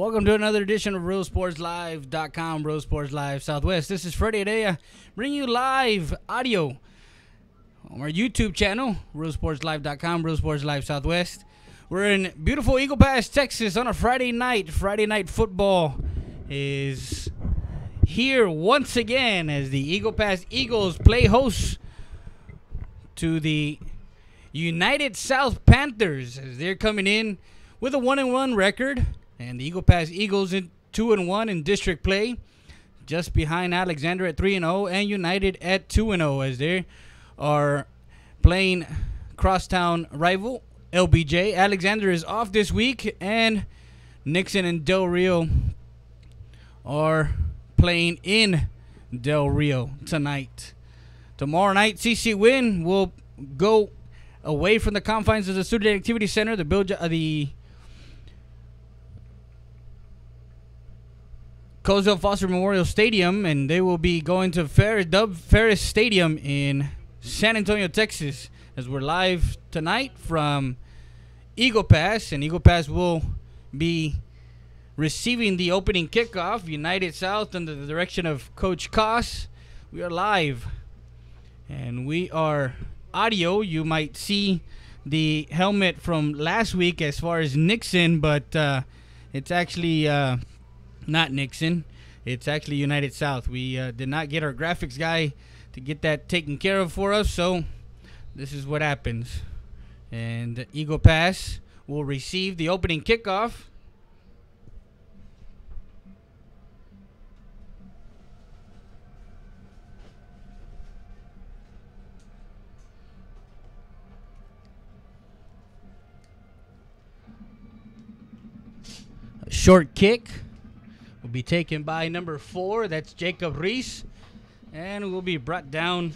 Welcome to another edition of RealSportsLive.com, Real Sports Live Southwest. This is Freddie Adea, bringing you live audio on our YouTube channel, RealSportsLive.com, Real Sports Live Southwest. We're in beautiful Eagle Pass, Texas on a Friday night. Friday night football is here once again as the Eagle Pass Eagles play host to the United South Panthers as they're coming in with a 1-1 record. And the Eagle Pass Eagles in 2-1 in district play, just behind Alexander at 3-0 and United at 2-0 as they are playing crosstown rival LBJ. Alexander is off this week, and Nixon and Del Rio are playing in Del Rio tonight. Tomorrow night, CC Win will go away from the confines of the Student Activity Center, the Cozell Foster Memorial Stadium, and they will be going to Ferris Stadium in San Antonio, Texas, as we're live tonight from Eagle Pass, and Eagle Pass will be receiving the opening kickoff. United South under the direction of Coach Koss. We are live, and we are audio. You might see the helmet from last week as far as Nixon, but it's actually not Nixon. It's actually United South. We did not get our graphics guy to get that taken care of for us, so this is what happens. And Eagle Pass will receive the opening kickoff. A short kick will be taken by number 4. That's Jacob Reese. And will be brought down.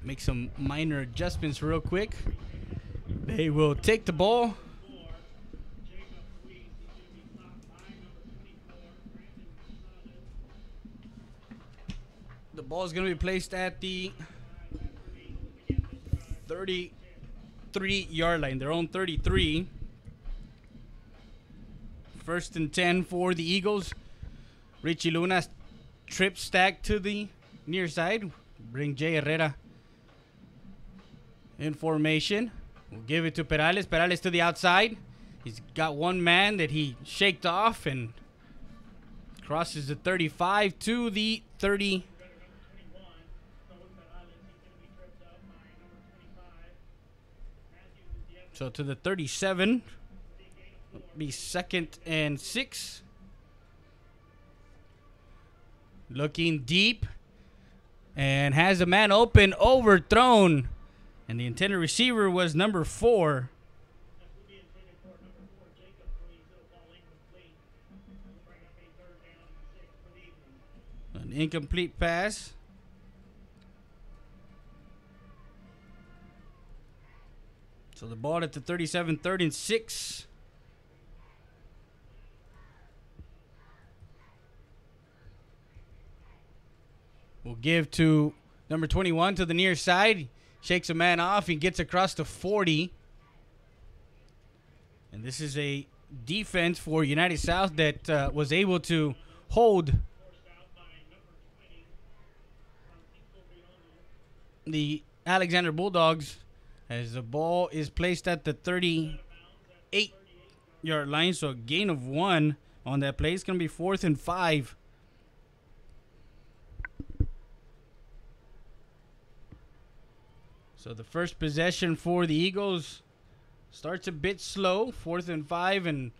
Make some minor adjustments real quick. They will take the ball. The ball is going to be placed at the 33-yard line, their own 33. First and 10 for the Eagles. Richie Luna trip stack to the near side. Bring Jay Herrera in formation. We'll give it to Perales. Perales to the outside. He's got one man that he shaked off and crosses the 35 to the 30. So to the 37. Be 2nd and 6. Looking deep. And has a man open, overthrown. And the intended receiver was number 4. An incomplete pass. So the ball at the 37, 3rd and 6. We'll give to number 21 to the near side. Shakes a man off. He gets across to 40. And this is a defense for United South that was able to hold the Alexander Bulldogs as the ball is placed at the 38-yard line. So a gain of 1 on that play. It's going to be 4th and 5. So the first possession for the Eagles starts a bit slow. 4th and 5 and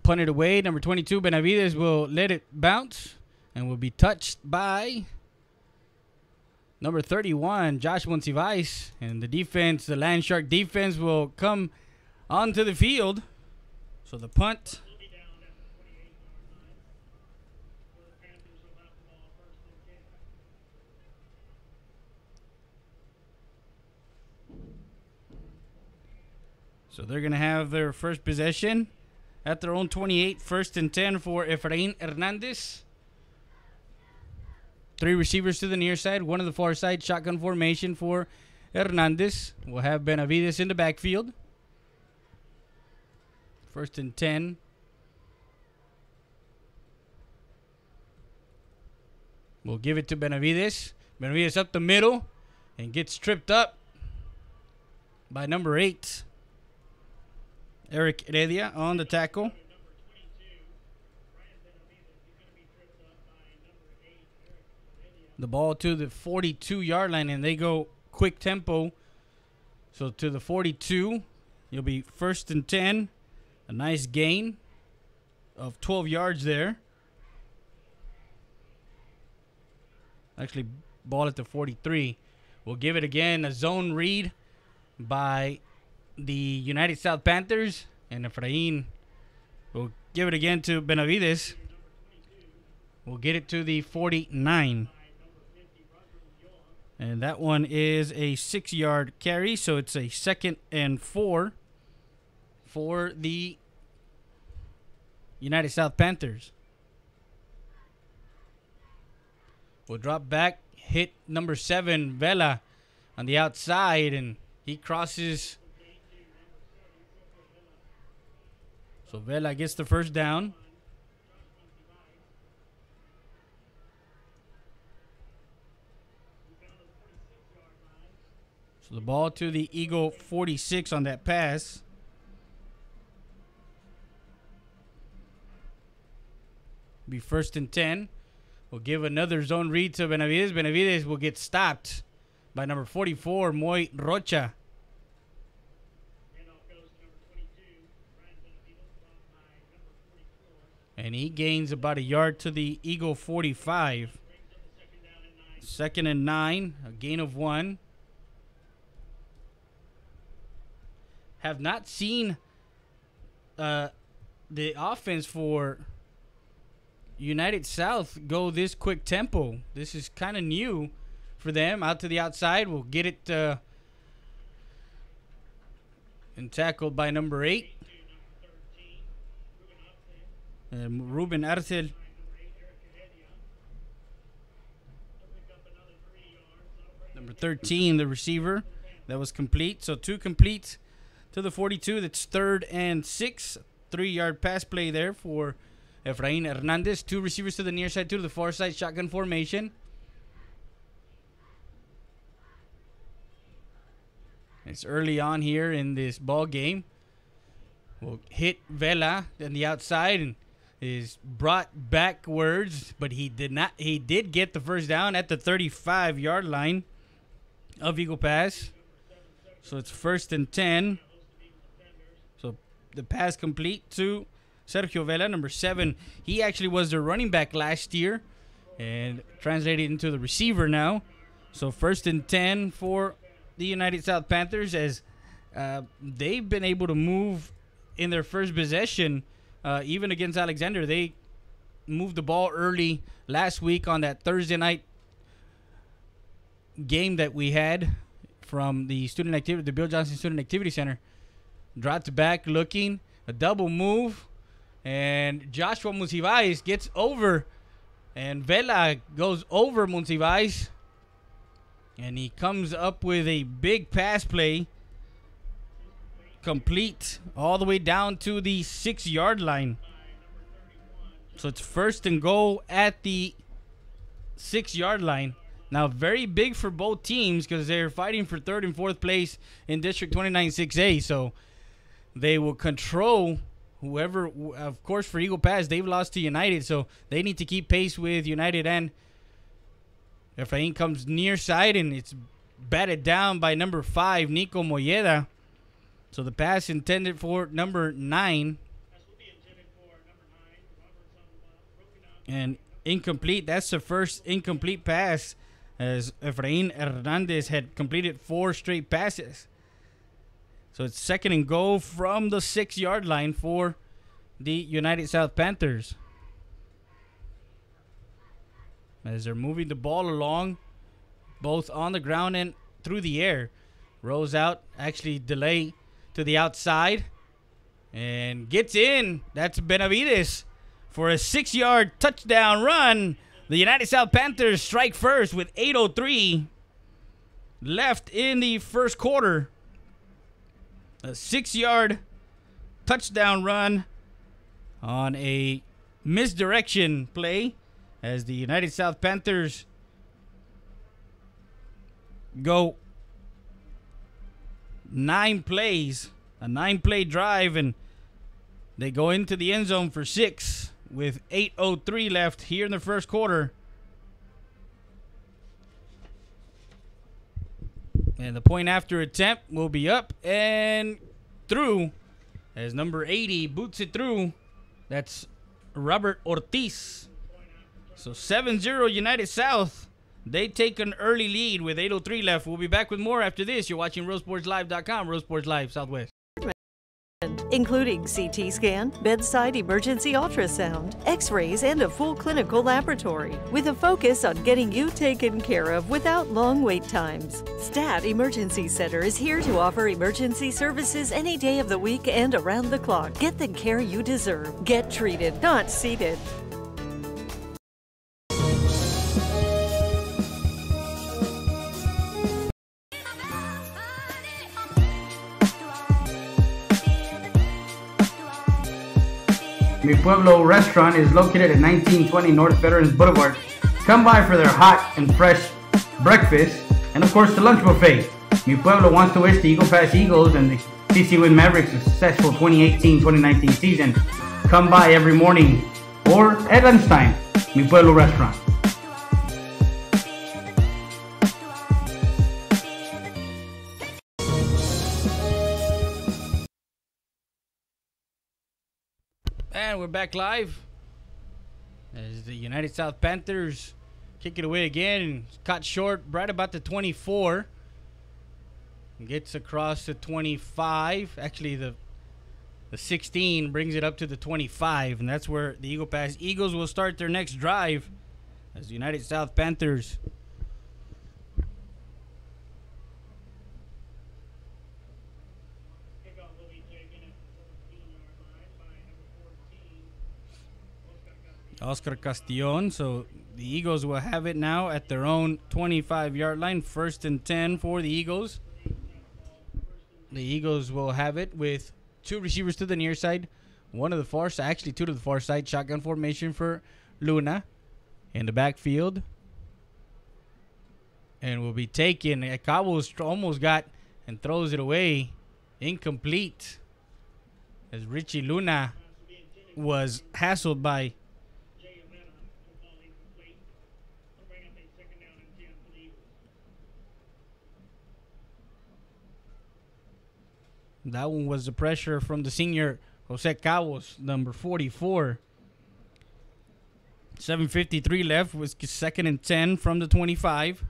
punted away. Number 22, Benavides, will let it bounce and will be touched by number 31, Josh Monsivais. And the defense, the Land Shark defense, will come onto the field. So the punt. So they're going to have their first possession at their own 28, 1st and 10 for Efrain Hernandez. 3 receivers to the near side, 1 to the far side. Shotgun formation for Hernandez. We'll have Benavides in the backfield. First and 10. We'll give it to Benavides. Benavides up the middle and gets tripped up by number 8. Eric Heredia on the tackle. The ball to the 42-yard line, and they go quick tempo. So to the 42, you'll be first and 10. A nice gain of 12 yards there. Actually, ball at the 43. We'll give it again, a zone read by the United South Panthers. And Efrain will give it again to Benavides. We'll get it to the 49. And that one is a 6-yard carry, so it's a 2nd and 4 for the United South Panthers. We'll drop back, hit number 7, Vela, on the outside, and he crosses. So Vela gets the first down. So the ball to the Eagle 46 on that pass. Be first and 10. We'll give another zone read to Benavides. Benavides will get stopped by number 44, Moy Rocha. And he gains about a yard to the Eagle 45. 2nd and 9, a gain of 1. Have not seen the offense for United South go this quick tempo. This is kind of new for them. Out to the outside. We'll get it and tackled by number 8. Ruben Arcel. Number 13, the receiver. That was complete. So 2 complete to the 42. That's 3rd and 6. 3-yard pass play there for Efrain Hernandez. 2 receivers to the near side, 2 to the far side. Shotgun formation. It's early on here in this ball game. We'll hit Vela on the outside and is brought backwards, but he did not. He did get the first down at the 35-yard line of Eagle Pass. So it's first and 10. So the pass complete to Sergio Vela, number 7. He actually was the running back last year and translated into the receiver now. So first and 10 for the United South Panthers, as they've been able to move in their first possession. Even against Alexander, they moved the ball early last week on that Thursday night game that we had from the student activity, the Bill Johnson Student Activity Center. Dropped back, looking, a double move, and Joshua Monsivais gets over, and Vela goes over Monsivais, and he comes up with a big pass play. Complete all the way down to the 6-yard line. So it's first and goal at the 6-yard line. Now, very big for both teams because they're fighting for 3rd and 4th place in District 29 6A. So they will control whoever, of course, for Eagle Pass, they've lost to United. So they need to keep pace with United. And Efrain comes near side, and it's batted down by number 5, Nico Molleda. So the pass intended for number 9. And incomplete. That's the first incomplete pass, as Efrain Hernandez had completed 4 straight passes. So it's second and goal from the 6-yard line for the United South Panthers, as they're moving the ball along, both on the ground and through the air. Rolls out, actually delay to the outside, and gets in. That's Benavides for a 6-yard touchdown run. The United South Panthers strike first with 8:03 left in the first quarter. A 6-yard touchdown run on a misdirection play as the United South Panthers go 9 plays, a 9-play drive, and they go into the end zone for 6 with 8:03 left here in the first quarter. And the point after attempt will be up and through as number 80 boots it through. That's Robert Ortiz. So 7-0 United South. They take an early lead with 8:03 left. We'll be back with more after this. You're watching RoseSportsLive.com, Rose Sports Live Southwest. Including CT scan, bedside emergency ultrasound, x-rays, and a full clinical laboratory, with a focus on getting you taken care of without long wait times. STAT Emergency Center is here to offer emergency services any day of the week and around the clock. Get the care you deserve. Get treated, not seated. Mi Pueblo restaurant is located at 1920 North Veterans Boulevard. Come by for their hot and fresh breakfast and of course the lunch buffet. Mi Pueblo wants to wish the Eagle Pass Eagles and the CC Win Mavericks a successful 2018-2019 season. Come by every morning or at lunchtime. Mi Pueblo restaurant. And we're back live as the United South Panthers kick it away again and cut short right about the 24. Gets across the 25. Actually, the 16 brings it up to the 25, and that's where the Eagle Pass Eagles will start their next drive as the United South Panthers Oscar Castillon. So the Eagles will have it now at their own 25-yard line. 1st and 10 for the Eagles. The Eagles will have it with 2 receivers to the near side, 1 to the far side, actually 2 to the far side. Shotgun formation for Luna in the backfield. And will be taken. Cabos almost got and throws it away. Incomplete. As Richie Luna was hassled by that one was the pressure from the senior Jose Cabos, number 44. 7:53 left was 2nd and 10 from the 25.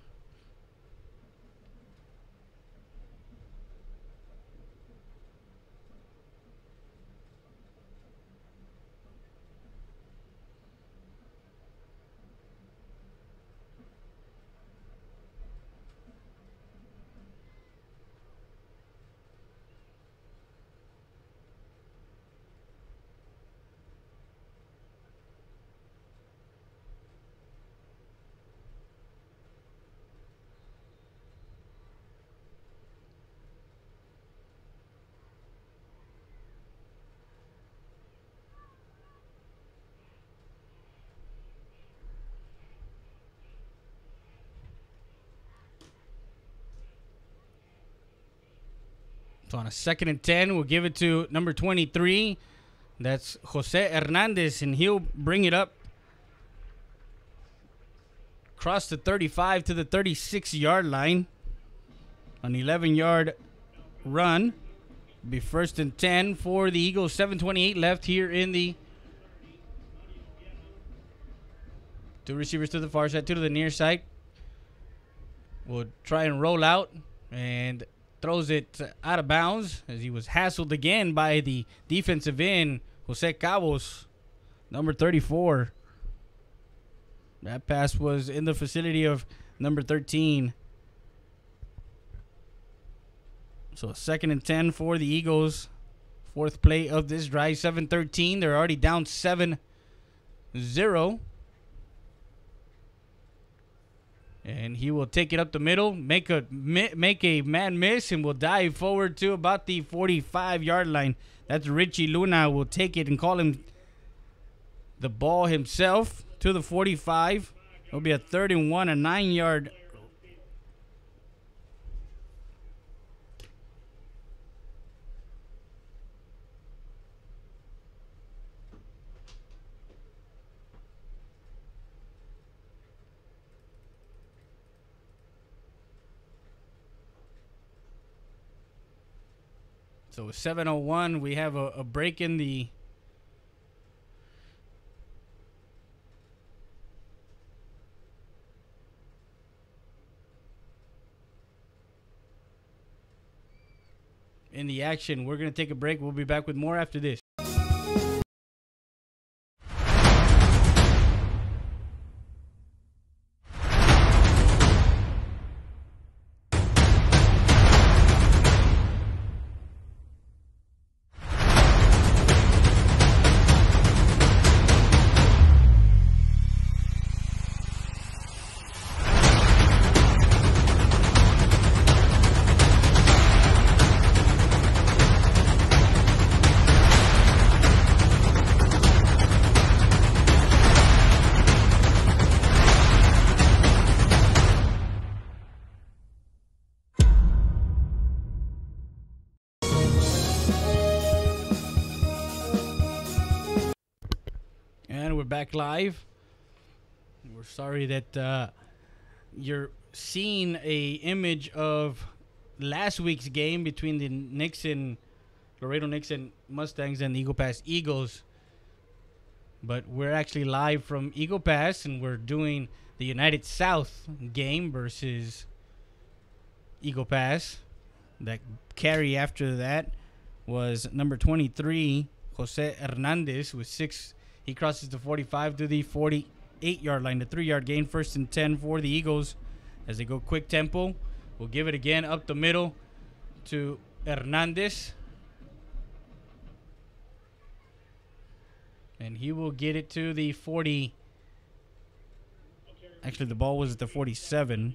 So on a 2nd and 10, we'll give it to number 23. That's Jose Hernandez, and he'll bring it up across the 35 to the 36-yard line. An 11-yard run. Be 1st and 10 for the Eagles. 7:28 left here in the 2 receivers to the far side, 2 to the near side. We'll try and roll out and throws it out of bounds as he was hassled again by the defensive end, Jose Cabos, number 34. That pass was in the facility of number 13. So 2nd and 10 for the Eagles. 4th play of this drive, 7-13. They're already down 7-0. And he will take it up the middle, make a man miss, and will dive forward to about the 45-yard line. That's Richie Luna will take it and call him the ball himself to the 45. It'll be a 3rd and 1, a 9-yard. So 7:01, we have a break in the action. We're going to take a break. We'll be back with more after this. And we're back live. We're sorry that you're seeing a image of last week's game between the Laredo Nixon Mustangs and the Eagle Pass Eagles. But we're actually live from Eagle Pass, and we're doing the United South game versus Eagle Pass. That carry after that was number 23, Jose Hernandez, with 6. He crosses the 45 to the 48-yard line. The 3-yard gain, 1st and 10 for the Eagles as they go quick tempo. We'll give it again up the middle to Hernandez. And he will get it to the 40. Actually, the ball was at the 47.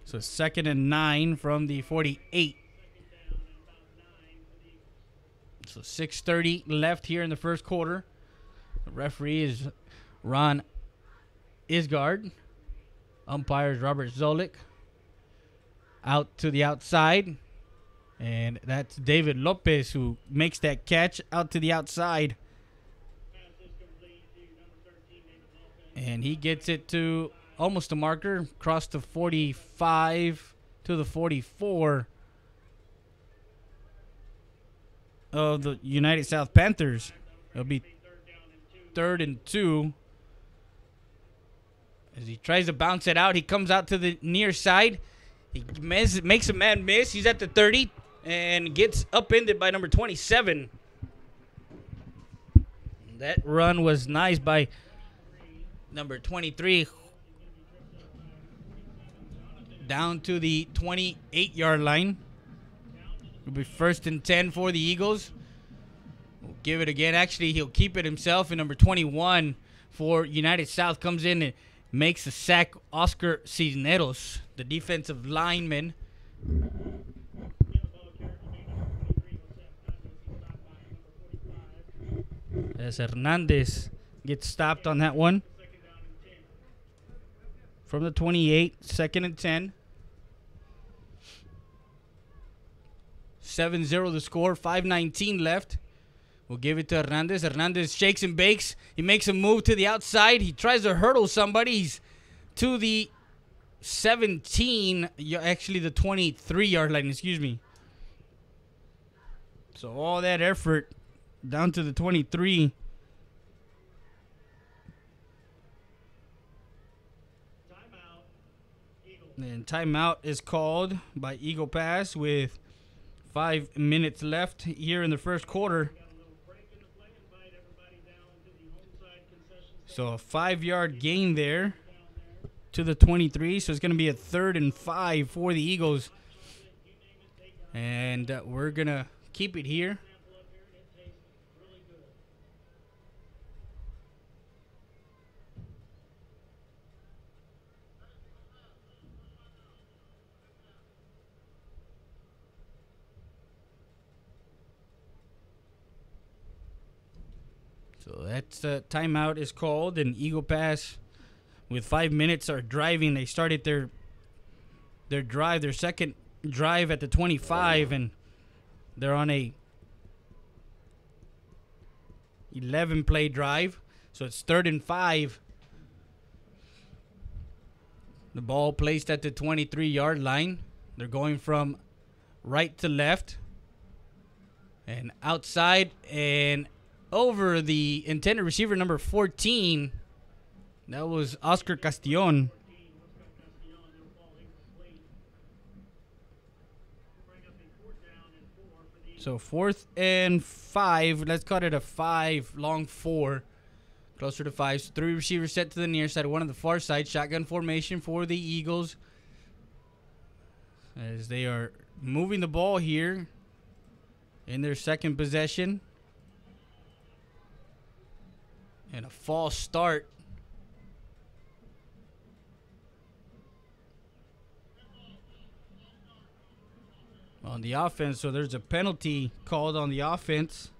So 2nd and 9 from the 48. So 6:30 left here in the first quarter. The referee is Ron Isgard. Umpire is Robert Zolik. Out to the outside. And that's David Lopez who makes that catch out to the outside. And he gets it to almost a marker. Across the 45 to the 44. Of the United South Panthers. It'll be 3rd and 2. As he tries to bounce it out, he comes out to the near side. He makes a man miss. He's at the 30 and gets upended by number 27. That run was nice by number 23. Down to the 28-yard line. It'll be 1st and 10 for the Eagles. We'll give it again. Actually, he'll keep it himself. And number 21 for United South comes in and makes a sack. Oscar Cisneros, the defensive lineman. As Hernandez gets stopped on that one. From the 28, 2nd and 10. 7-0 the score, 5:19 left. We'll give it to Hernandez. Hernandez shakes and bakes. He makes a move to the outside. He tries to hurdle somebody. He's to the 17, actually the 23-yard line, excuse me. So all that effort down to the 23. And timeout is called by Eagle Pass with 5 minutes left here in the first quarter. So a 5-yard gain there to the 23. So it's going to be a 3rd and 5 for the Eagles. And we're going to keep it here. So that's timeout is called, and Eagle Pass with 5 minutes are driving. They started their second drive at the 25, and they're on a 11-play drive. So it's 3rd and 5. The ball placed at the 23-yard line. They're going from right to left and outside and over the intended receiver, number 14. That was Oscar Castillon. So 4th and 5. Let's call it a 5, long 4. Closer to 5. So 3 receivers set to the near side, 1 on the far side. Shotgun formation for the Eagles as they are moving the ball here in their second possession. And a false start. On the offense, so there's a penalty called on the offense.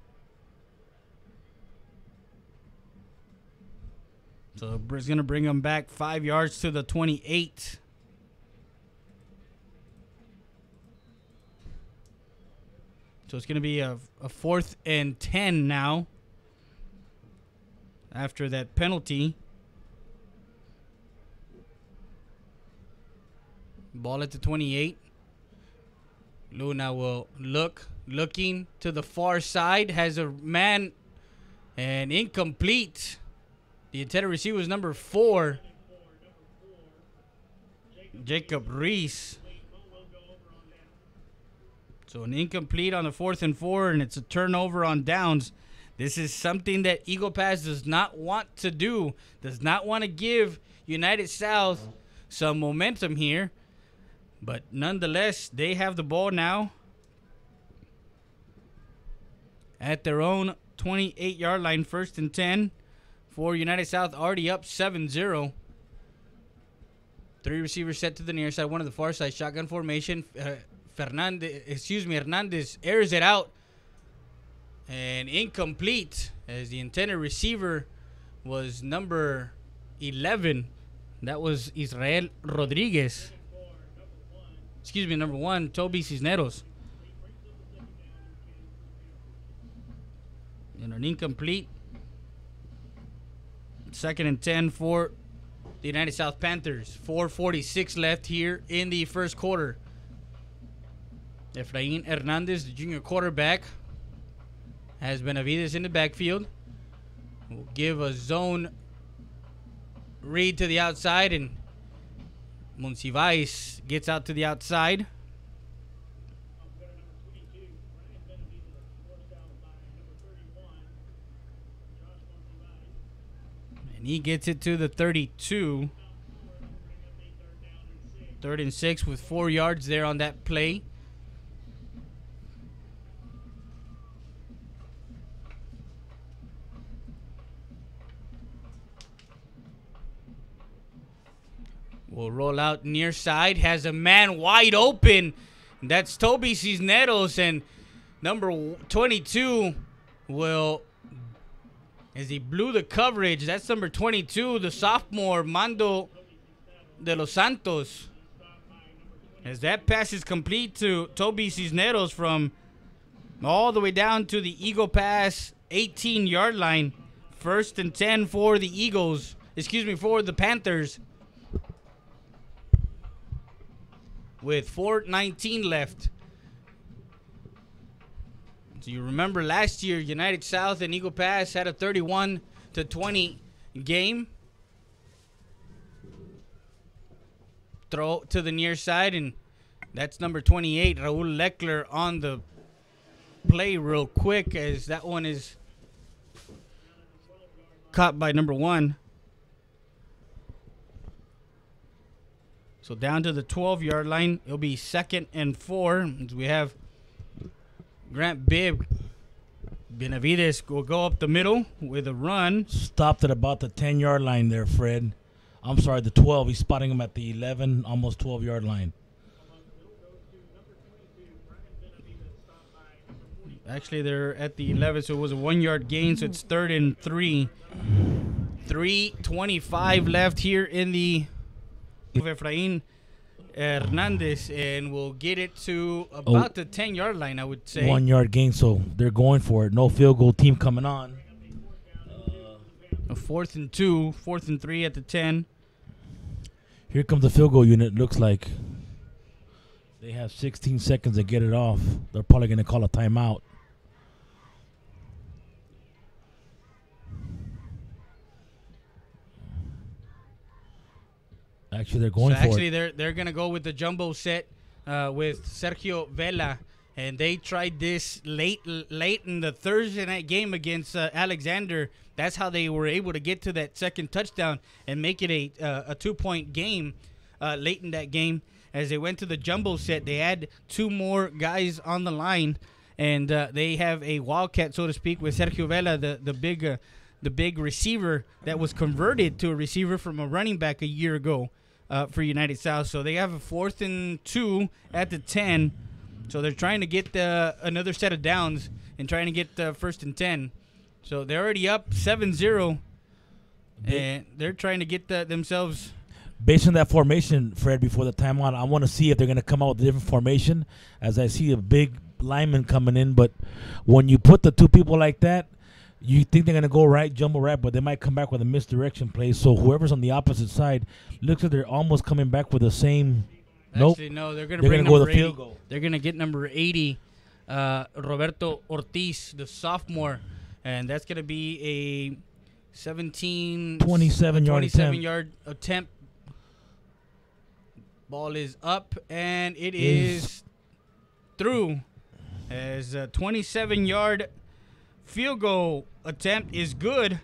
So it's going to bring them back 5 yards to the 28. So it's going to be a 4th and 10 now after that penalty. Ball at the 28. Luna will looking to the far side, has a man, and incomplete. The intended receiver was number 4, Jacob Reese. So an incomplete on the 4th and 4, and it's a turnover on downs. This is something that Eagle Pass does not want to do, does not want to give United South some momentum here. But nonetheless, they have the ball now at their own 28-yard line, 1st and 10 for United South, already up 7-0. 3 receivers set to the near side, 1 on the far side. Shotgun formation. Hernandez airs it out and incomplete as the intended receiver was number 11. That was Israel Rodriguez. Number 1, Toby Cisneros. And an incomplete. 2nd and 10 for the United South Panthers. 4:46 left here in the first quarter. Efrain Hernandez, the junior quarterback, has Benavides in the backfield. Will give a zone read to the outside, and Monsivais gets out to the outside. And he gets it to the 32. 3rd and 6 with 4 yards there on that play. Will roll out near side. Has a man wide open. That's Toby Cisneros. And number 22 will, as he blew the coverage, that's number 22, the sophomore, Mando de los Santos. As that pass is complete to Toby Cisneros from all the way down to the Eagle Pass 18-yard line. 1st and 10 for the Eagles. For the Panthers. With 4:19 left. So you remember last year, United South and Eagle Pass had a 31-20 game. Throw to the near side, and that's number 28, Raul Leckler, on the play real quick, as that one is caught by number 1. So down to the 12-yard line. It'll be 2nd and 4. As we have Grant Bibb. Benavides will go up the middle with a run. Stopped at about the 10-yard line there, Fred. I'm sorry, the 12. He's spotting him at the 11, almost 12-yard line. Actually, they're at the 11, so it was a 1-yard gain, so it's 3rd and 3. 3:25 left here in the Efrain Hernandez, and we'll get it to about the 10-yard line, I would say. 1-yard gain, so they're going for it. No field goal team coming on. A 4th and 2, 4th and 3 at the 10. Here comes the field goal unit. Looks like they have 16 seconds to get it off. They're probably going to call a timeout. Actually, they're going for it. Actually, they're going to go with the jumbo set with Sergio Vela. And they tried this late in the Thursday night game against Alexander. That's how they were able to get to that second touchdown and make it a 2-point game late in that game. As they went to the jumbo set, they had 2 more guys on the line, and they have a wildcat, so to speak, with Sergio Vela, the big receiver that was converted to a receiver from a running back a year ago for United South. So they have a 4th and 2 at the 10. So they're trying to get another set of downs and trying to get 1st and 10. So they're already up 7-0, and they're trying to get themselves. Based on that formation, Fred, before the timeout, I want to see if they're going to come out with a different formation, as I see a big lineman coming in. But when you put the 2 people like that, you think they're going to go right, jumbo right, but they might come back with a misdirection play. So whoever's on the opposite side looks like they're almost coming back with the same. Actually, no, they're going to bring number 80. They're going to get number 80, Roberto Ortiz, the sophomore, and that's going to be a 27-yard attempt. Ball is up, and it is through. As a 27-yard field goal attempt is good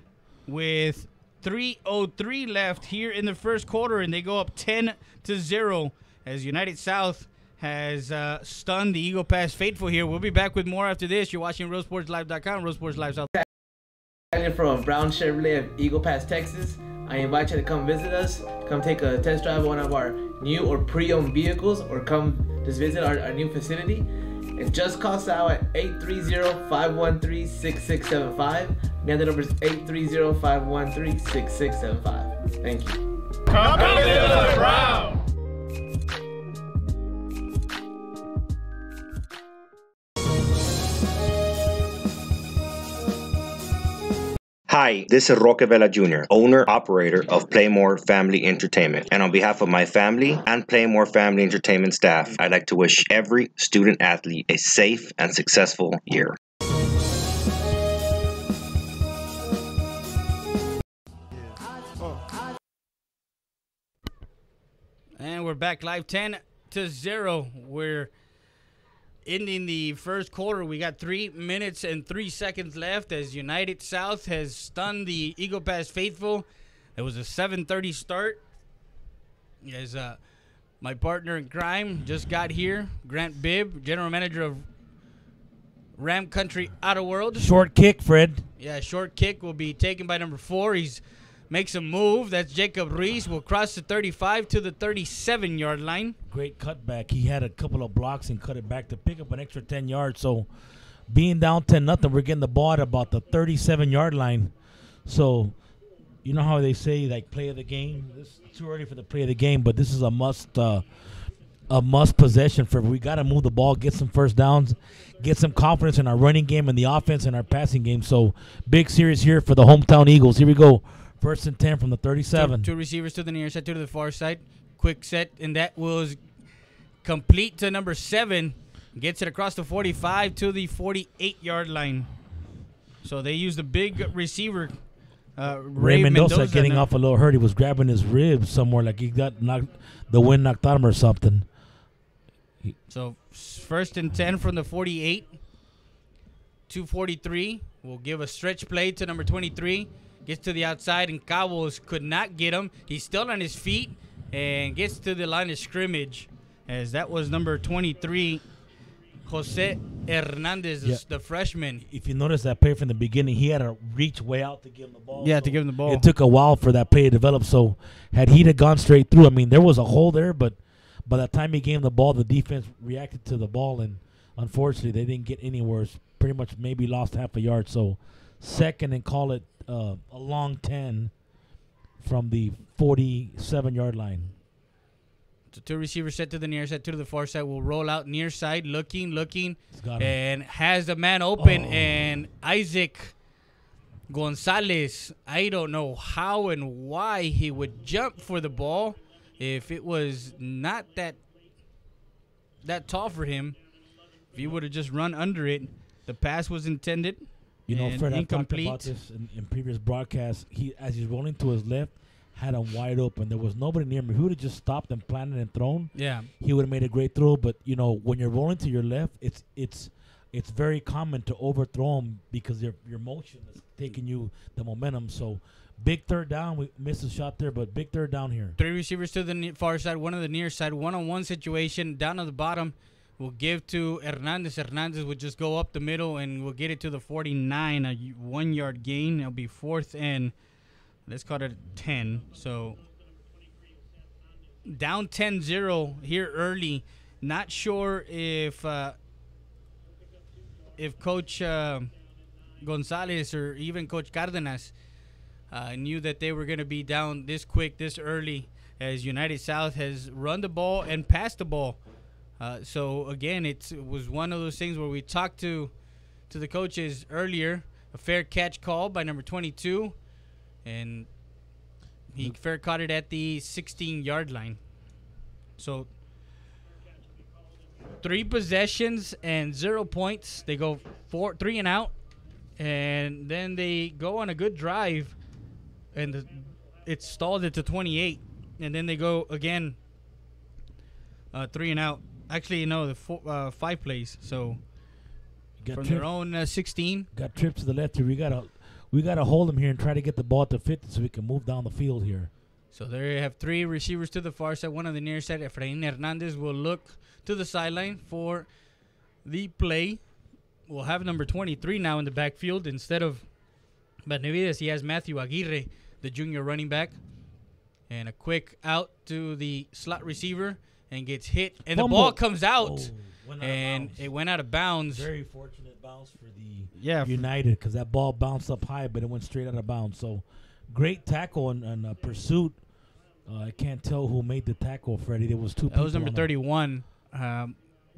with 3:03 left here in the first quarter, and they go up 10-0 as United South has stunned the Eagle Pass faithful here. We'll be back with more after this. You're watching RoadSportsLive.com, Road Sports Live South. From Brown Chevrolet of Eagle Pass, Texas. I invite you to come visit us. Come take a test drive of one of our new or pre-owned vehicles, or come just visit our new facility. It just costs out at 830-513-6675. Again, the number is 830-513-6675. Thank you. Come visit us, Brown! Hi, this is Roque Vela Jr., owner-operator of Playmore Family Entertainment. And on behalf of my family and Playmore Family Entertainment staff, I'd like to wish every student-athlete a safe and successful year. And we're back live 10-0. We're ending the first quarter. We got 3 minutes and 3 seconds left as United South has stunned the Eagle Pass faithful. It was a 7:30 start. As my partner in crime just got here, Grant Bibb, general manager of Ram Country Auto World. Short kick, Fred. Yeah, short kick will be taken by number 4. He's makes a move. That's Jacob Ruiz. Will cross the 35 to the 37-yard line. Great cutback. He had a couple of blocks and cut it back to pick up an extra 10 yards. So being down 10-0, we're getting the ball at about the 37-yard line. So you know how they say, like, play of the game? This is too early for the play of the game, but this is a must possession for. We got to move the ball, get some first downs, get some confidence in our running game and the offense and our passing game. So big series here for the hometown Eagles. Here we go. 1st and 10 from the 37. Two receivers to the near side, 2 to the far side. Quick set, and that was complete to number 7. Gets it across the 45 to the 48-yard line. So they used a big receiver. Ray Mendoza getting off a little hurt. He was grabbing his ribs somewhere, like he got knocked, the wind knocked out him or something. So 1st and 10 from the 48. 2:43. We'll give a stretch play to number 23. Gets to the outside, and Cabos could not get him. He's still on his feet and gets to the line of scrimmage, as that was number 23, Jose Hernandez, the freshman. If you notice that play from the beginning, he had to reach way out to give him the ball. Yeah, to give him the ball. It took a while for that play to develop. So had he gone straight through, I mean, there was a hole there, but by the time he gave him the ball, the defense reacted to the ball, and unfortunately, they didn't get anywhere pretty much maybe lost half a yard. So second and call it a long 10 from the 47-yard line. So two receivers set to the near side, two to the far side. Will roll out near side, looking, and has the man open. And Isaac Gonzalez, I don't know how and why he would jump for the ball if it was not that tall for him. If he would have just run under it, the pass was intended. You know, Fred, I've talked incomplete. about this in previous broadcasts. As he's rolling to his left, had him wide open. There was nobody near him. If he would have just stopped and planted and thrown, he would have made a great throw. But, you know, when you're rolling to your left, it's very common to overthrow him because your motion is taking you the momentum. So, big third down. We missed a shot there, but big third down here. Three receivers to the far side, one on the near side, one-on-one situation. Down on the bottom, we'll give to Hernandez. Hernandez would just go up the middle, and we'll get it to the 49, a 1-yard gain. It'll be fourth and, let's call it 10. So, down 10-0 here early. Not sure if Coach Gonzalez or even Coach Cardenas knew that they were going to be down this quick, this early, as United South has run the ball and passed the ball. So, again, it was one of those things where we talked to the coaches earlier. A fair catch call by number 22, and he fair caught it at the 16-yard line. So, 3 possessions and 0 points. They go 3 and out, and then they go on a good drive, and it's stalled at the 28, and then they go again 3 and out. Actually, no, the 5 plays. So from their own 16, got tripped to the left here. We gotta hold him here and try to get the ball to 50 so we can move down the field here. So there you have 3 receivers to the far side, one on the near side. Efrain Hernandez will look to the sideline for the play. We'll have number 23 now in the backfield instead of Benavides. He has Matthew Aguirre, the junior running back. And a quick out to the slot receiver and gets hit. And the ball comes out. And it went out of bounds. Very fortunate bounce for the United because that ball bounced up high, but it went straight out of bounds. So great tackle and pursuit. I can't tell who made the tackle, Freddie. There was 2 people. That was number 31,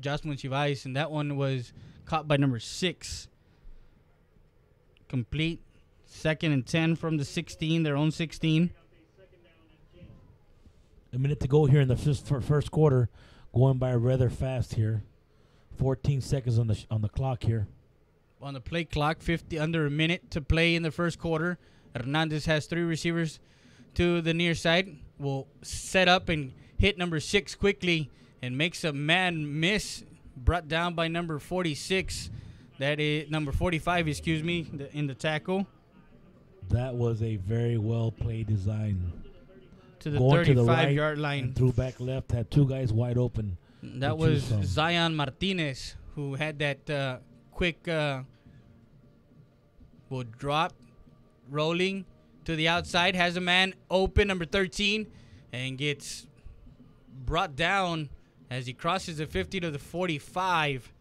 Jasmine Chivais, and that one was caught by number 6. Complete. 2nd and 10 from the 16, their own 16. A minute to go here in the first quarter, going by rather fast here. 14 seconds on the clock here. On the play clock, under a minute to play in the first quarter. Hernandez has 3 receivers to the near side. Will set up and hit number 6 quickly and makes a man miss. Brought down by number 46. That is number 45, excuse me, in the tackle. That was a very well played design. To the 35-yard line. Threw back left, had 2 guys wide open. That was Zion Martinez who had that quick will drop, rolling to the outside, has a man open, number 13, and gets brought down as he crosses the 50 to the 45.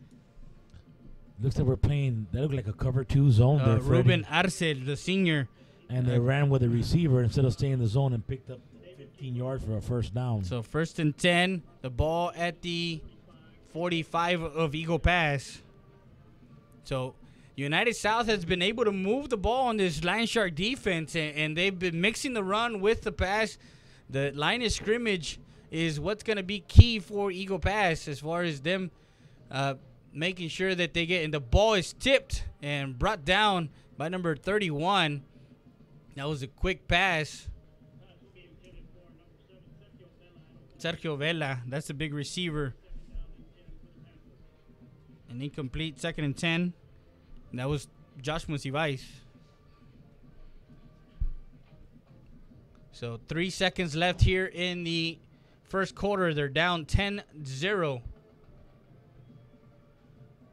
Looks like we're playing, that looked like a cover 2 zone there, Ruben Arcel, the senior. And they ran with the receiver instead of staying in the zone and picked up 15 yards for a first down. So 1st and 10, the ball at the 45 of Eagle Pass. So United South has been able to move the ball on this Lion Shark defense, and they've been mixing the run with the pass. The line of scrimmage is what's going to be key for Eagle Pass as far as them making sure that they get. And the ball is tipped and brought down by number 31. That was a quick pass. Sergio Vela, that's a big receiver. An incomplete, 2nd and 10. And that was Josh Musivais. So 3 seconds left here in the first quarter. They're down 10-0.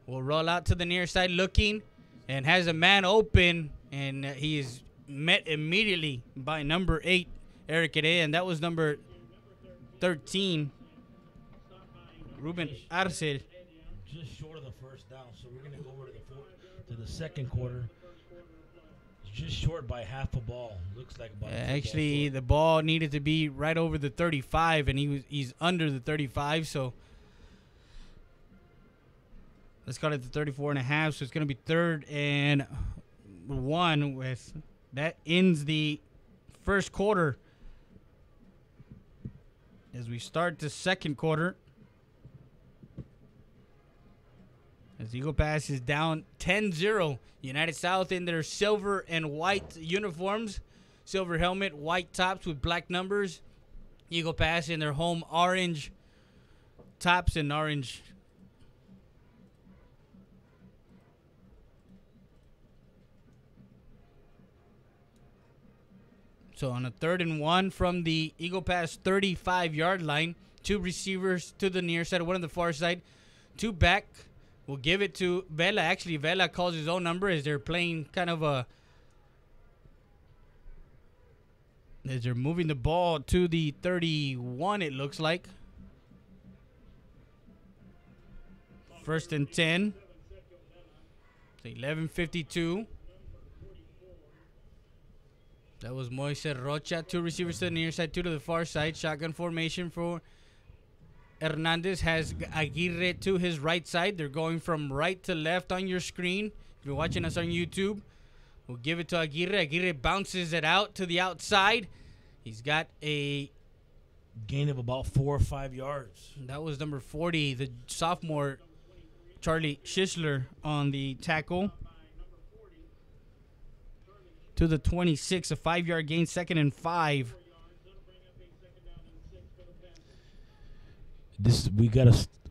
Will roll out to the near side looking and has a man open, and he is met immediately by number 8, Eric Heredia, and that was number 13, Ruben Arce. Just short of the first down, so we're going to go over to to the second quarter. It's just short by half a ball. Looks like about actually, the ball needed to be right over the 35, and he's under the 35, so let's call it the 34 and a half. So it's going to be 3rd and 1 with that ends the first quarter. As we start the second quarter, as Eagle Pass is down 10-0. United South in their silver and white uniforms. Silver helmet, white tops with black numbers. Eagle Pass in their home orange tops and orange. So on a 3rd and 1 from the Eagle Pass 35-yard line, 2 receivers to the near side, 1 on the far side, 2 back. We'll give it to Vela. Actually, Vela calls his own number as they're playing kind of a... as they're moving the ball to the 31, it looks like. 1st and 10. It's 11:52. That was Moises Rocha. 2 receivers to the near side, 2 to the far side. Shotgun formation for Hernandez. Has Aguirre to his right side. They're going from right to left on your screen. If you're watching us on YouTube, we'll give it to Aguirre. Aguirre bounces it out to the outside. He's got a gain of about 4 or 5 yards. That was number 40, the sophomore Charlie Schisler on the tackle. To the 26, a 5-yard gain, 2nd and 5.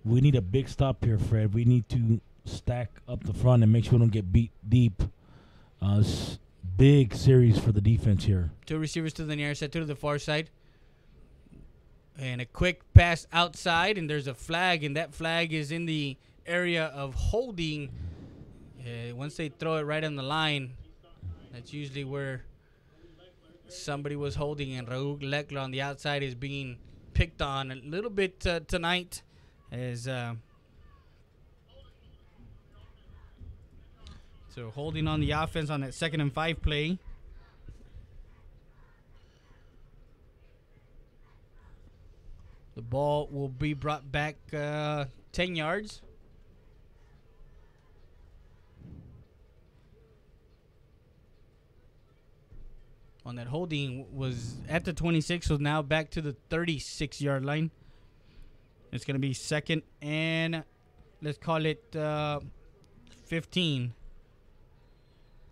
We need a big stop here, Fred. We need to stack up the front and make sure we don't get beat deep. Big series for the defense here. 2 receivers to the near side, 2 to the far side. And a quick pass outside, and there's a flag, and that flag is in the area of holding. Once they throw it right on the line, that's usually where somebody was holding, and Raul Leclerc on the outside is being picked on a little bit tonight as so holding on the offense on that 2nd and 5 play. The ball will be brought back 10 yards. On that holding was at the 26, so now back to the 36-yard line. It's going to be 2nd and let's call it 15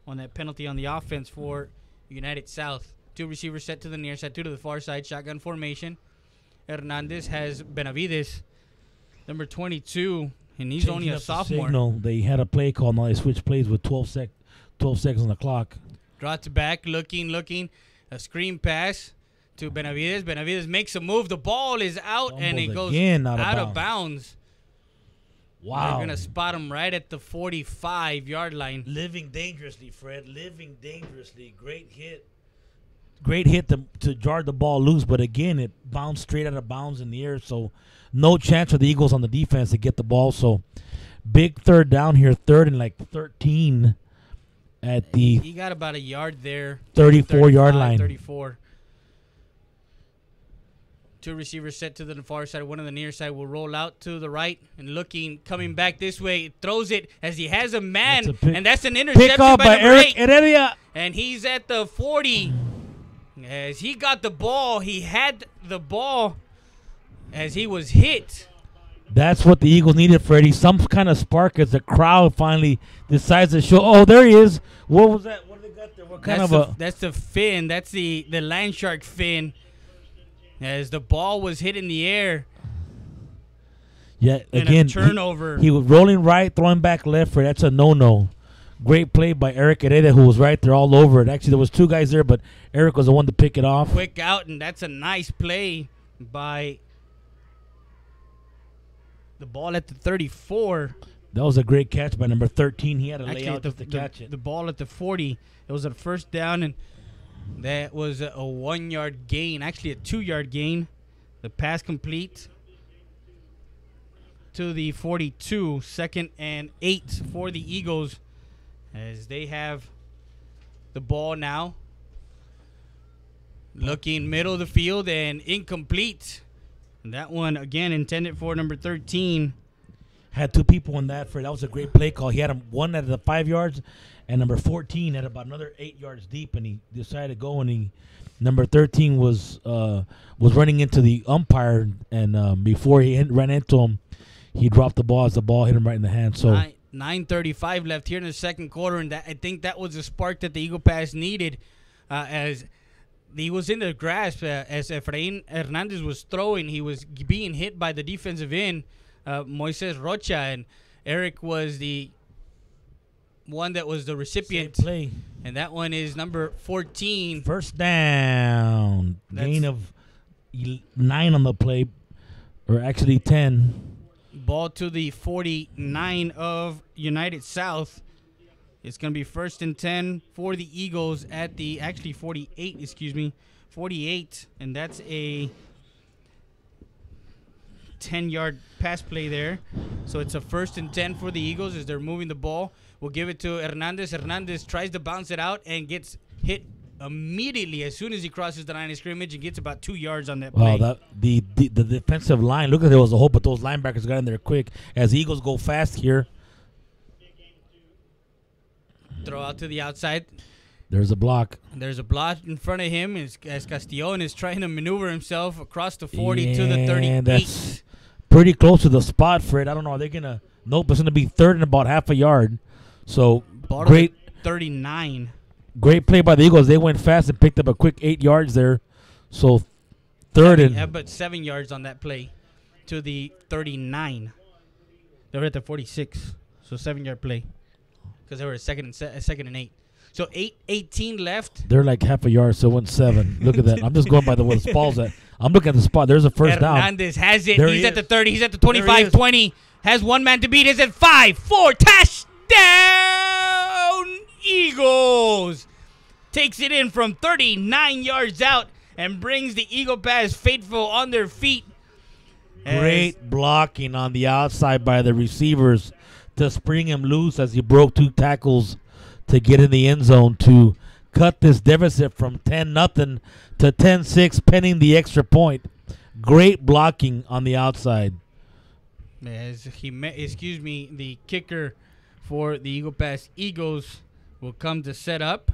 on that penalty on the offense for United South. 2 receivers set to the near side, 2 to the far side, shotgun formation. Hernandez has Benavides, number 22, and he's only a sophomore. They had a play call, now they switched plays with 12 seconds on the clock. Drops back, looking. A screen pass to Benavides. Benavides makes a move. The ball is out, and it goes out of bounds. Wow. They're going to spot him right at the 45-yard line. Living dangerously, Fred. Living dangerously. Great hit. Great hit to jar the ball loose, but again, it bounced straight out of bounds in the air, so no chance for the Eagles on the defense to get the ball. So big 3rd down here, 3rd and like 13. At the he got about a yard there. 34-yard line. 34. 2 receivers set to the far side. 1 on the near side will roll out to the right and coming back this way. Throws it as he has a man, and that's an interception by Eric Heredia. And he's at the 40. As he got the ball, he had the ball as he was hit. That's what the Eagles needed, Freddie. Some kind of spark as the crowd finally decides to show. Oh, there he is. What was that? What did they got there? What kind That's the fin. That's the land shark fin. As the ball was hit in the air. Yeah, again, a turnover. He was rolling right, throwing back left. For that's a no-no. Great play by Eric Heredia, who was right there all over it. Actually, there was 2 guys there, but Eric was the one to pick it off. Quick out, and that's a nice play by the ball at the 34. That was a great catch by number 13. He had a layout to catch it. The ball at the 40. It was a 1st down, and that was a 1-yard gain. Actually, a 2-yard gain. The pass complete to the 42. 2nd and 8 for the Eagles as they have the ball now. Looking middle of the field and incomplete. And that one, again, intended for number 13. Had two people on that. That was a great play call. He had him one at the 5 yards, and number 14 at about another 8 yards deep, and he decided to go, and number 13 was running into the umpire, and before he ran into him, he dropped the ball as the ball hit him right in the hand. So 9:35 left here in the second quarter, and I think that was the spark that the Eagle Pass needed, as he was in the grasp as Efrain Hernandez was throwing. He was being hit by the defensive end, Moises Rocha, and Eric was the one that was the recipient. Same play. And that one is number 14. First down. Gain of 9 on the play, or actually 10. Ball to the 49 of United South. It's going to be 1st and 10 for the Eagles at the, actually 48, 48. And that's a 10-yard pass play there. So it's a 1st and 10 for the Eagles as they're moving the ball. We'll give it to Hernandez. Hernandez tries to bounce it out and gets hit immediately as soon as he crosses the line of scrimmage and gets about 2 yards on that play. Wow, the defensive line, look at there was a hole, but those linebackers got in there quick as the Eagles go fast here. Throw out to the outside. There's a block. There's a block in front of him as Castillon is trying to maneuver himself across the 40 to the 38. That's pretty close to the spot, Fred. I don't know. Are they going to – nope, it's going to be 3rd and about half a yard. So, ball great – 39. Great play by the Eagles. They went fast and picked up a quick 8 yards there. So, 3rd and – Yeah, but 7 yards on that play to the 39. They were at the 46. So, 7-yard play because they were a second and 8. So 8:18 left. They're like half a yard, so it went 7. Look at that. I'm just going by where the spall's at. I'm looking at the spot. There's a first down. Hernandez has it. There He's he at the is. 30. He's at the 25, 20. Has one man to beat. Is at 5, 4. Touchdown Eagles. Takes it in from 39 yards out and brings the Eagle Pass faithful on their feet. Great blocking on the outside by the receivers to spring him loose as he broke 2 tackles to get in the end zone to cut this deficit from 10-0 to 10-6 pending the extra point. Great blocking on the outside. As the kicker for the Eagle Pass Eagles will come to set up.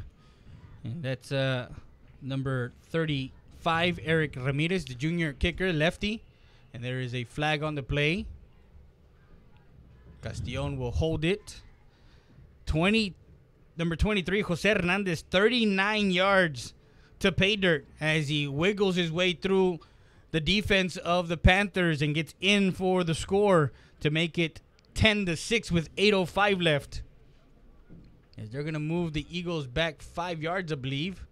And that's number 35, Eric Ramirez, the junior kicker, lefty. And there is a flag on the play. Castillon will hold it. Number 23, Jose Hernandez, 39 yards to pay dirt as he wiggles his way through the defense of the Panthers and gets in for the score to make it 10-6 with 8:05 left. As they're going to move the Eagles back 5 yards, I believe.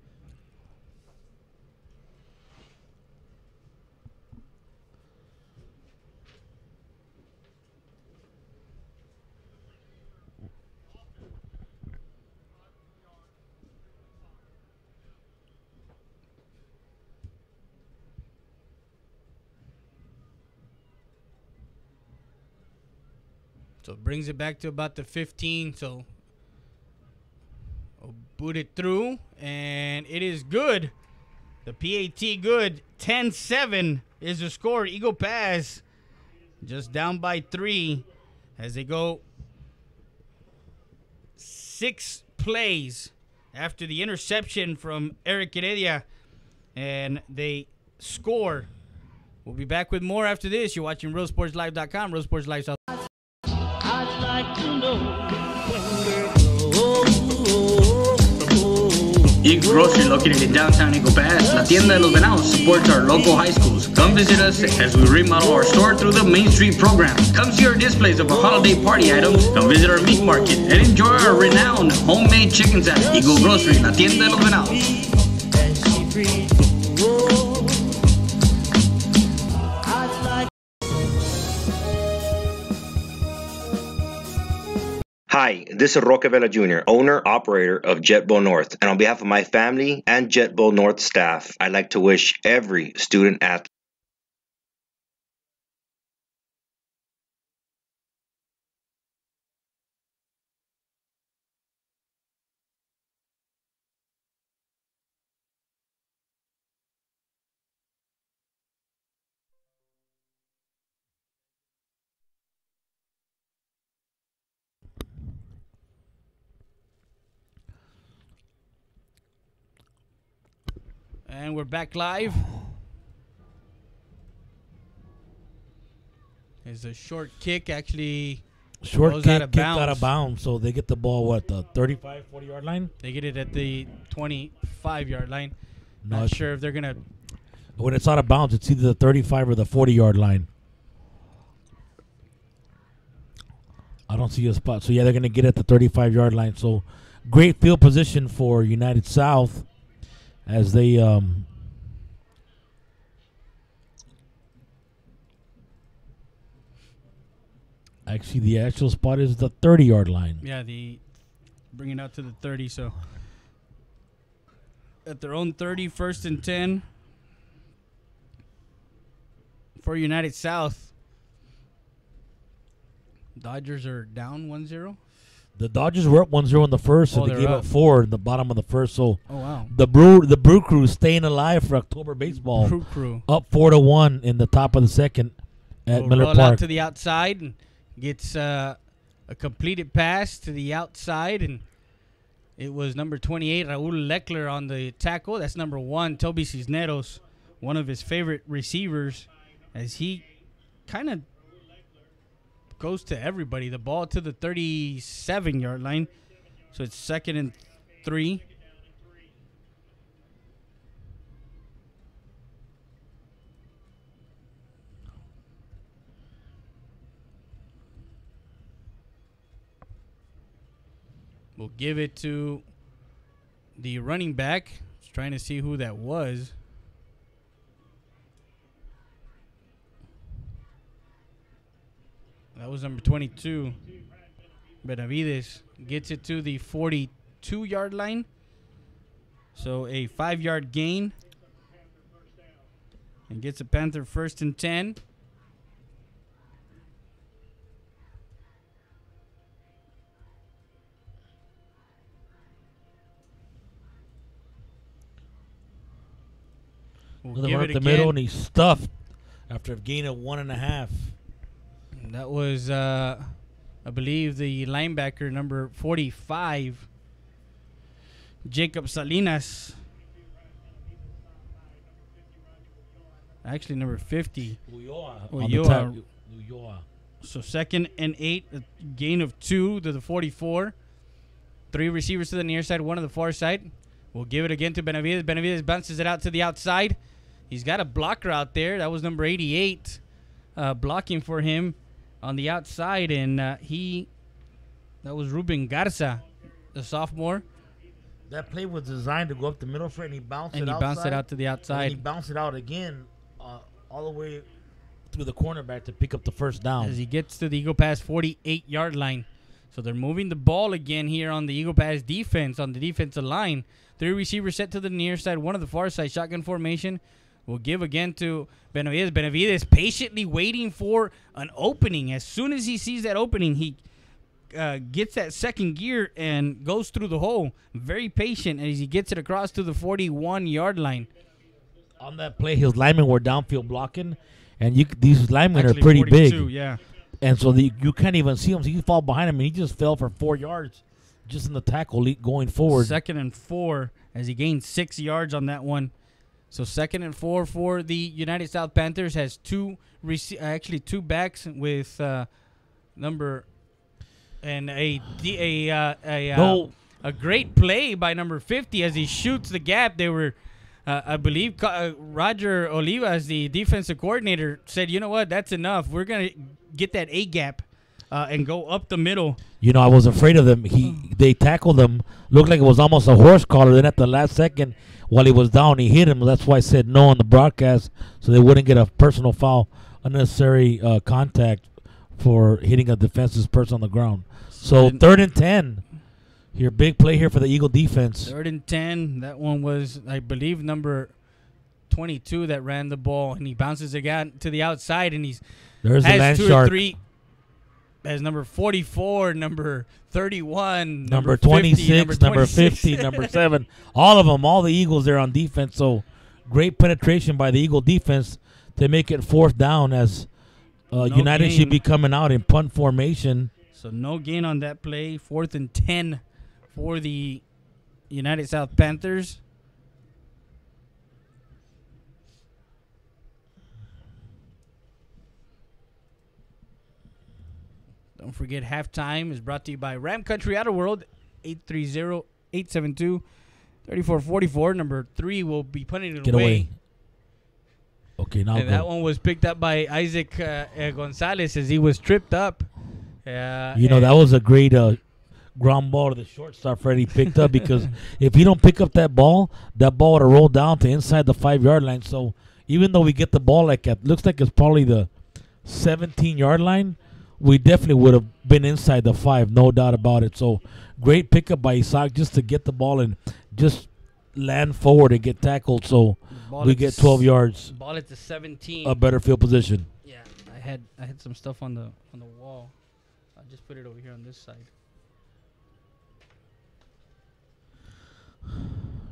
So it brings it back to about the 15. So we'll boot it through, and it is good. The PAT good. 10-7 is the score. Eagle Pass just down by 3 as they go 6 plays after the interception from Eric Heredia, and they score. We'll be back with more after this. You're watching RealSportsLive.com, Real Sports Live South. Eagle Grocery, located in downtown Eagle Pass, La Tienda de los Venados, supports our local high schools. Come visit us as we remodel our store through the Main Street program. Come see our displays of our holiday party items. Come visit our meat market and enjoy our renowned homemade chicken salad. Eagle Grocery, La Tienda de los Venados. Hi, this is Roque Vela Jr., owner, operator of JetBow North. And on behalf of my family and JetBow North staff, I'd like to wish every student athlete And we're back live. It's a short kick, actually. Short goes kick, out of kicked bounds. out of bounds. So they get the ball, what, the 35, 40-yard line? They get it at the 25-yard line. No, Not it's- sure if they're going to. When it's out of bounds, it's either the 35 or the 40-yard line. I don't see a spot. So, yeah, they're going to get at the 35-yard line. So, great field position for United South as they actually, the actual spot is the 30-yard line. Yeah, bring it out to the 30. So at their own 30, 1st and 10 for United South. Dodgers are down 1-0. The Dodgers were up 1-0 in the first, Oh, and they they're gave up. up 4 in the bottom of the first. So Oh, wow. the Brew Crew staying alive for October baseball. Crew Crew. Up 4-1 in the top of the second at Will Miller roll Park. out to the outside and gets a completed pass to the outside, and it was number 28, Raul Leckler, on the tackle. That's number 1, Toby Cisneros, one of his favorite receivers, as he kind of goes to everybody. The ball to the 37-yard line, so it's 2nd and 3. We'll give it to the running back. Just trying to see who that was. That was number 22. Benavides gets it to the 42-yard line. So a 5-yard gain. And gets a Panther 1st and 10. We'll Another give run it up the middle, and again. he's stuffed after a gain of 1.5. That was, I believe, the linebacker, number 45, Jacob Salinas. Actually, number 50. Ulloa. So 2nd and 8, a gain of 2 to the 44. 3 receivers to the near side, 1 to the far side. We'll give it again to Benavides. Benavides bounces it out to the outside. He's got a blocker out there. That was number 88 blocking for him on the outside. And that was Ruben Garza, the sophomore. That play was designed to go up the middle for it, and he bounced And it he bounced it out to the And he outside bounced it out again all the way through the cornerback to pick up the first down. as he gets to the Eagle Pass 48-yard line. So they're moving the ball again here on the Eagle Pass defense, on the defensive line. 3 receivers set to the near side, 1 to the far side. Shotgun formation. We'll give again to Benavides. Benavides patiently waiting for an opening. As soon as he sees that opening, he gets that second gear and goes through the hole. Very patient as he gets it across to the 41-yard line. On that play, his linemen were downfield blocking, and these linemen Actually, are pretty 42, big. yeah. And so you can't even see him. So you fall behind him, and he just fell for 4 yards just in the tackle going forward. 2nd and 4 as he gained 6 yards on that one. So 2nd and 4 for the United South Panthers. Has two backs with number and a great play by number 50 as he shoots the gap. They were, I believe, Roger Olivas, the defensive coordinator, said, "You know what? That's enough. We're gonna get that A gap and go up the middle." You know, I was afraid of them. They tackled him. Looked like it was almost a horse collar. Then at the last second, while he was down, he hit him. That's why I said no on the broadcast, so they wouldn't get a personal foul, unnecessary contact for hitting a defenseless person on the ground. So 3rd and 10. Here, big play here for the Eagle defense. 3rd and 10. That one was, I believe, number 22 that ran the ball, and he bounces it out to the outside, and There's the land has 2 or shark. 3. As number 44, number 31, Number 50, 26, number 50, number 7. All of them, all the Eagles there on defense. So great penetration by the Eagle defense to make it 4th down as United gain. should be coming out in punt formation. So no gain on that play. 4th and 10 for the United South Panthers. Don't forget, halftime is brought to you by Ram Country Auto World, 830-872-3444. Number 3 will be punting it Get away. Okay, now and go. that one was picked up by Isaac Gonzalez as he was tripped up. That was a great ground ball to the shortstop Freddie picked up because if he don't pick up that ball would have rolled down to inside the 5-yard line. So even though we get the ball looks like it's probably the 17-yard line, we definitely would have been inside the 5, no doubt about it. So great pickup by Isaac just to get the ball and just land forward and get tackled. So we get 12 yards. Ball at the 17. A better field position. Yeah, I had some stuff on the wall. I just put it over here on this side.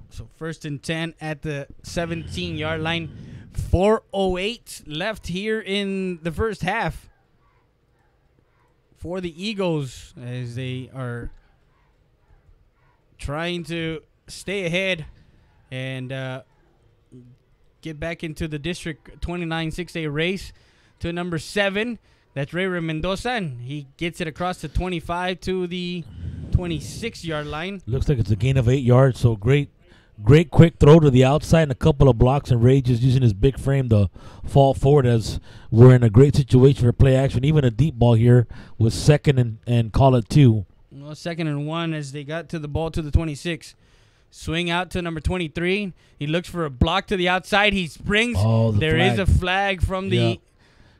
So 1st and 10 at the 17-yard line. 4:08 left here in the first half for the Eagles as they are trying to stay ahead and get back into the District 29 6A race to number 7. That's Ray Mendoza, and he gets it across the 25 to the 26-yard line. Looks like it's a gain of 8 yards, so great quick throw to the outside and a couple of blocks, and Ray just using his big frame to fall forward as we're in a great situation for play action. Even a deep ball here with 2nd and call it 2. Well, 2nd and 1 as they got to the ball to the 26. Swing out to number 23. He looks for a block to the outside. He springs. There is a flag from the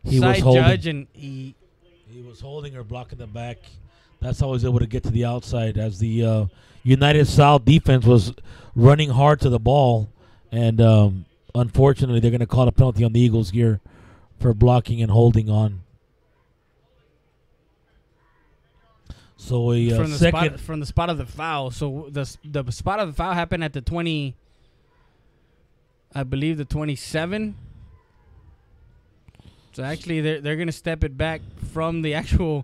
side judge, and he was holding or blocking the back. That's how he was able to get to the outside as the United South defense was running hard to the ball, and unfortunately they're going to call a penalty on the Eagles here for blocking and holding on. So from the spot of the foul. So the spot of the foul happened at the 20, I believe the 27. So actually they're going to step it back from the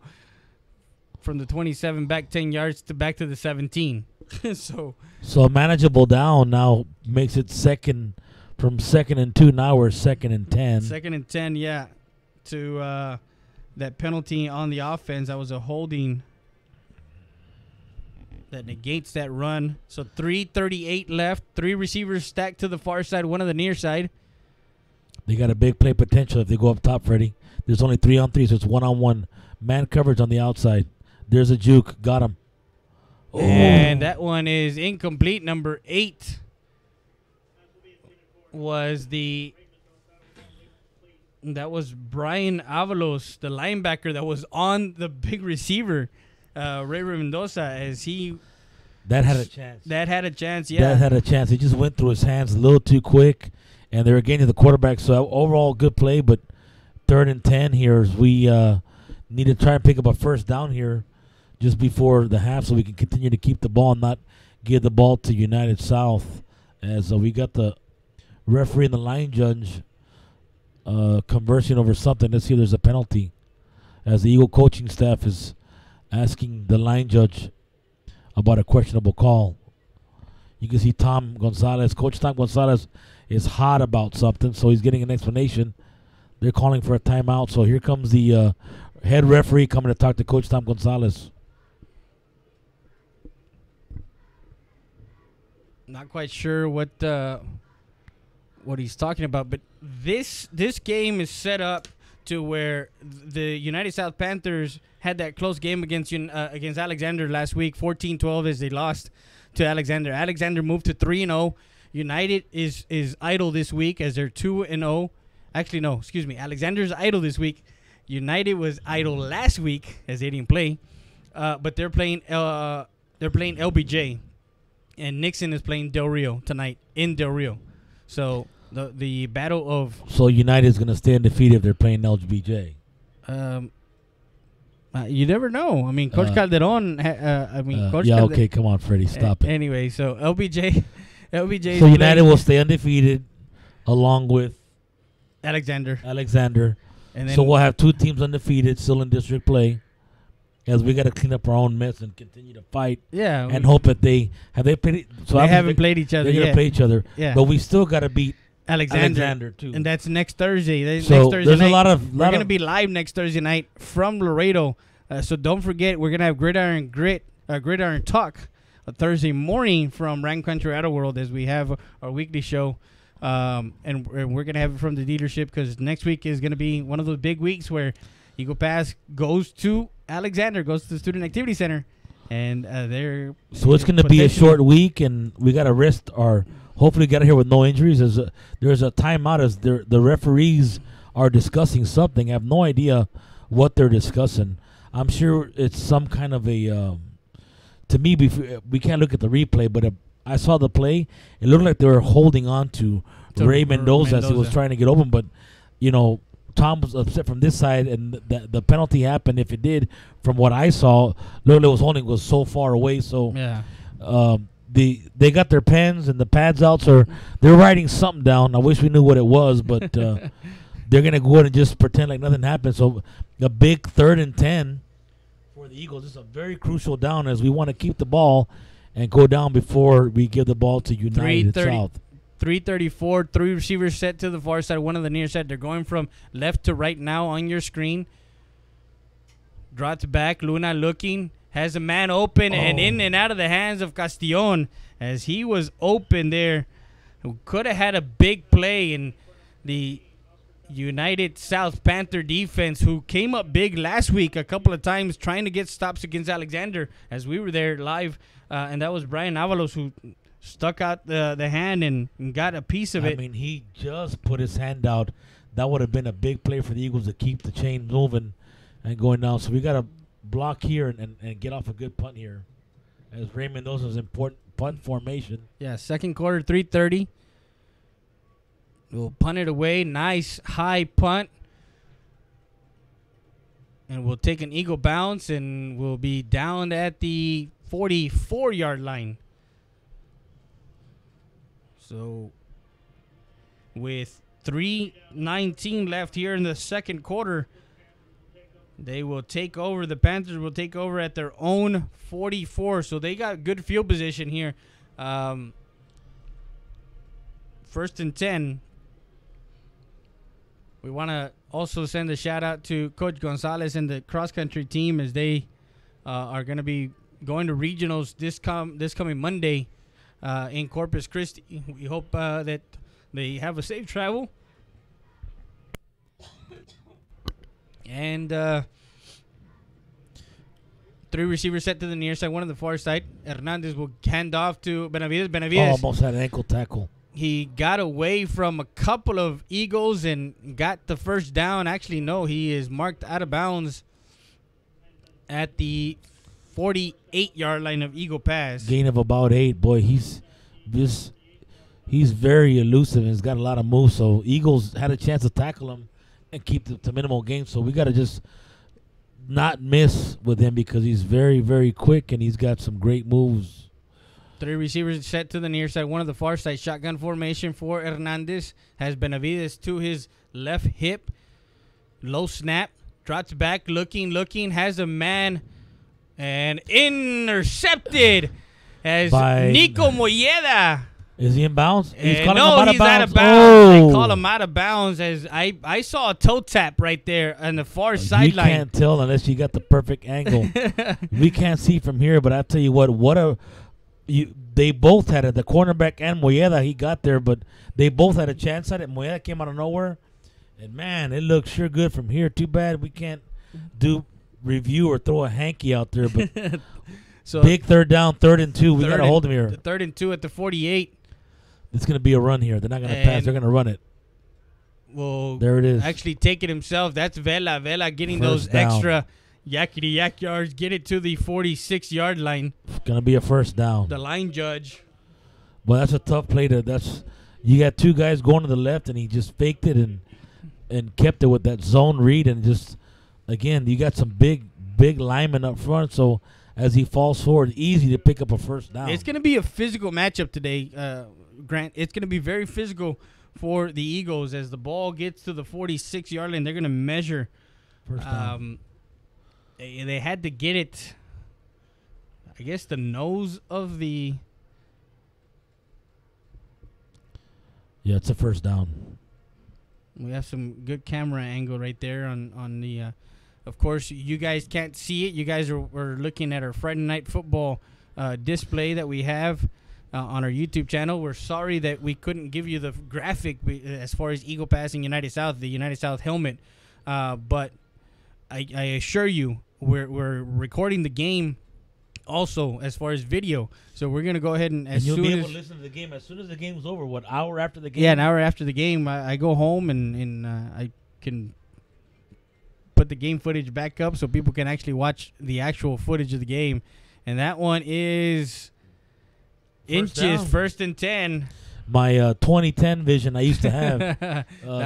27 back 10 yards to back to the 17. So a manageable down now makes it from 2nd and 2. Now we're 2nd and 10. 2nd and 10, yeah. To that penalty on the offense, that was a holding that negates that run. So 3:38 left. 3 receivers stacked to the far side, 1 on the near side. They got a big play potential if they go up top, Freddie. There's only 3-on-3, so it's 1-on-1. Man coverage on the outside. There's a juke. Got him. Oh. And that one is incomplete. Number 8 was that was Brian Avalos, the linebacker that was on the big receiver, Ray Mendoza, as he... That had a chance. That had a chance, yeah. That had a chance. He just went through his hands a little too quick, and they were getting to the quarterback. So overall, good play, but 3rd and 10 here as we need to try and pick up a first down here just before the half so we can continue to keep the ball and not give the ball to United South. As we got the referee and the line judge conversing over something. Let's see if there's a penalty. As the Eagle coaching staff is asking the line judge about a questionable call. You can see Coach Tom Gonzalez is hot about something, so he's getting an explanation. They're calling for a timeout, so here comes the head referee coming to talk to Coach Tom Gonzalez. Not quite sure what he's talking about, but this game is set up to where the United South Panthers had that close game against Alexander last week, 14-12, as they lost to Alexander. Alexander moved to 3-0. United is idle this week as they're 2-0. Actually, no, excuse me. Alexander's idle this week. United was idle last week as they didn't play, but they're playing LBJ, and Nixon is playing Del Rio tonight in Del Rio. So the battle of... So United's going to stay undefeated if they're playing LBJ. You never know. I mean, Coach Calderon... okay, come on, Freddie, stop it. Anyway, so LBJ... So United will stay undefeated along with... Alexander. And then so we'll have 2 teams undefeated still in district play as we got to clean up our own mess and continue to fight. Yeah. And hope that they played. So they haven't played each other. They're going to play each other. Yeah. But we still got to beat Alexander too. And that's next Thursday. So next Thursday there's night. a lot of... We're going to be live next Thursday night from Laredo So don't forget, we're gonna have Gridiron Talk, a Thursday morning from Rank Country Auto World, as we have our weekly show. And we're going to have it from the dealership, because next week is going to be one of those big weeks where Eagle Pass goes to Alexander, goes to the Student Activity Center. And they're So it's going to be a short week, and we got to rest our – hopefully get out here with no injuries. There's a timeout as the referees are discussing something. I have no idea what they're discussing. I'm sure it's some kind of a to me, we can't look at the replay, but I saw the play. It looked like they were holding on to Ray Mendoza as he was trying to get open. But, Tom was upset from this side, and the penalty happened. If it did, from what I saw, looked like holding was so far away. So yeah. They got their pens and the pads out, so they're writing something down. I wish we knew what it was, but they're going to go ahead and just pretend like nothing happened. So a big 3rd and 10 for the Eagles. This is a very crucial down, as we want to keep the ball and go down before we give the ball to United South. 3:34, 3 receivers set to the far side, one on the near side. They're going from left to right now on your screen. Drops back, Luna looking, has a man open, and in and out of the hands of Castillon, as he was open there. Who could have had a big play in the United South Panther defense, who came up big last week a couple of times trying to get stops against Alexander, as we were there live, and that was Brian Avalos who stuck out the hand and got a piece of it. I mean, he just put his hand out. That would have been a big play for the Eagles to keep the chain moving and going down. So we got to block here and get off a good punt here, as Ray Mendoza's important punt formation. Yeah, second quarter, 3:30. We'll punt it away. Nice high punt. And we'll take an Eagle bounce, and we'll be down at the 44-yard line. So with 3:19 left here in the second quarter, they will take over. The Panthers will take over at their own 44. So they got good field position here. 1st and 10. We want to also send a shout out to Coach Gonzalez and the cross country team, as they are going to be going to regionals this coming Monday in Corpus Christi. We hope that they have a safe travel. And 3 receivers set to the near side, one on the far side. Hernandez will hand off to Benavides. Almost had an ankle tackle. He got away from a couple of Eagles and got the first down. Actually, no, he is marked out of bounds at the 48-yard line of Eagle Pass. Gain of about 8. Boy, he's very elusive and he's got a lot of moves. So Eagles had a chance to tackle him and keep the to minimal gain. So we got to just not miss with him, because he's very, very quick and he's got some great moves. 3 receivers set to the near side, one of the far side. Shotgun formation for Hernandez. Has Benavides to his left hip. Low snap. Drops back, looking. Has a man. And intercepted as Nico Molleda. Is he in bounds? He's calling him out of bounds. They call him out of bounds, as I saw a toe tap right there on the far sideline. You can't tell unless you got the perfect angle. We can't see from here, but I tell you what, they both had it. The cornerback and Molleda, he got there, but they both had a chance at it. Molleda came out of nowhere, and man, it looked sure good from here. Too bad we can't do review or throw a hanky out there, but so big 3rd down, 3rd and 2. We got to hold him here. 3rd and 2 at the 48. It's going to be a run here. They're not going to pass. They're going to run it. Well, there it is. Actually take it himself. That's Vela. Vela getting First those down. extra yakety yak yards. Get it to the 46-yard line. It's going to be a 1st down. The line judge. Well, that's a tough play. You got 2 guys going to the left, and he just faked it and kept it with that zone read. And just, again, you got some big linemen up front. So as he falls forward, easy to pick up a 1st down. It's going to be a physical matchup today, Grant. It's going to be very physical for the Eagles as the ball gets to the 46-yard line. They're going to measure. 1st down. They had to get it, I guess, the nose of the. Yeah, it's a 1st down. We have some good camera angle right there on the Of course, you guys can't see it. You guys are looking at our Friday Night Football display that we have on our YouTube channel. We're sorry that we couldn't give you the graphic as far as Eagle Pass and United South, the United South helmet. But I assure you, we're recording the game also as far as video. So we're going to go ahead and you'll be able to listen to the game as soon as the game's over. What, hour after the game? Yeah, an hour after the game. I go home and I can put the game footage back up so people can actually watch the actual footage of the game. And that one is first and 10. My 2010 vision I used to have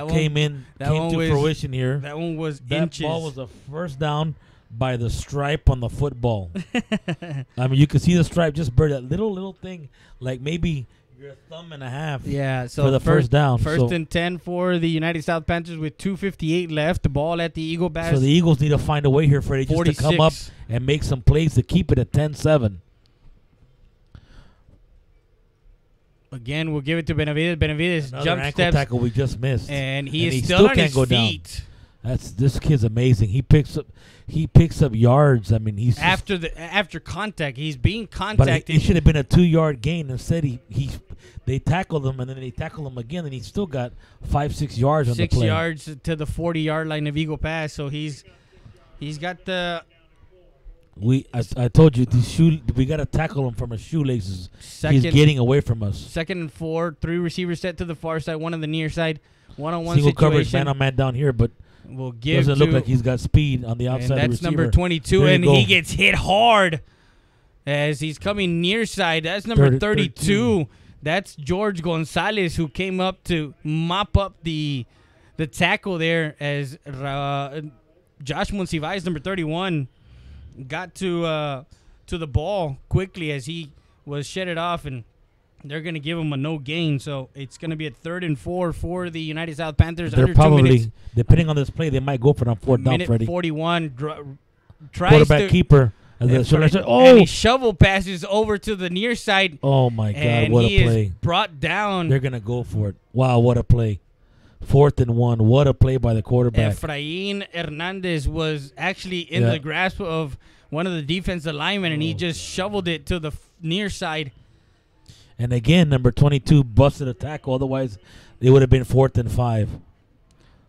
came to fruition here. That one was that inches. That ball was a first down by the stripe on the football. I mean, you could see the stripe just burn that little thing, like maybe your thumb and a half. Yeah, so for the first down. First and 10 for the United South Panthers with 2:58 left. The ball at the Eagle Pass. So the Eagles need to find a way here, Freddie, just to come up and make some plays to keep it at 10-7. Again, we'll give it to Benavides. Benavides Another jump ankle steps. Tackle we just missed. And he is still on his feet. This kid's amazing. He picks up yards. I mean, he's after contact. He's being contacted. But it should have been a 2-yard gain. Instead, they tackled him and then they tackle him again, and he still got 5-6 yards on the play. 6 yards to the 40-yard line of Eagle Pass. So he's got the. I told you we got to tackle him from his shoelaces. He's getting away from us. 2nd and 4, 3 receivers set to the far side, one on the near side, one-on-one Single situation. coverage, man on man down here, but we'll give doesn't look like he's got speed on the outside. And that's number 22, and he gets hit hard as he's coming near side. That's number 32. That's George Gonzalez, who came up to mop up the tackle there as Josh Monsivais, number 31, got to the ball quickly as he was shedded off, and they're going to give him a no gain. So it's going to be a 3rd and 4 for the United South Panthers. They're under probably, 2 minutes. Depending on this play, they might go for it on 4th down, Freddie. 41. Quarterback keeper. And he shovel passes over to the near side. Oh, my God, what a play. Is brought down. They're going to go for it. Wow, what a play. 4th and 1. What a play by the quarterback. Efrain Hernandez was actually in the grasp of one of the defensive linemen, and he just shoveled it to the near side. And again, number 22 busted a tackle. Otherwise, it would have been 4th and 5.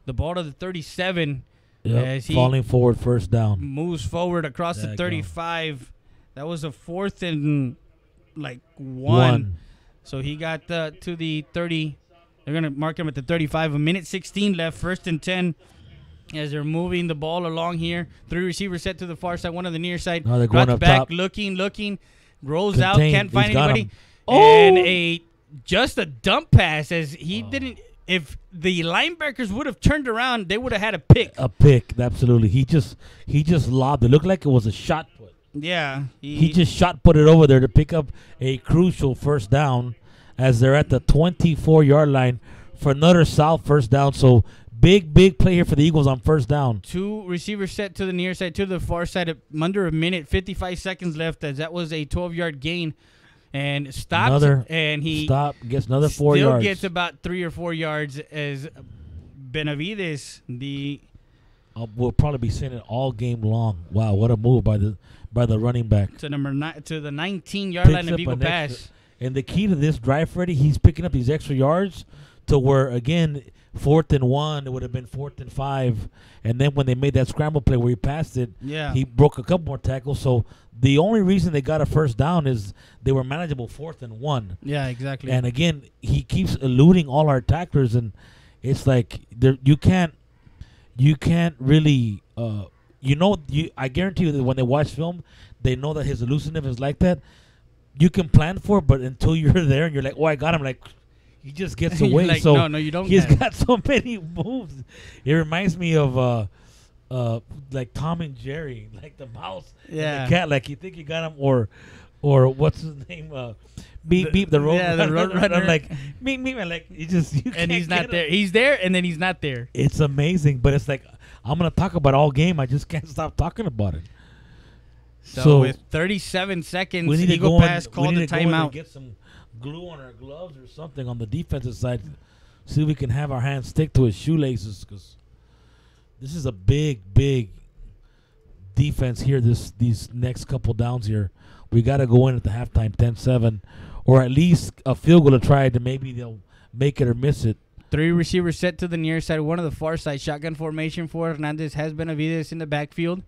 The ball to the 37. Yep. As he falling forward, first down. Moves forward across the 35. That was a 4th and 1. So he got to the 30. They're going to mark him at the 35. A minute 16 left. 1st and 10 as they're moving the ball along here. 3 receivers set to the far side, one on the near side. They're going up back, top. looking. Rolls out, can't find anybody. Oh! And just a dump pass as he didn't. If the linebackers would have turned around, they would have had a pick. A pick, absolutely. He just lobbed. It looked like it was a shot put. Yeah. He just shot put it over there to pick up a crucial first down as they're at the 24-yard line for another South first down. So big play here for the Eagles on first down. 2 receivers set to the near side, to the far side. Under a minute, 55 seconds left as that was a 12-yard gain. And stops, and he gets another 4 yards. Still gets about 3 or 4 yards as Benavides, we'll probably be seeing it all game long. Wow, what a move by the running back. To the 19-yard line of Eagle Pass. And the key to this drive, Freddie, he's picking up these extra yards to where, again, 4th and 1, it would have been 4th and 5. And then when they made that scramble play where he passed it, he broke a couple more tackles. So the only reason they got a first down is they were manageable 4th and 1. Yeah, exactly. And again, he keeps eluding all our tacklers, and it's like you can't really I guarantee you that when they watch film, they know that his elusiveness is like that. You can plan for it, but until you're there and you're like, oh, I got him, like he just gets away. Like, so no, you don't. He's got so many moves. It reminds me of like Tom and Jerry, like the mouse and the cat. Like you think you got him, or what's his name? Beep the road. Yeah, the road runner. I'm like meep, and like and he's not there. He's there, and then he's not there. It's amazing, but it's like I'm gonna talk about all game. I just can't stop talking about it. So with 37 seconds, we need Eagle Pass called a timeout. Get some glue on our gloves or something on the defensive side. See if we can have our hands stick to his shoelaces, because this is a big defense here these next couple downs here. We got to go in at the halftime 10-7, or at least a field goal to try to maybe they'll make it or miss it. 3 receivers set to the near side, 1 to the far side. Shotgun formation for Hernandez. Has Benavides in the backfield.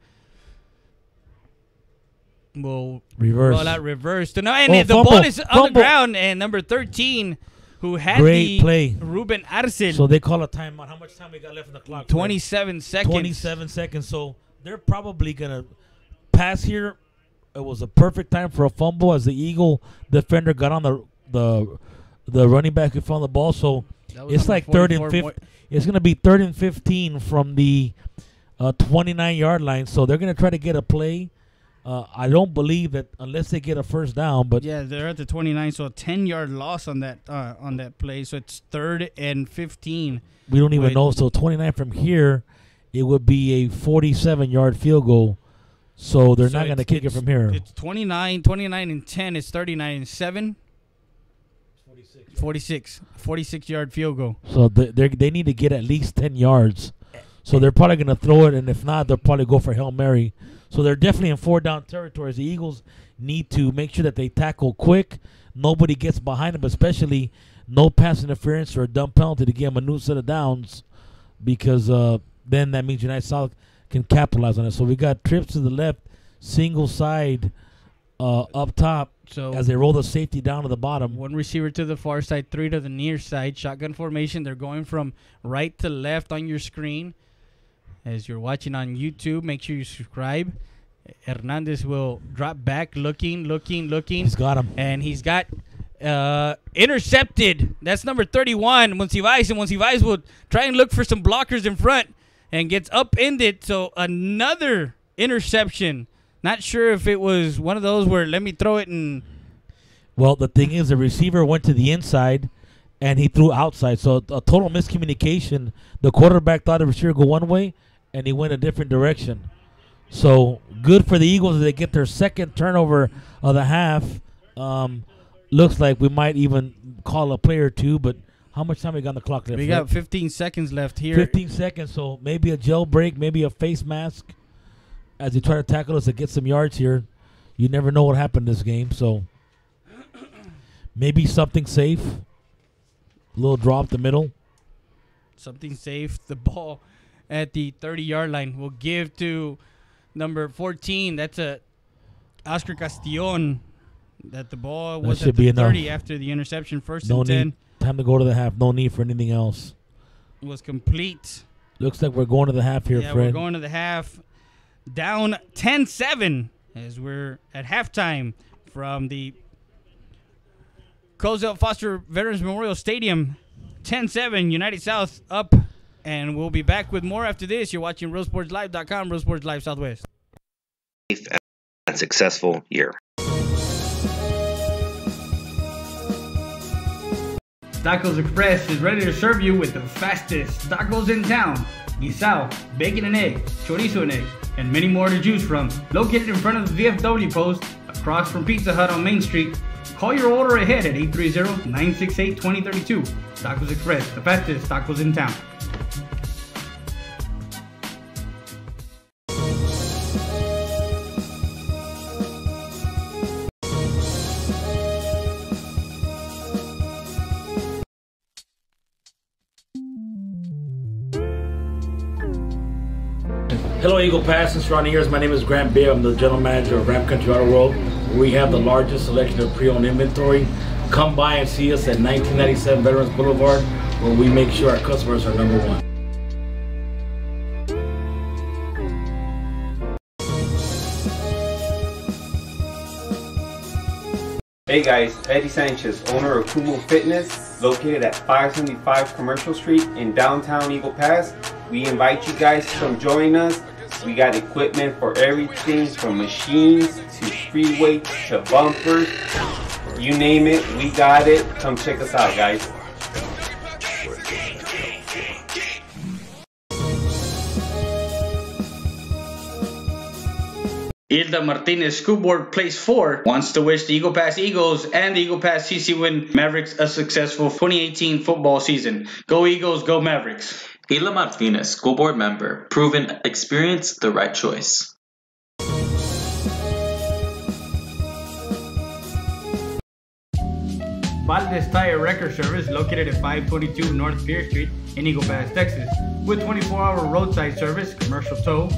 Will roll out reverse. And the fumble, ball is on fumble. the ground. And number 13, who had Great the play. Ruben Arcel. So they call a timeout. How much time we got left in the clock? 27 seconds. 27 seconds. So they're probably going to pass here. It was a perfect time for a fumble as the Eagle defender got on the running back who found the ball. So it's like 3rd and 15. It's going to be 3rd and 15 from the 29-yard line. So they're going to try to get a play. I don't believe that unless they get a first down. But yeah, they're at the 29, so a 10-yard loss on that play. So it's 3rd and 15. We don't even know. So 29 from here, it would be a 47-yard field goal. So they're not going to kick it from here. It's 29 and 10. It's 39 and 7. 46-yard field goal. So they need to get at least 10 yards. So they're probably going to throw it, and if not, they'll probably go for Hail Mary. So they're definitely in 4-down territory. The Eagles need to make sure that they tackle quick. Nobody gets behind them, especially no pass interference or a dumb penalty to give them a new set of downs, because then that means United South can capitalize on it. So we got trips to the left, single side up top. So as they roll the safety down to the bottom. 1 receiver to the far side, 3 to the near side. Shotgun formation. They're going from right to left on your screen. As you're watching on YouTube, make sure you subscribe. Hernandez will drop back, looking. He's got him. And he's got intercepted. That's number 31, Monsivais. And Monsivais will try and look for some blockers in front and gets upended. So another interception. Not sure if it was one of those where let me throw it and... Well, the thing is, the receiver went to the inside, and he threw outside. So a total miscommunication. The quarterback thought the receiver go one way, and he went a different direction. So good for the Eagles as they get their 2nd turnover of the half. Looks like we might even call a play or two, but how much time we got on the clock left? We got 15 seconds left here. 15 seconds, so maybe a jailbreak, maybe a face mask as they try to tackle us to get some yards here. You never know what happened this game, so maybe something safe. A little drop the middle. Something safe. The ball at the 30-yard line will give to number 14. That's a Oscar Castillon. That the ball was at the 30 after the interception. 1st and 10. Time to go to the half. No need for anything else. It was complete. Looks like we're going to the half here, Fred. Fred. We're going to the half. Down 10-7 as we're at halftime from the Cozell Foster Veterans Memorial Stadium. 10-7, United South up. And we'll be back with more after this. You're watching RoseSportsLive.com, Rose Sports Live Southwest. Safe and successful year. Tacos Express is ready to serve you with the fastest tacos in town. Guisao, bacon and eggs, chorizo and eggs, and many more to choose from. Located in front of the VFW post, across from Pizza Hut on Main Street. Call your order ahead at 830-968-2032. Tacos Express, the fastest tacos in town. Hello, Eagle Pass and surrounding areas. My name is Grant Beer. I'm the general manager of Ram Country Auto World. We have the largest selection of pre-owned inventory. Come by and see us at 1997 Veterans Boulevard, where we make sure our customers are number one. Hey guys, Eddie Sanchez, owner of Kumo Fitness, located at 575 Commercial Street in downtown Eagle Pass. We invite you guys to come join us. We got equipment for everything from machines to free weights to bumpers. You name it, we got it. Come check us out, guys. Hilda Martinez, School Board Place 4, wants to wish the Eagle Pass Eagles and the Eagle Pass CC Win Mavericks a successful 2018 football season. Go Eagles, go Mavericks. Hilda Martinez, School Board member, proven experience, the right choice. Valdez Tire Record Service, located at 522 North Pierce Street in Eagle Pass, Texas. With 24-hour roadside service, commercial tow,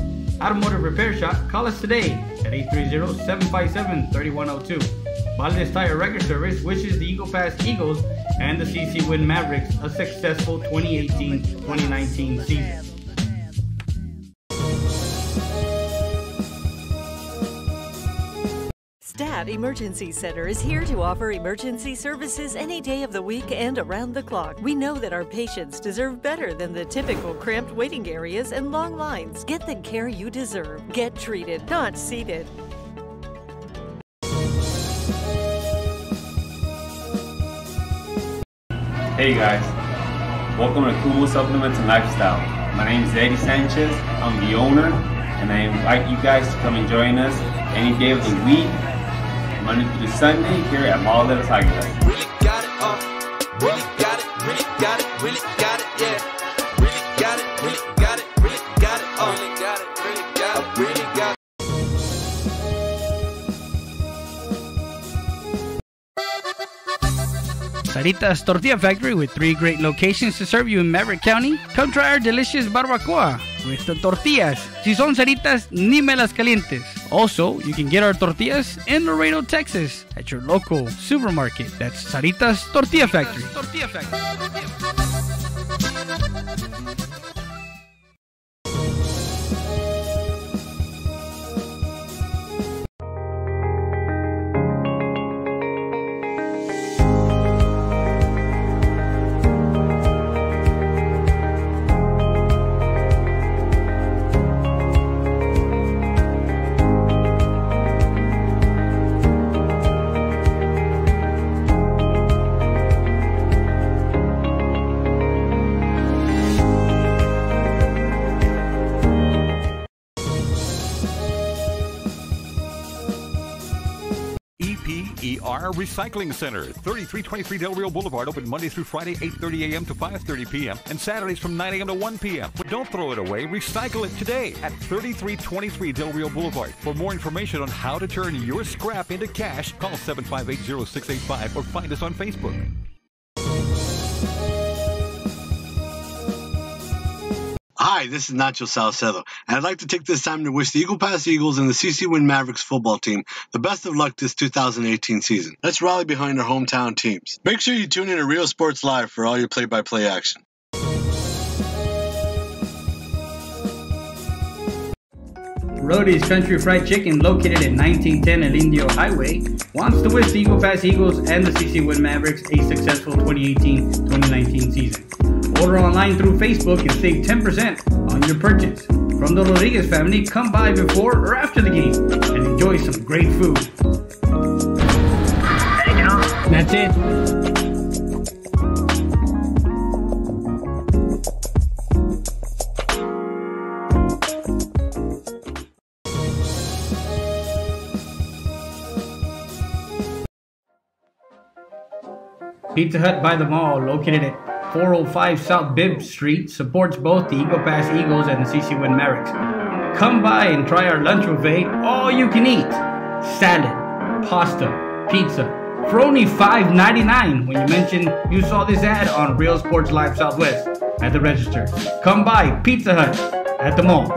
automotive repair shop, call us today at 830-757-3102. Valdez Tire Record Service wishes the Eagle Pass Eagles and the CC Win Mavericks a successful 2018-2019 season. Stat Emergency Center is here to offer emergency services any day of the week and around the clock. We know that our patients deserve better than the typical cramped waiting areas and long lines. Get the care you deserve. Get treated, not seated. Hey guys, welcome to Kumo Supplements and Lifestyle. My name is Eddie Sanchez. I'm the owner, and I invite you guys to come and join us any day of the week, Monday through Sunday, here at Mall de las Águilas. Really got it, really got it, really got it, really got it, yeah. Really got it, really got it, really got it, really got it, really got it, really got it. Sarita's Tortilla Factory, with 3 great locations to serve you in Maverick County. Come try our delicious barbacoa with the tortillas. Si son Saritas, ni me las calientes. Also, you can get our tortillas in Laredo, Texas at your local supermarket. That's Sarita's Tortilla Factory. EPER Recycling Center, 3323 Del Rio Boulevard, open Monday through Friday, 8:30 a.m. to 5:30 p.m. and Saturdays from 9 a.m. to 1 p.m. But don't throw it away, recycle it today at 3323 Del Rio Boulevard. For more information on how to turn your scrap into cash, call 758-0685 or find us on Facebook. Hi, this is Nacho Salcedo, and I'd like to take this time to wish the Eagle Pass Eagles and the CC Win Mavericks football team the best of luck this 2018 season. Let's rally behind our hometown teams. Make sure you tune in to Real Sports Live for all your play-by-play action. Rody's Country Fried Chicken, located at 1910 El Indio Highway, wants to wish the Eagle Pass Eagles and the CC Win Mavericks a successful 2018-2019 season. Order online through Facebook and save 10% on your purchase. From the Rodriguez family, come by before or after the game and enjoy some great food. That's it. Pizza Hut by the Mall, located at 405 South Bibb Street, supports both the Eagle Pass Eagles and the CC Win Mavericks. Come by and try our lunch buffet, all you can eat. Salad, pasta, pizza, for only $5.99 when you mention you saw this ad on Real Sports Live Southwest at the register. Come by Pizza Hut at the mall.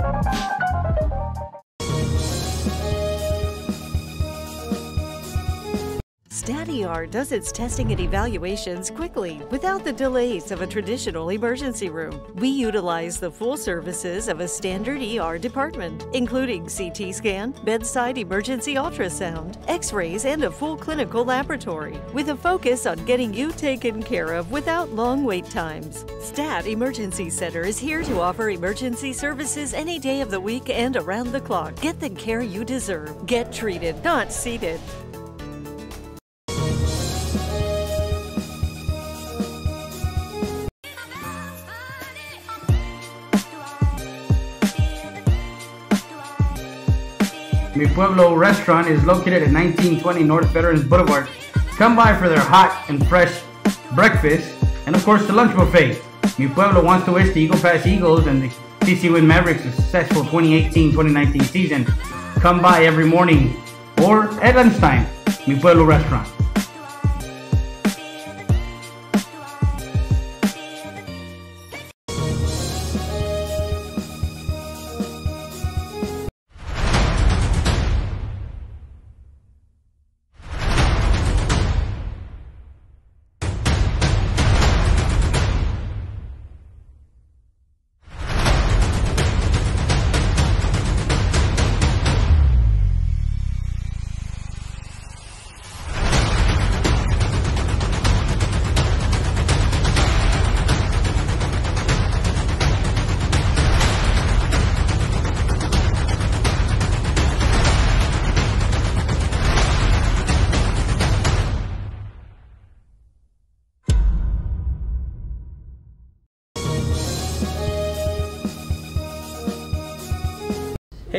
StatER does its testing and evaluations quickly without the delays of a traditional emergency room. We utilize the full services of a standard ER department, including CT scan, bedside emergency ultrasound, x-rays, and a full clinical laboratory, with a focus on getting you taken care of without long wait times. Stat Emergency Center is here to offer emergency services any day of the week and around the clock. Get the care you deserve. Get treated, not seated. Mi Pueblo restaurant is located at 1920 North Veterans Boulevard. Come by for their hot and fresh breakfast and of course the lunch buffet. Mi Pueblo wants to wish the Eagle Pass Eagles and the CC Win Mavericks a successful 2018-2019 season. Come by every morning or at lunchtime. Mi Pueblo restaurant.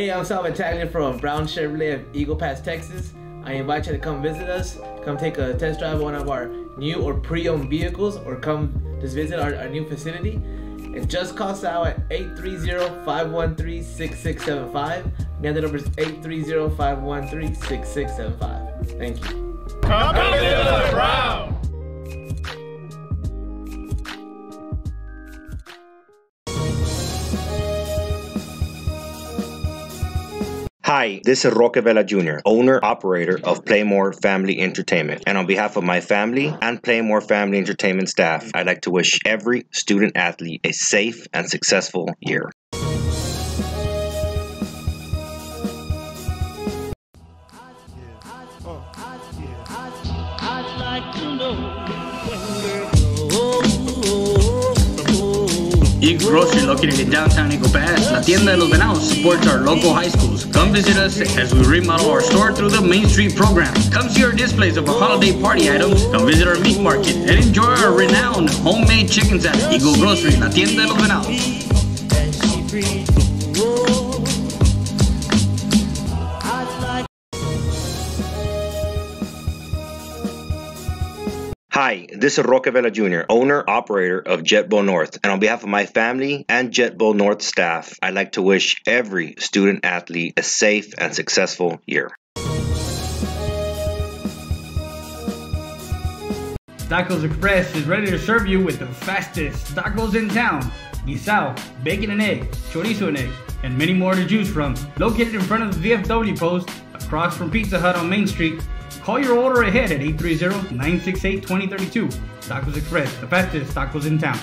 Hey, I'm Sal Italian from Brown Chevrolet of Eagle Pass, Texas. I invite you to come visit us, come take a test drive of one of our new or pre-owned vehicles, or come just visit our new facility. It just costs out at 830-513-6675. Again, the number is 830-513-6675. Thank you. Come visit us, Brown. Hi, this is Roque Vela Jr., owner-operator of Playmore Family Entertainment. And on behalf of my family and Playmore Family Entertainment staff, I'd like to wish every student-athlete a safe and successful year. Eagle Grocery, located in downtown Eagle Pass, La Tienda de los Venados, supports our local high schools. Come visit us as we remodel our store through the Main Street program. Come see our displays of our holiday party items. Come visit our meat market and enjoy our renowned homemade chickens at Eagle Grocery, La Tienda de los Venados. Hi, this is Roque Vela Jr., owner-operator of JetBow North. And on behalf of my family and JetBow North staff, I'd like to wish every student-athlete a safe and successful year. Tacos Express is ready to serve you with the fastest tacos in town. Guisao, bacon and egg, chorizo and egg, and many more to choose from. Located in front of the VFW post, across from Pizza Hut on Main Street. Call your order ahead at 830-968-2032. Tacos Express, the fastest tacos in town.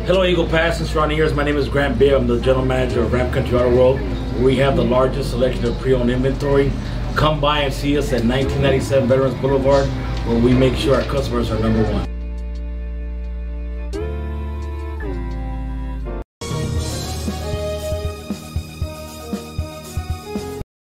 Hello, Eagle Pass and surrounding areas. My name is Grant Beer. I'm the general manager of Ram Country Auto World. We have the largest selection of pre-owned inventory. Come by and see us at 1997 Veterans Boulevard, where we make sure our customers are number one.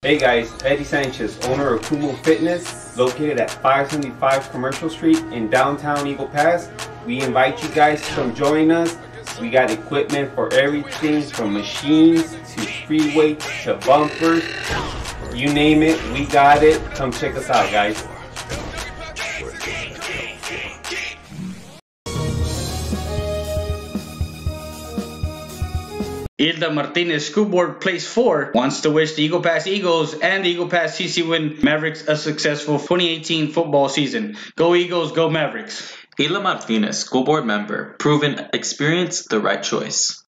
Hey guys, Eddie Sanchez, owner of Kumo Fitness, located at 575 Commercial Street in downtown Eagle Pass. We invite you guys to come join us. We got equipment for everything from machines to free weights to bumpers. You name it, we got it. Come check us out, guys. Hilda Martinez, School Board Place 4, wants to wish the Eagle Pass Eagles and the Eagle Pass CC Win Mavericks a successful 2018 football season. Go Eagles, go Mavericks. Hilda Martinez, School Board member, proven experience, the right choice.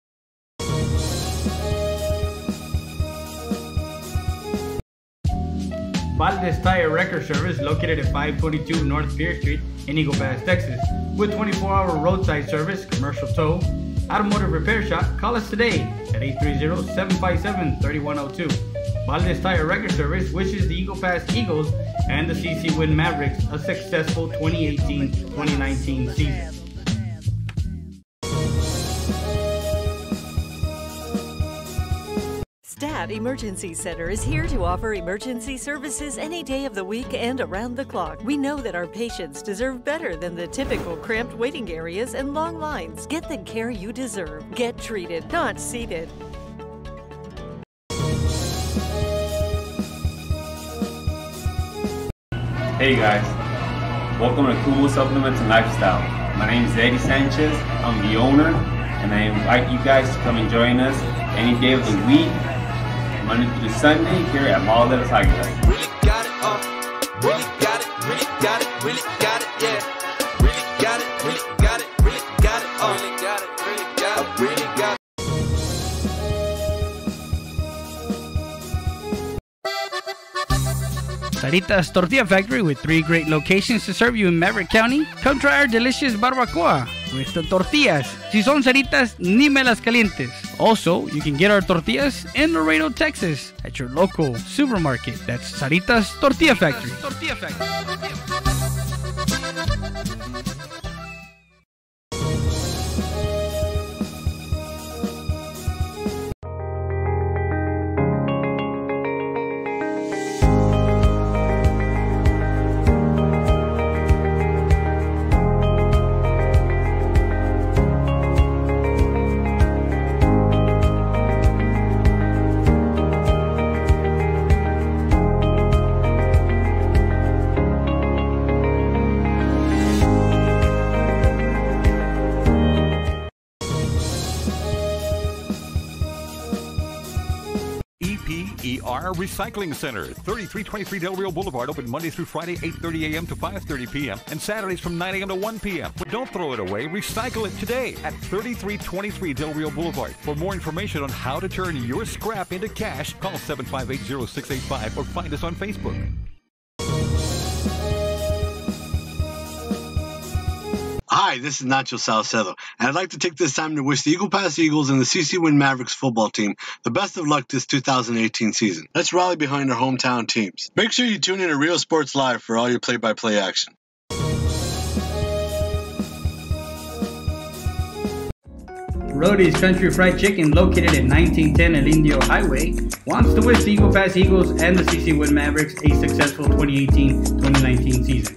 Valdez Tire Record Service, located at 522 North Pierce Street in Eagle Pass, Texas. With 24-hour roadside service, commercial tow, automotive repair shop, call us today at 830-757-3102. Valdez Tire Record Service wishes the Eagle Pass Eagles and the CC Win Mavericks a successful 2018-2019 season. Stat Emergency Center is here to offer emergency services any day of the week and around the clock. We know that our patients deserve better than the typical cramped waiting areas and long lines. Get the care you deserve. Get treated, not seated. Hey guys, welcome to Kumo Supplements and Lifestyle. My name is Eddie Sanchez, I'm the owner, and I invite you guys to come and join us any day of the week, Monday through Sunday, here at Mall de las Águilas. Really got it, really got it, really got it, really got it, yeah. Really got it, really got it, really got it, really got it, really got it, really got it. Saritas Tortilla Factory, with 3 great locations to serve you in Maverick County. Come try our delicious barbacoa with the tortillas. Si son saritas, ni me las calientes. Also, you can get our tortillas in Laredo, Texas at your local supermarket. That's Saritas Tortilla Factory. Bar Recycling Center, 3323 Del Rio Boulevard, open Monday through Friday, 8:30 a.m. to 5:30 p.m. and Saturdays from 9 a.m. to 1 p.m. But don't throw it away, recycle it today at 3323 Del Rio Boulevard. For more information on how to turn your scrap into cash, call 758-0685 or find us on Facebook. Hi, this is Nacho Salcedo, and I'd like to take this time to wish the Eagle Pass Eagles and the CC Win Mavericks football team the best of luck this 2018 season. Let's rally behind our hometown teams. Make sure you tune in to Real Sports Live for all your play-by-play action. Rody's Country Fried Chicken, located at 1910 El Indio Highway, wants to wish the Eagle Pass Eagles and the CC Win Mavericks a successful 2018-2019 season.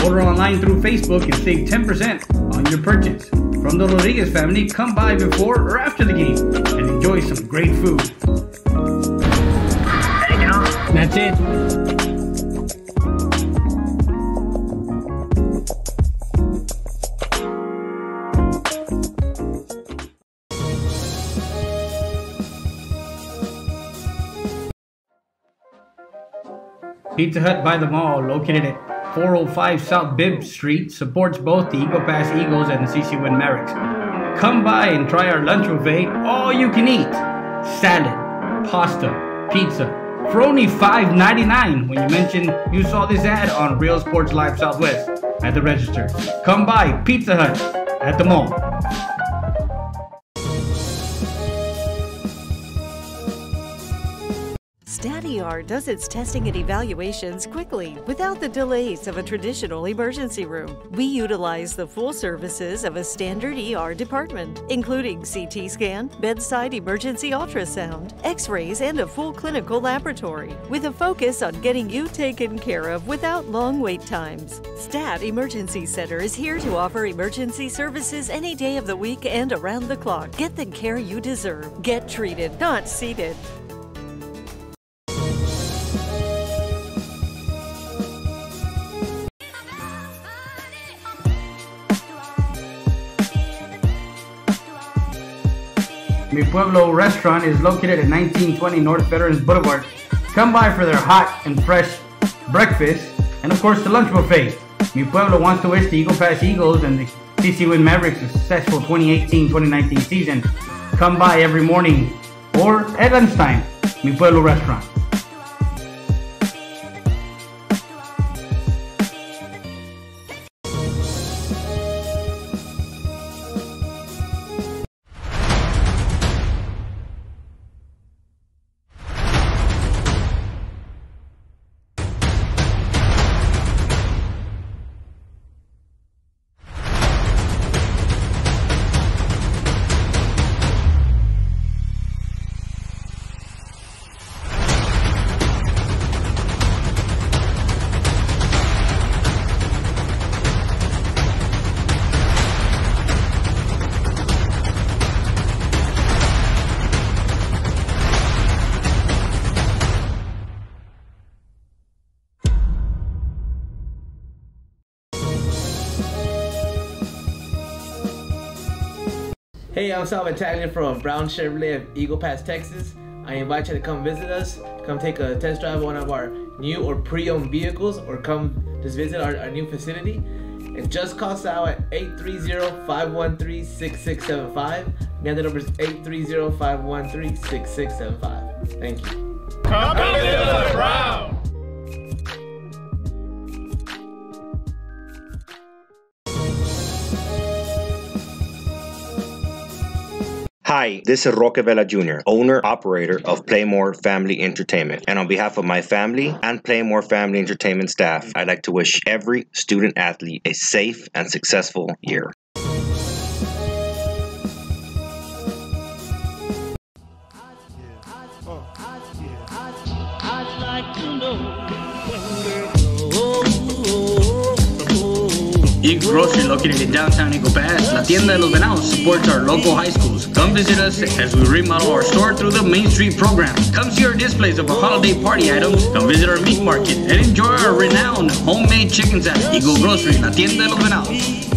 Order online through Facebook and save 10% on your purchase. From the Rodriguez family, come by before or after the game and enjoy some great food. That's it. Pizza Hut by the Mall, located at 405 South Bibb Street, supports both the Eagle Pass Eagles and the CC Win Mavericks. Come by and try our lunch buffet, all you can eat. Salad, pasta, pizza, for only $5.99 when you mention you saw this ad on Real Sports Live Southwest at the register. Come by Pizza Hut at the mall. StatER does its testing and evaluations quickly without the delays of a traditional emergency room. We utilize the full services of a standard ER department, including CT scan, bedside emergency ultrasound, x-rays, and a full clinical laboratory, with a focus on getting you taken care of without long wait times. Stat Emergency Center is here to offer emergency services any day of the week and around the clock. Get the care you deserve. Get treated, not seated. Mi Pueblo restaurant is located at 1920 North Veterans Boulevard. Come by for their hot and fresh breakfast and, of course, the lunch buffet. Mi Pueblo wants to wish the Eagle Pass Eagles and the CC Win Mavericks a successful 2018-2019 season. Come by every morning or at lunchtime. Mi Pueblo restaurant. Hey, I'm Sal Battalion from Brown Chevrolet of Eagle Pass, Texas. I invite you to come visit us, come take a test drive of one of our new or pre-owned vehicles, or come just visit our new facility. And just call Sal at 830-513-6675. My other number is 830-513-6675. Thank you. Come visit us, Brown! Hi, this is Roque Vela Jr., owner-operator of Playmore Family Entertainment. And on behalf of my family and Playmore Family Entertainment staff, I'd like to wish every student-athlete a safe and successful year. Eagle Grocery, located in downtown Eagle Pass, La Tienda de los Venados supports our local high schools. Come visit us as we remodel our store through the Main Street program. Come see our displays of our holiday party items. Come visit our meat market and enjoy our renowned homemade chickens at Eagle Grocery, La Tienda de los Venados.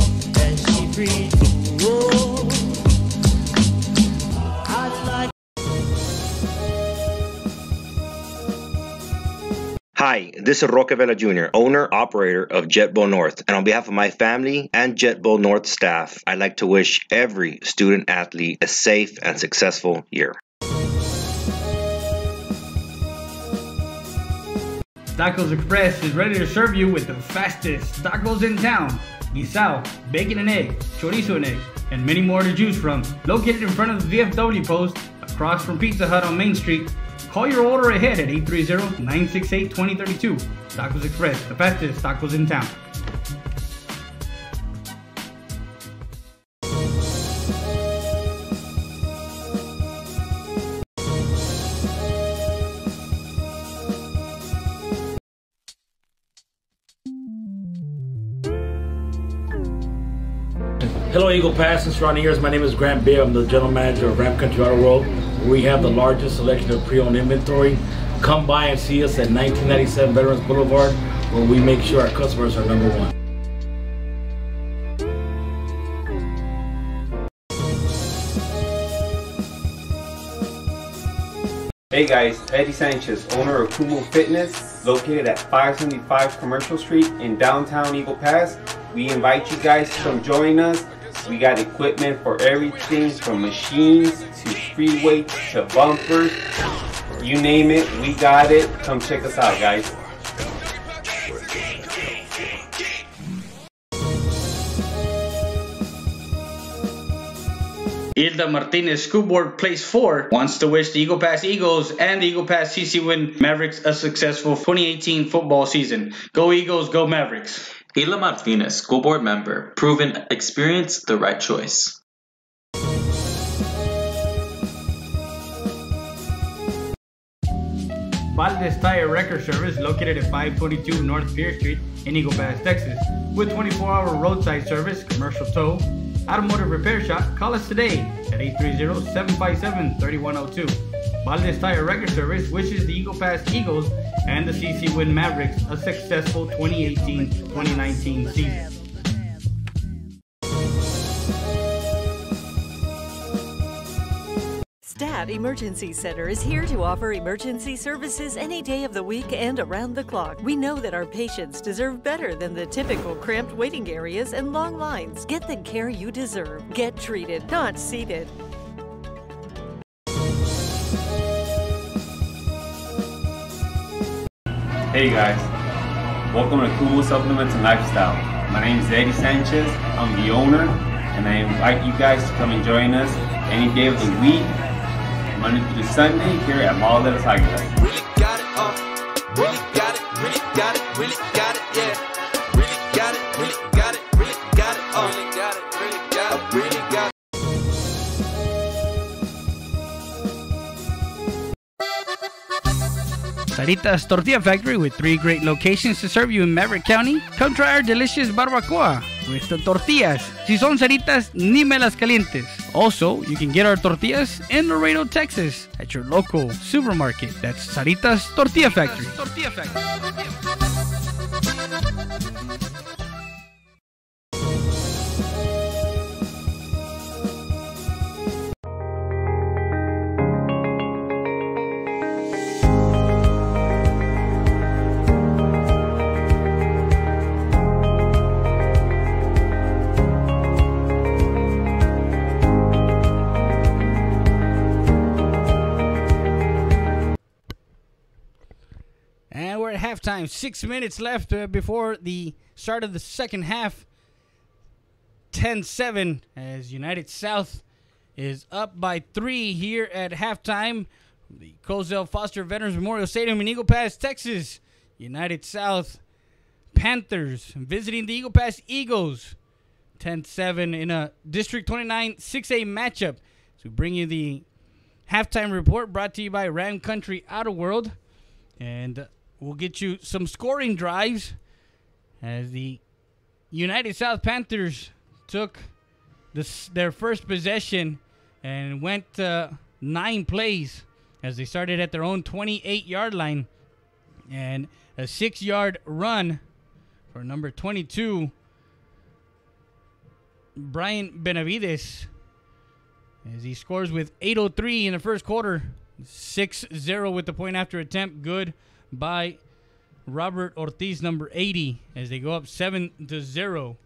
Hi, this is Roque Vela Jr., owner, operator of Jet Bowl North. And on behalf of my family and Jet Bowl North staff, I'd like to wish every student athlete a safe and successful year. Tacos Express is ready to serve you with the fastest tacos in town. Guisao, bacon and egg, chorizo and egg, and many more to choose from. Located in front of the VFW post, across from Pizza Hut on Main Street. Call your order ahead at 830-968-2032. Tacos Express, the fastest tacos in town. Hello, Eagle Pass and surrounding areas. My name is Grant Beer. I'm the general manager of Ram Country Auto World. We have the largest selection of pre-owned inventory. Come by and see us at 1997 Veterans Boulevard, where we make sure our customers are number one. Hey guys, Eddie Sanchez, owner of Kumo Fitness, located at 575 Commercial Street in downtown Eagle Pass. We invite you guys to come join us. We got equipment for everything from machines to free weights to bumpers. You name it, we got it. Come check us out, guys. Hilda Martinez, School Board Place 4, wants to wish the Eagle Pass Eagles and the Eagle Pass CC Win Mavericks a successful 2018 football season. Go Eagles, go Mavericks. Hilda Martinez, school board member. Proven experience, the right choice. Valdez Tire Record Service, located at 522 North Pierce Street in Eagle Pass, Texas. With 24-hour roadside service, commercial tow, automotive repair shop. Call us today at 830-757-3102. Valdez Tire Record Service wishes the Eagle Pass Eagles and the CC Win Mavericks a successful 2018-2019 season. Stat Emergency Center is here to offer emergency services any day of the week and around the clock. We know that our patients deserve better than the typical cramped waiting areas and long lines. Get the care you deserve. Get treated, not seated. Hey guys, welcome to Kumo Supplements and Lifestyle. My name is Eddie Sanchez. I'm the owner, and I invite you guys to come and join us any day of the week, Monday through Sunday, here at Mall de las Águilas. Really got it, really got it, really got it, really got it, yeah. Really got it, really got it, really got it, really got it, really got it, really got it. Saritas Tortilla Factory, with 3 great locations to serve you in Maverick County. Come try our delicious barbacoa with the tortillas. Si son saritas, ni me las calientes. Also, you can get our tortillas in Laredo, Texas at your local supermarket. That's Saritas Tortilla Factory. And we're at halftime. 6 minutes left before the start of the second half. 10-7 as United South is up by 3 here at halftime. The Cozell Foster Veterans Memorial Stadium in Eagle Pass, Texas. United South Panthers visiting the Eagle Pass Eagles. 10-7 in a District 29 6A matchup. So we bring you the halftime report brought to you by Ram Country Auto World. And we'll get you some scoring drives as the United South Panthers took their first possession and went 9 plays as they started at their own 28-yard line. And a 6-yard run for number 22, Brian Benavides, as he scores with 8:03 in the first quarter. 6-0 with the point after attempt. Good by Robert Ortiz, number 80, as they go up 7-0.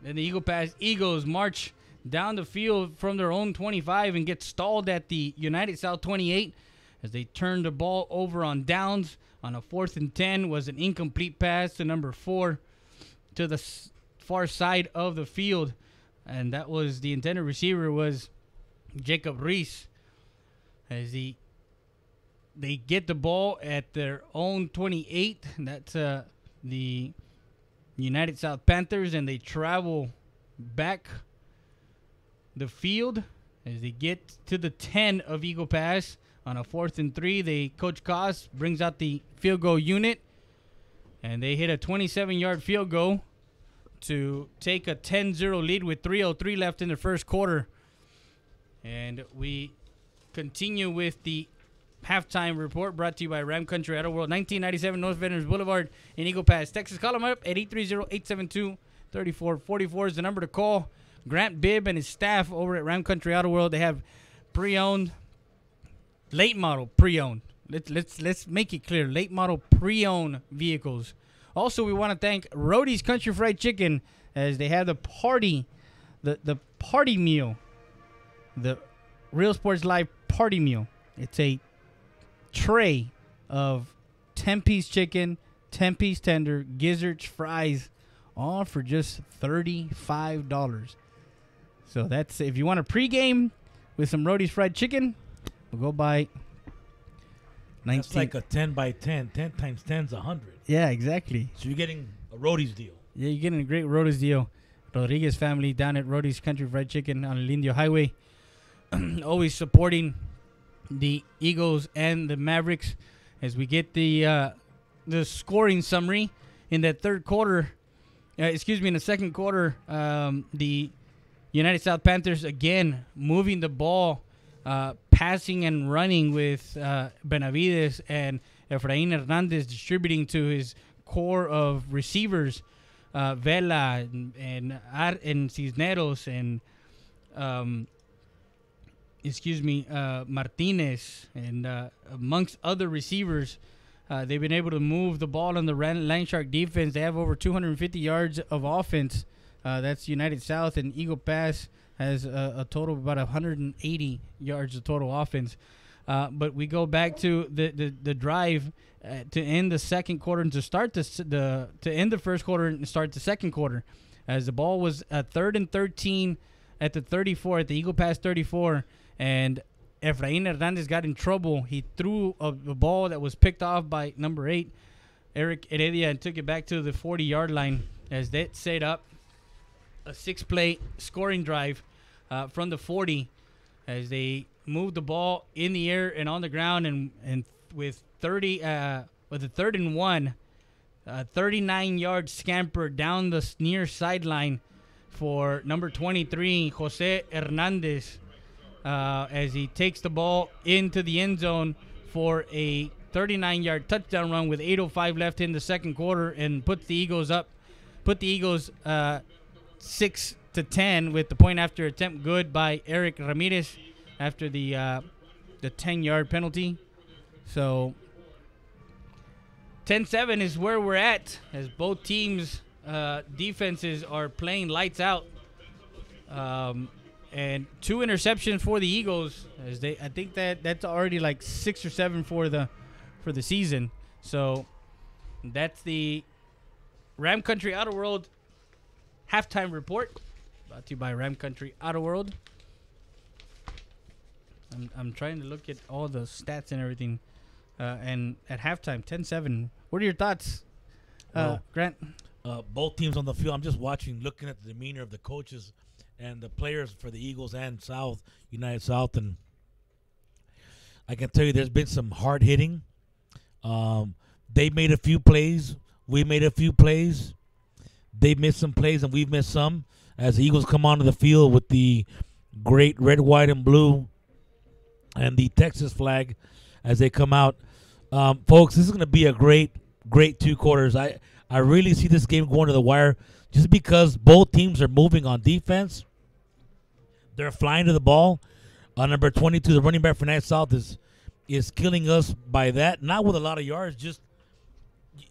Then the Eagle Pass Eagles march down the field from their own 25 and get stalled at the United South 28 as they turn the ball over on downs. On a 4th and 10 was an incomplete pass to number 4 to the far side of the field. And that was the intended receiver was Jacob Reese. As they get the ball at their own 28. That's the United South Panthers, and they travel back the field as they get to the 10 of Eagle Pass. On a 4th and 3, Coach Koss brings out the field goal unit, and they hit a 27-yard field goal to take a 10-0 lead with 3:03 left in the first quarter. And we continue with the halftime report brought to you by Ram Country Auto World, 1997 North Veterans Boulevard in Eagle Pass, Texas. Call them up at 830-872-3444 is the number to call. Grant Bibb and his staff over at Ram Country Auto World, they have pre-owned, late model pre-owned. Let's make it clear, late model pre-owned vehicles. Also, we want to thank Rody's Country Fried Chicken as they have the party meal, the Real Sports Live party meal. It's a tray of 10-piece chicken, 10-piece tender, gizzards, fries, all for just $35. So that's, if you want a pregame with some Rody's fried chicken, we'll go buy 19. That's like a 10 by 10. 10 times 10 is 100. Yeah, exactly. So you're getting a Rody's deal. Yeah, you're getting a great Rody's deal. Rodriguez family down at Rody's Country Fried Chicken on El Indio Highway. Always supporting the Eagles and the Mavericks as we get the scoring summary in that third quarter. In the second quarter, the United South Panthers again moving the ball, passing and running with Benavides and Efrain Hernandez distributing to his core of receivers, Vela and Cisneros and Martinez and amongst other receivers. They've been able to move the ball on the Land Shark defense. They have over 250 yards of offense. That's United South, and Eagle Pass has a total of about 180 yards of total offense. But we go back to the drive to end the second quarter and to end the first quarter and start the second quarter, as the ball was 3rd and 13 at the 34, at the Eagle Pass 34, and Efrain Hernandez got in trouble. He threw a ball that was picked off by number 8, Eric Heredia, and took it back to the 40-yard line as that set up a 6-play scoring drive from the 40 as they moved the ball in the air and on the ground, and with a 3rd and 1, a 39-yard scamper down the near sideline for number 23, Jose Hernandez, as he takes the ball into the end zone for a 39-yard touchdown run with 8:05 left in the second quarter, and put the Eagles 6-10 with the point after attempt good by Eric Ramirez after the 10-yard penalty. So 10-7 is where we're at, as both teams' defenses are playing lights out. And 2 interceptions for the Eagles, as I think that's already like 6 or 7 for the season. So that's the Ram Country Auto World halftime report, brought to you by Ram Country Auto World. I'm trying to look at all the stats and everything, and at halftime 10-7. What are your thoughts, Grant? Both teams on the field. I'm just watching, looking at the demeanor of the coaches and the players for the Eagles and United South, and I can tell you there's been some hard hitting. They made a few plays. We made a few plays. They missed some plays, and we've missed some. As the Eagles come onto the field with the great red, white, and blue, and the Texas flag as they come out, folks, this is going to be a great 2 quarters. I really see this game going to the wire, just because both teams are moving on defense. They're flying to the ball. Number 22, the running back for United South, is is killing us by that. Not with a lot of yards, just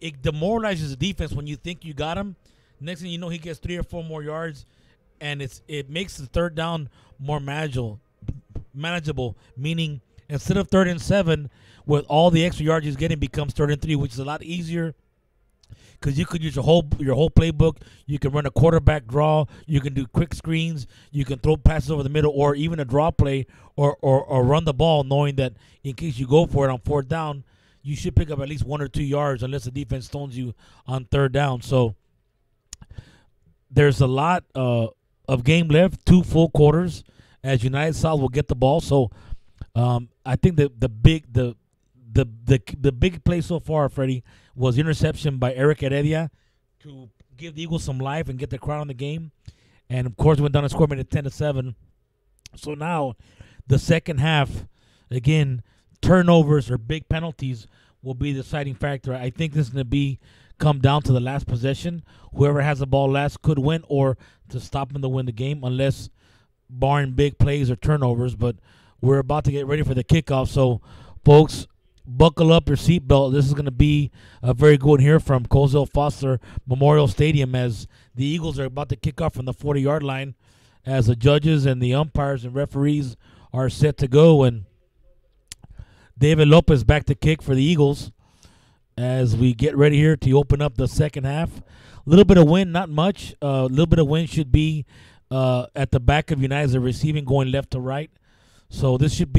it demoralizes the defense when you think you got him. Next thing you know, he gets 3 or 4 more yards, and it makes the third down more manageable. Meaning, instead of 3rd and 7, with all the extra yards he's getting, becomes 3rd and 3, which is a lot easier because you could use your whole playbook. You can run a quarterback draw. You can do quick screens. You can throw passes over the middle, or even a draw play, or run the ball, knowing that in case you go for it on 4th down, you should pick up at least 1 or 2 yards unless the defense stones you on 3rd down. So there's a lot of game left, 2 full quarters, as United South will get the ball. So I think the big play so far, Freddie, was interception by Eric Heredia to give the Eagles some life and get the crowd on the game. And of course, went down and scored, made it 10-7. So now the second half, again, turnovers or big penalties will be the deciding factor. I think this is going to come down to the last possession. Whoever has the ball last could win, or to stop them to win the game, unless barring big plays or turnovers. But we're about to get ready for the kickoff. So, folks, buckle up your seatbelt. This is going to be a very good one here from Cozell Foster Memorial Stadium, as the Eagles are about to kick off from the 40-yard line, as the judges and the umpires and referees are set to go. And David Lopez back to kick for the Eagles as we get ready here to open up the second half. A little bit of wind, not much. A little bit of wind should be at the back of United's receiving, going left to right. So this should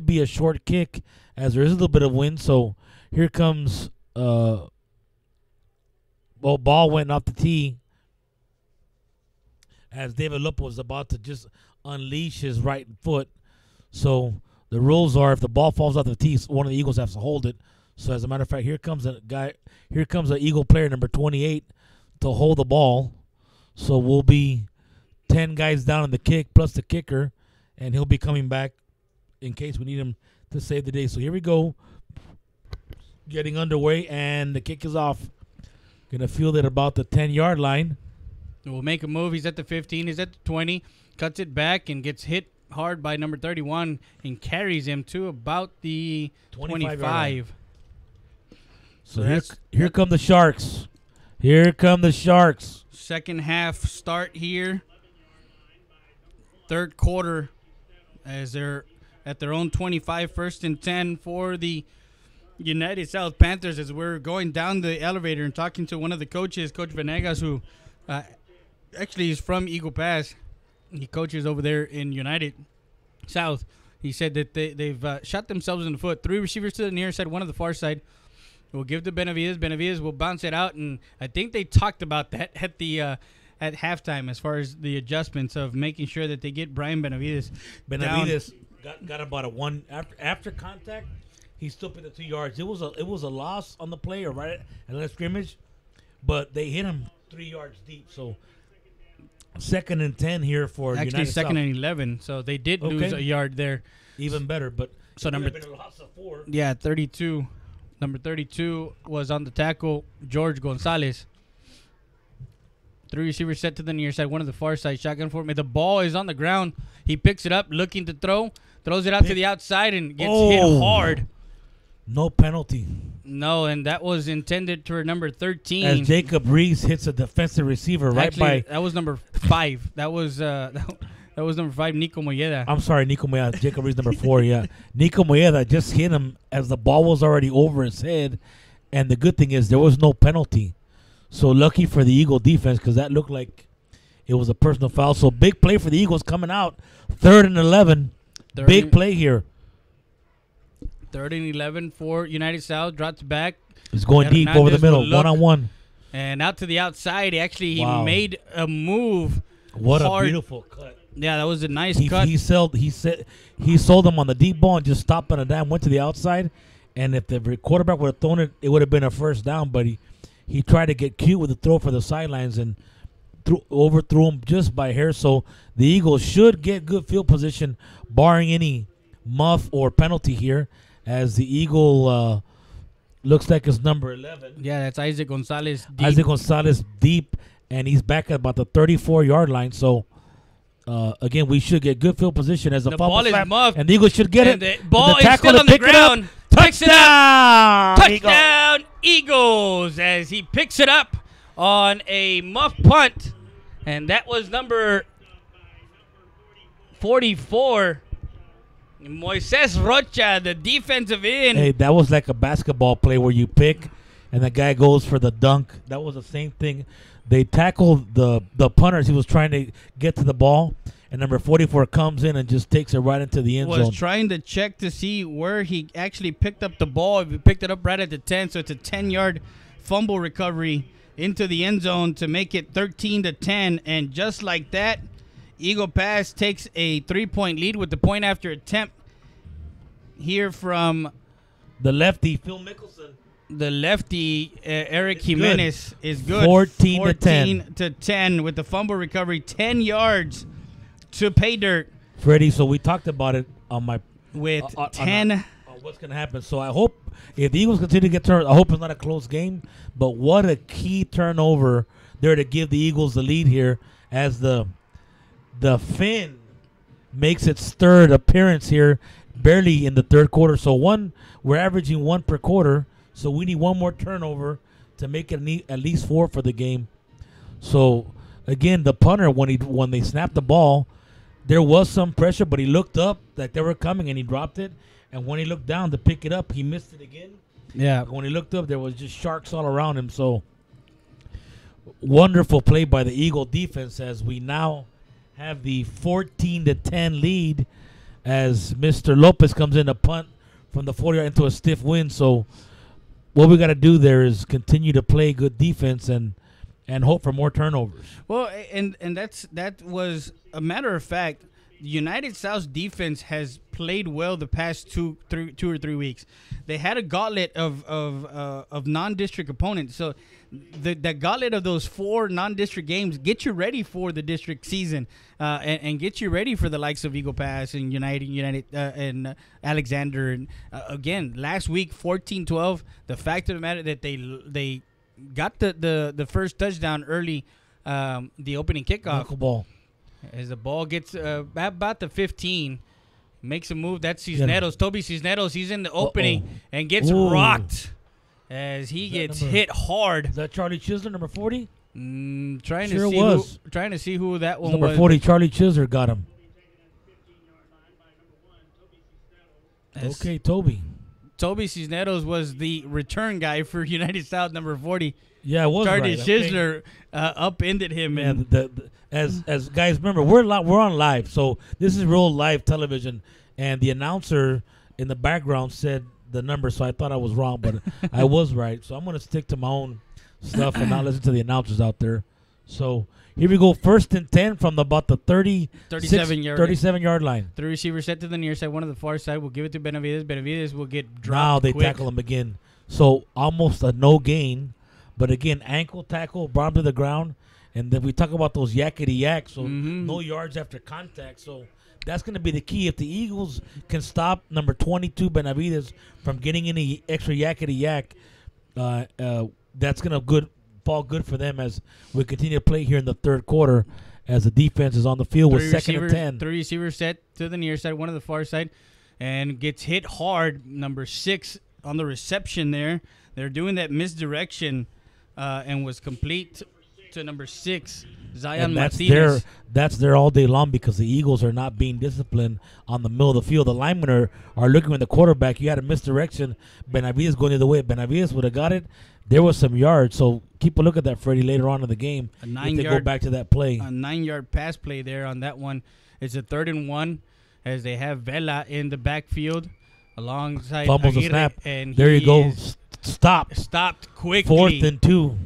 be a short kick, as there is a little bit of wind. So here comes ball went off the tee as David Lopez was about to just unleash his right foot. So the rules are, if the ball falls off the tee, one of the Eagles has to hold it. So as a matter of fact, here comes an Eagle player, number 28, to hold the ball. So we'll be 10 guys down on the kick plus the kicker, and he'll be coming back in case we need him to save the day. So here we go, getting underway, and the kick is off. Gonna field it about the 10-yard line. We'll make a move. He's at the 15. He's at the 20. Cuts it back and gets hit hard by number 31 and carries him to about the 25. So here come the Sharks. Here come the Sharks. Second half start here. Third quarter, as they're at their own 25, 1st and 10 for the United South Panthers, as we're going down the elevator and talking to one of the coaches, Coach Venegas, who actually is from Eagle Pass. He coaches over there in United South. He said that they've shot themselves in the foot. 3 receivers to the near side, 1 to the far side. We'll give to Benavides. Benavides will bounce it out, and I think they talked about that at the at halftime, as far as the adjustments of making sure that they get Brian Benavides. Benavides got about a 1 after contact. He still put the 2 yards. It was a loss on the play, or right at the scrimmage, but they hit him 3 yards deep. So 2nd and 10 here for actually United second South. and 11. So they did lose a yard there. Even better, but so number been a loss of 4. Yeah, 32. Number 32 was on the tackle, George Gonzalez. 3 receivers set to the near side, 1 to the far side. Shotgun for me. The ball is on the ground. He picks it up, looking to throw. Throws it out to the outside and gets hit hard. No penalty. No, and that was intended for number 13. As Jacob Reese hits a defensive receiver that was number 5. That was number 5, Nico Molleda. I'm sorry, Nico Molleda. Jacob Reese number 4. Yeah, Nico Molleda just hit him as the ball was already over his head, and the good thing is there was no penalty. So lucky for the Eagle defense, because that looked like it was a personal foul. So big play for the Eagles coming out. 3rd and 11. Big play here. 3rd and 11 for United South. Drops back. He's going deep over the middle, 1-on-1. And out to the outside. He made a move. What hard. A beautiful cut. Yeah, that was a nice cut. He sold them on the deep ball and just stopped on a dime, went to the outside. And if the quarterback would have thrown it, it would have been a first down. But he tried to get cute with the throw for the sidelines and overthrew him just by hair. So the Eagles should get good field position, barring any muff or penalty here, as the Eagle looks like it's number 11. Yeah, that's Isaac Gonzalez deep. Isaac Gonzalez deep, and he's back at about the 34-yard line. So again, we should get good field position as a The fumble ball is snap, muffed. and the Eagles should get And it. the ball And is tackle still to on the pick it up. ground. Picks it up. Touchdown! Touchdown, Eagles, as he picks it up on a muff punt. And that was number 44. Moises Rocha, the defensive end. Hey, that was like a basketball play where you pick, and the guy goes for the dunk. That was the same thing. They tackled the punter as he was trying to get to the ball, and number 44 comes in and just takes it right into the end was zone. trying to check to see where he actually picked up the ball. He picked it up right at the 10, so it's a 10-yard fumble recovery into the end zone to make it 13-10. And just like that, Eagle Pass takes a 3-point lead with the point after attempt here from The lefty, Phil Mickelson. the lefty. Eric Jimenez is good. 14-10. to 10 with the fumble recovery, 10 yards to pay dirt Freddie, so we talked about it on my with on 10. what's going to happen. So I hope if the Eagles continue to get turned, I hope it's not a close game. But what a key turnover there to give the Eagles the lead here as the Finn makes its third appearance here, barely in the third quarter. So we're averaging one per quarter. So we need one more turnover to make it at least 4 for the game. So again, the punter when they snapped the ball, there was some pressure, but he looked up like they were coming and he dropped it. And when he looked down to pick it up, he missed it again. Yeah. When he looked up, there was just sharks all around him. So wonderful play by the Eagle defense as we now have the 14-10 lead as Mr. Lopez comes in to punt from the 40-yard into a stiff win. So what we got to do there is continue to play good defense and hope for more turnovers. Well, and that was a matter of fact. United South's defense has played well the past two or three weeks. They had a gauntlet of non-district opponents. So the gauntlet of those 4 non-district games get you ready for the district season and get you ready for the likes of Eagle Pass and United and Alexander. And again, last week 14-12. The fact of the matter that they got the first touchdown early, the opening kickoff. Knuckle ball. As the ball gets about the 15, makes a move. That's Cisneros. Toby Cisneros, he's in the opening and gets rocked as he gets hit hard. Is that Charlie Chisler, number 40? Trying to see who that one number was. 40, Charlie Chisler got him. Okay, Toby. Toby Cisneros was the return guy for United South, number 40. Yeah, it was Charlie right. Chisler upended him. Man, as guys, remember, we're on live, so this is real live television, and the announcer in the background said the number, so I thought I was wrong, but I was right. So I'm going to stick to my own stuff and not listen to the announcers out there. So here we go, 1st and 10 from about the 37-yard line. 3 receivers set to the near side, one on the far side. We'll give it to Benavides. Benavides will get dropped. Now they quick. tackle him again. So almost a no gain, but again, ankle tackle, brought him to the ground. And then we talk about those yakety yaks, so no yards after contact. So that's going to be the key. If the Eagles can stop number 22 Benavides from getting any extra yakety yak, that's going to fall good for them as we continue to play here in the third quarter as the defense is on the field with 2nd and 10. 3 receivers set to the near side, one on the far side, and gets hit hard. Number 6 on the reception there. They're doing that misdirection and was complete to number 6, Zion Martinez. That's there all day long because the Eagles are not being disciplined on the middle of the field. The linemen are looking at the quarterback. You had a misdirection. Benavides going the other way. Benavides would have got it. There was some yards. So keep a look at that, Freddie, later on in the game. If they go back to that play. A 9-yard pass play there on that one. It's a 3rd and 1 as they have Vela in the backfield alongside Fumbles Aguirre, a snap. and there you go. Stopped quickly. 4th and 2.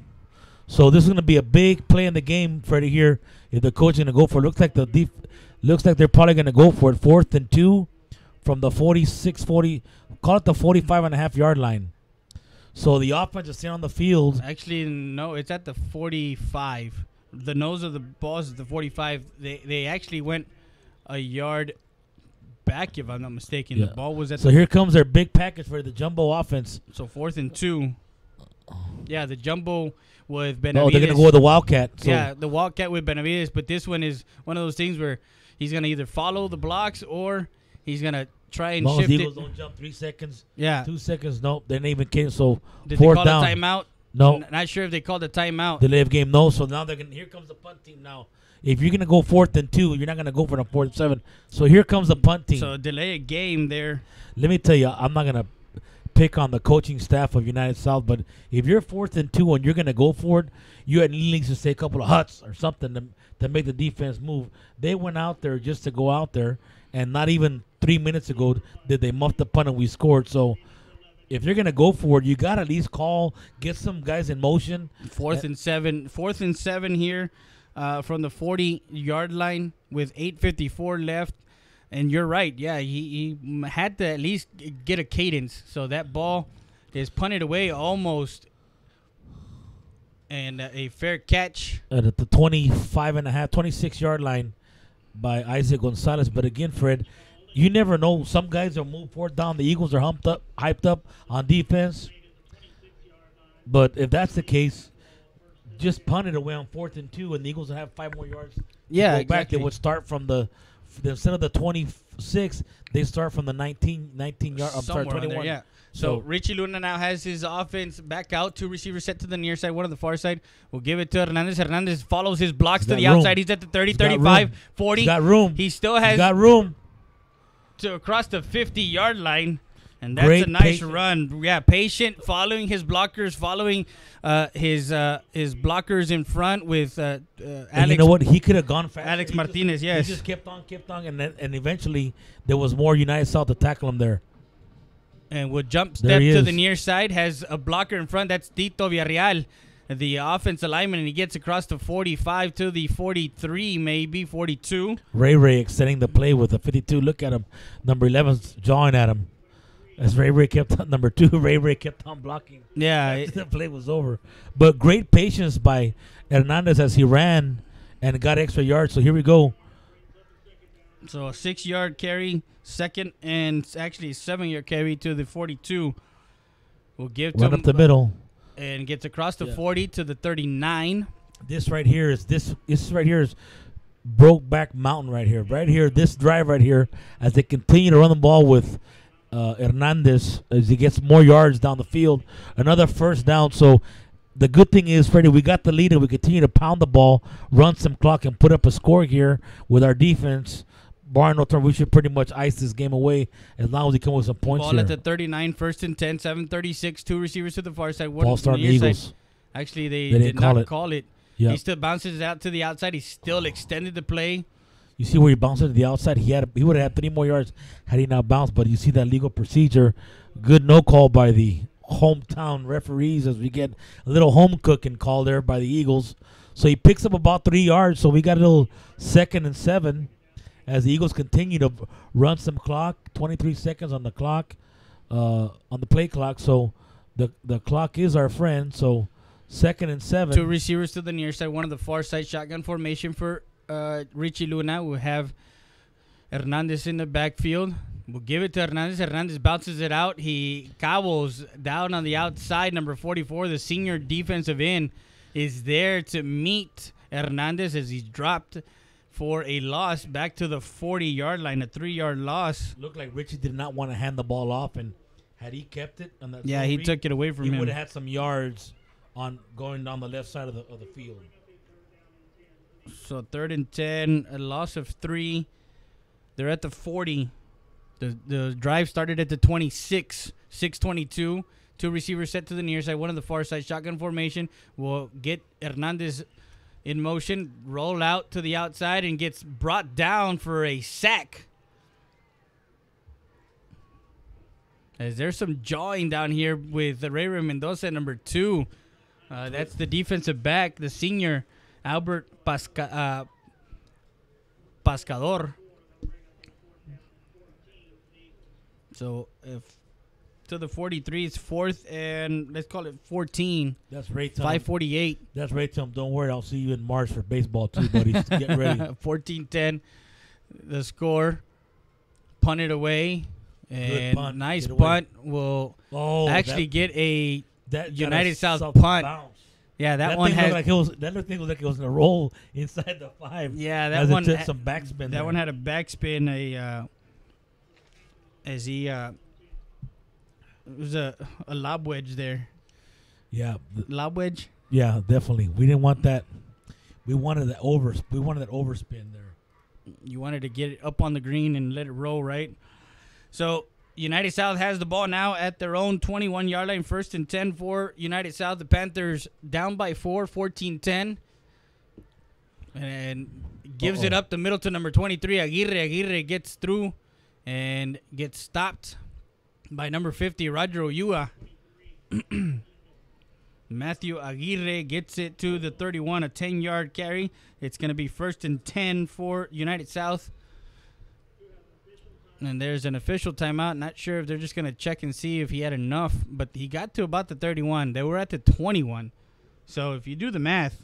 So this is going to be a big play in the game, Freddie. Here, if the coach is going to go for, looks like they're probably going to go for it. 4th and 2 from the 40, call it the 45.5-yard line. So the offense is staying on the field. Actually, no, it's at the 45. The nose of the ball is the 45. They actually went a yard back, if I'm not mistaken. Yeah. The ball was at. So here comes their big package for the jumbo offense. So 4th and 2. Yeah, the jumbo with Benavides. No, they're gonna go with the Wildcat. So. Yeah, the Wildcat with Benavides. But this one is one of those things where he's gonna either follow the blocks or he's gonna try and shift the it. Eagles don't jump 3 seconds. Yeah. 2 seconds. Nope. They didn't even came. So Did they fourth call down. a timeout? No. Not sure if they called a timeout. Delay of game. No. So now they're gonna. Here comes the punt team now. If you're gonna go 4th and 2, you're not gonna go for the 4th and 7. So here comes the punt team. So delay a game there. Let me tell you, I'm not gonna pick on the coaching staff of United South, but if you're 4th and 2 and you're gonna go for it, you at least to say a couple of huts or something to make the defense move. They went out there just to go out there, and not even 3 minutes ago did they muff the punt and we scored. So if you're gonna go for it, you gotta at least get some guys in motion. 4th and 7. 4th and 7 here from the 40-yard line with 8:54 left. And you're right. Yeah, he had to at least get a cadence. So that ball is punted away almost. And a fair catch. At the 26-yard line by Isaac Gonzalez. But again, Fred, you never know. Some guys will move 4th down. The Eagles are hyped up on defense. But if that's the case, just punt it away on 4th and 2, and the Eagles will have 5 more yards. Yeah, go back. exactly. They would start from instead of the 26, they start from the 19 yard. I'm sorry, 21. There, yeah. So Richie Luna now has his offense back out. 2 receivers set to the near side, 1 on the far side. We'll give it to Hernandez. Hernandez follows his blocks to the outside. He's at the 30, 35, 40. He's got room. He still has room to across the 50-yard line. And that's a nice run. Yeah, patient, following his blockers, following his blockers in front with Alex. And you know what? He could have gone faster. Alex Martinez, yes. He just kept on, and eventually there was more United South to tackle him there. And will jump step to the near side, has a blocker in front. That's Tito Villarreal, the offensive lineman, and he gets across the 45 to the 43, maybe 42. Ray extending the play with a 52. Look at him. Number 11's jawing at him. As Ray kept on, number 2, Ray kept on blocking. Yeah. The play was over. But great patience by Hernandez as he ran and got extra yards. So here we go. So a 6-yard carry, second, and actually a 7-yard carry to the 42. We'll give to him up the middle. And gets across the 40 to the 39. This right here is Brokeback Mountain right here. Right here, this drive right here, as they continue to run the ball with Hernandez as he gets more yards down the field. Another first down. So the good thing is, Freddie, we got the lead and we continue to pound the ball, run some clock, and put up a score here with our defense. Barring no turn, we should pretty much ice this game away as long as we come with some points Ball here. at the 39, 1st and 10, 7:36, 2 receivers to the far side. Ball starting the Eagles. Side. Actually, they did not call it. Yep. He still bounces it out to the outside. He still extended the play. You see where he bounced it to the outside? He would have had 3 more yards had he not bounced, but you see that legal procedure. Good no call by the hometown referees as we get a little home cooking call there by the Eagles. So he picks up about 3 yards. So we got a little 2nd and 7 as the Eagles continue to run some clock. 23 seconds on the clock, on the play clock. So the clock is our friend. So 2nd and 7. 2 receivers to the near side, 1 on the far side. Shotgun formation for Richie Luna. We'll have Hernandez in the backfield. We'll give it to Hernandez. Hernandez bounces it out. He cobbles down on the outside. Number 44, the senior defensive end, is there to meet Hernandez as he's dropped for a loss back to the 40-yard line, a 3-yard loss. Looked like Richie did not want to hand the ball off, and had he kept it on that, he took it away from him. He would have had some yards on going down the left side of the field. So 3rd and 10, a loss of 3. They're at the 40. The drive started at the 26, 6:22. 2 receivers set to the near side, 1 on the far side. Shotgun formation will get Hernandez in motion, roll out to the outside, and gets brought down for a sack. As there's some jawing down here with Ray Mendoza, number 2. That's the defensive back, the senior, Albert Pascador. So if to the 43, it's 4th and let's call it 14. That's right. 5:48. That's right, Tom. Don't worry, I'll see you in March for baseball too, buddy. Get ready. 14-10. The score. Punted away. And punt. nice punt will actually get a United South punt. Bounce. Yeah, that one thing had looked like it was. That thing was like it was in a roll inside the 5. Yeah, that as one it took had some backspin. That there. one had a backspin. As he it was a lob wedge there. Yeah, Lob wedge. yeah, definitely. We didn't want that. We wanted that overspin there. You wanted to get it up on the green and let it roll, right? So United South has the ball now at their own 21-yard line, 1st and 10 for United South. The Panthers down by 4, 14-10. And gives it up the middle to number 23, Aguirre. Aguirre gets through and gets stopped by number 50, Roger Oyua. Matthew Aguirre gets it to the 31, a 10-yard carry. It's going to be 1st and 10 for United South. And there's an official timeout. Not sure if they're just going to check and see if he had enough, but he got to about the 31. They were at the 21. So if you do the math,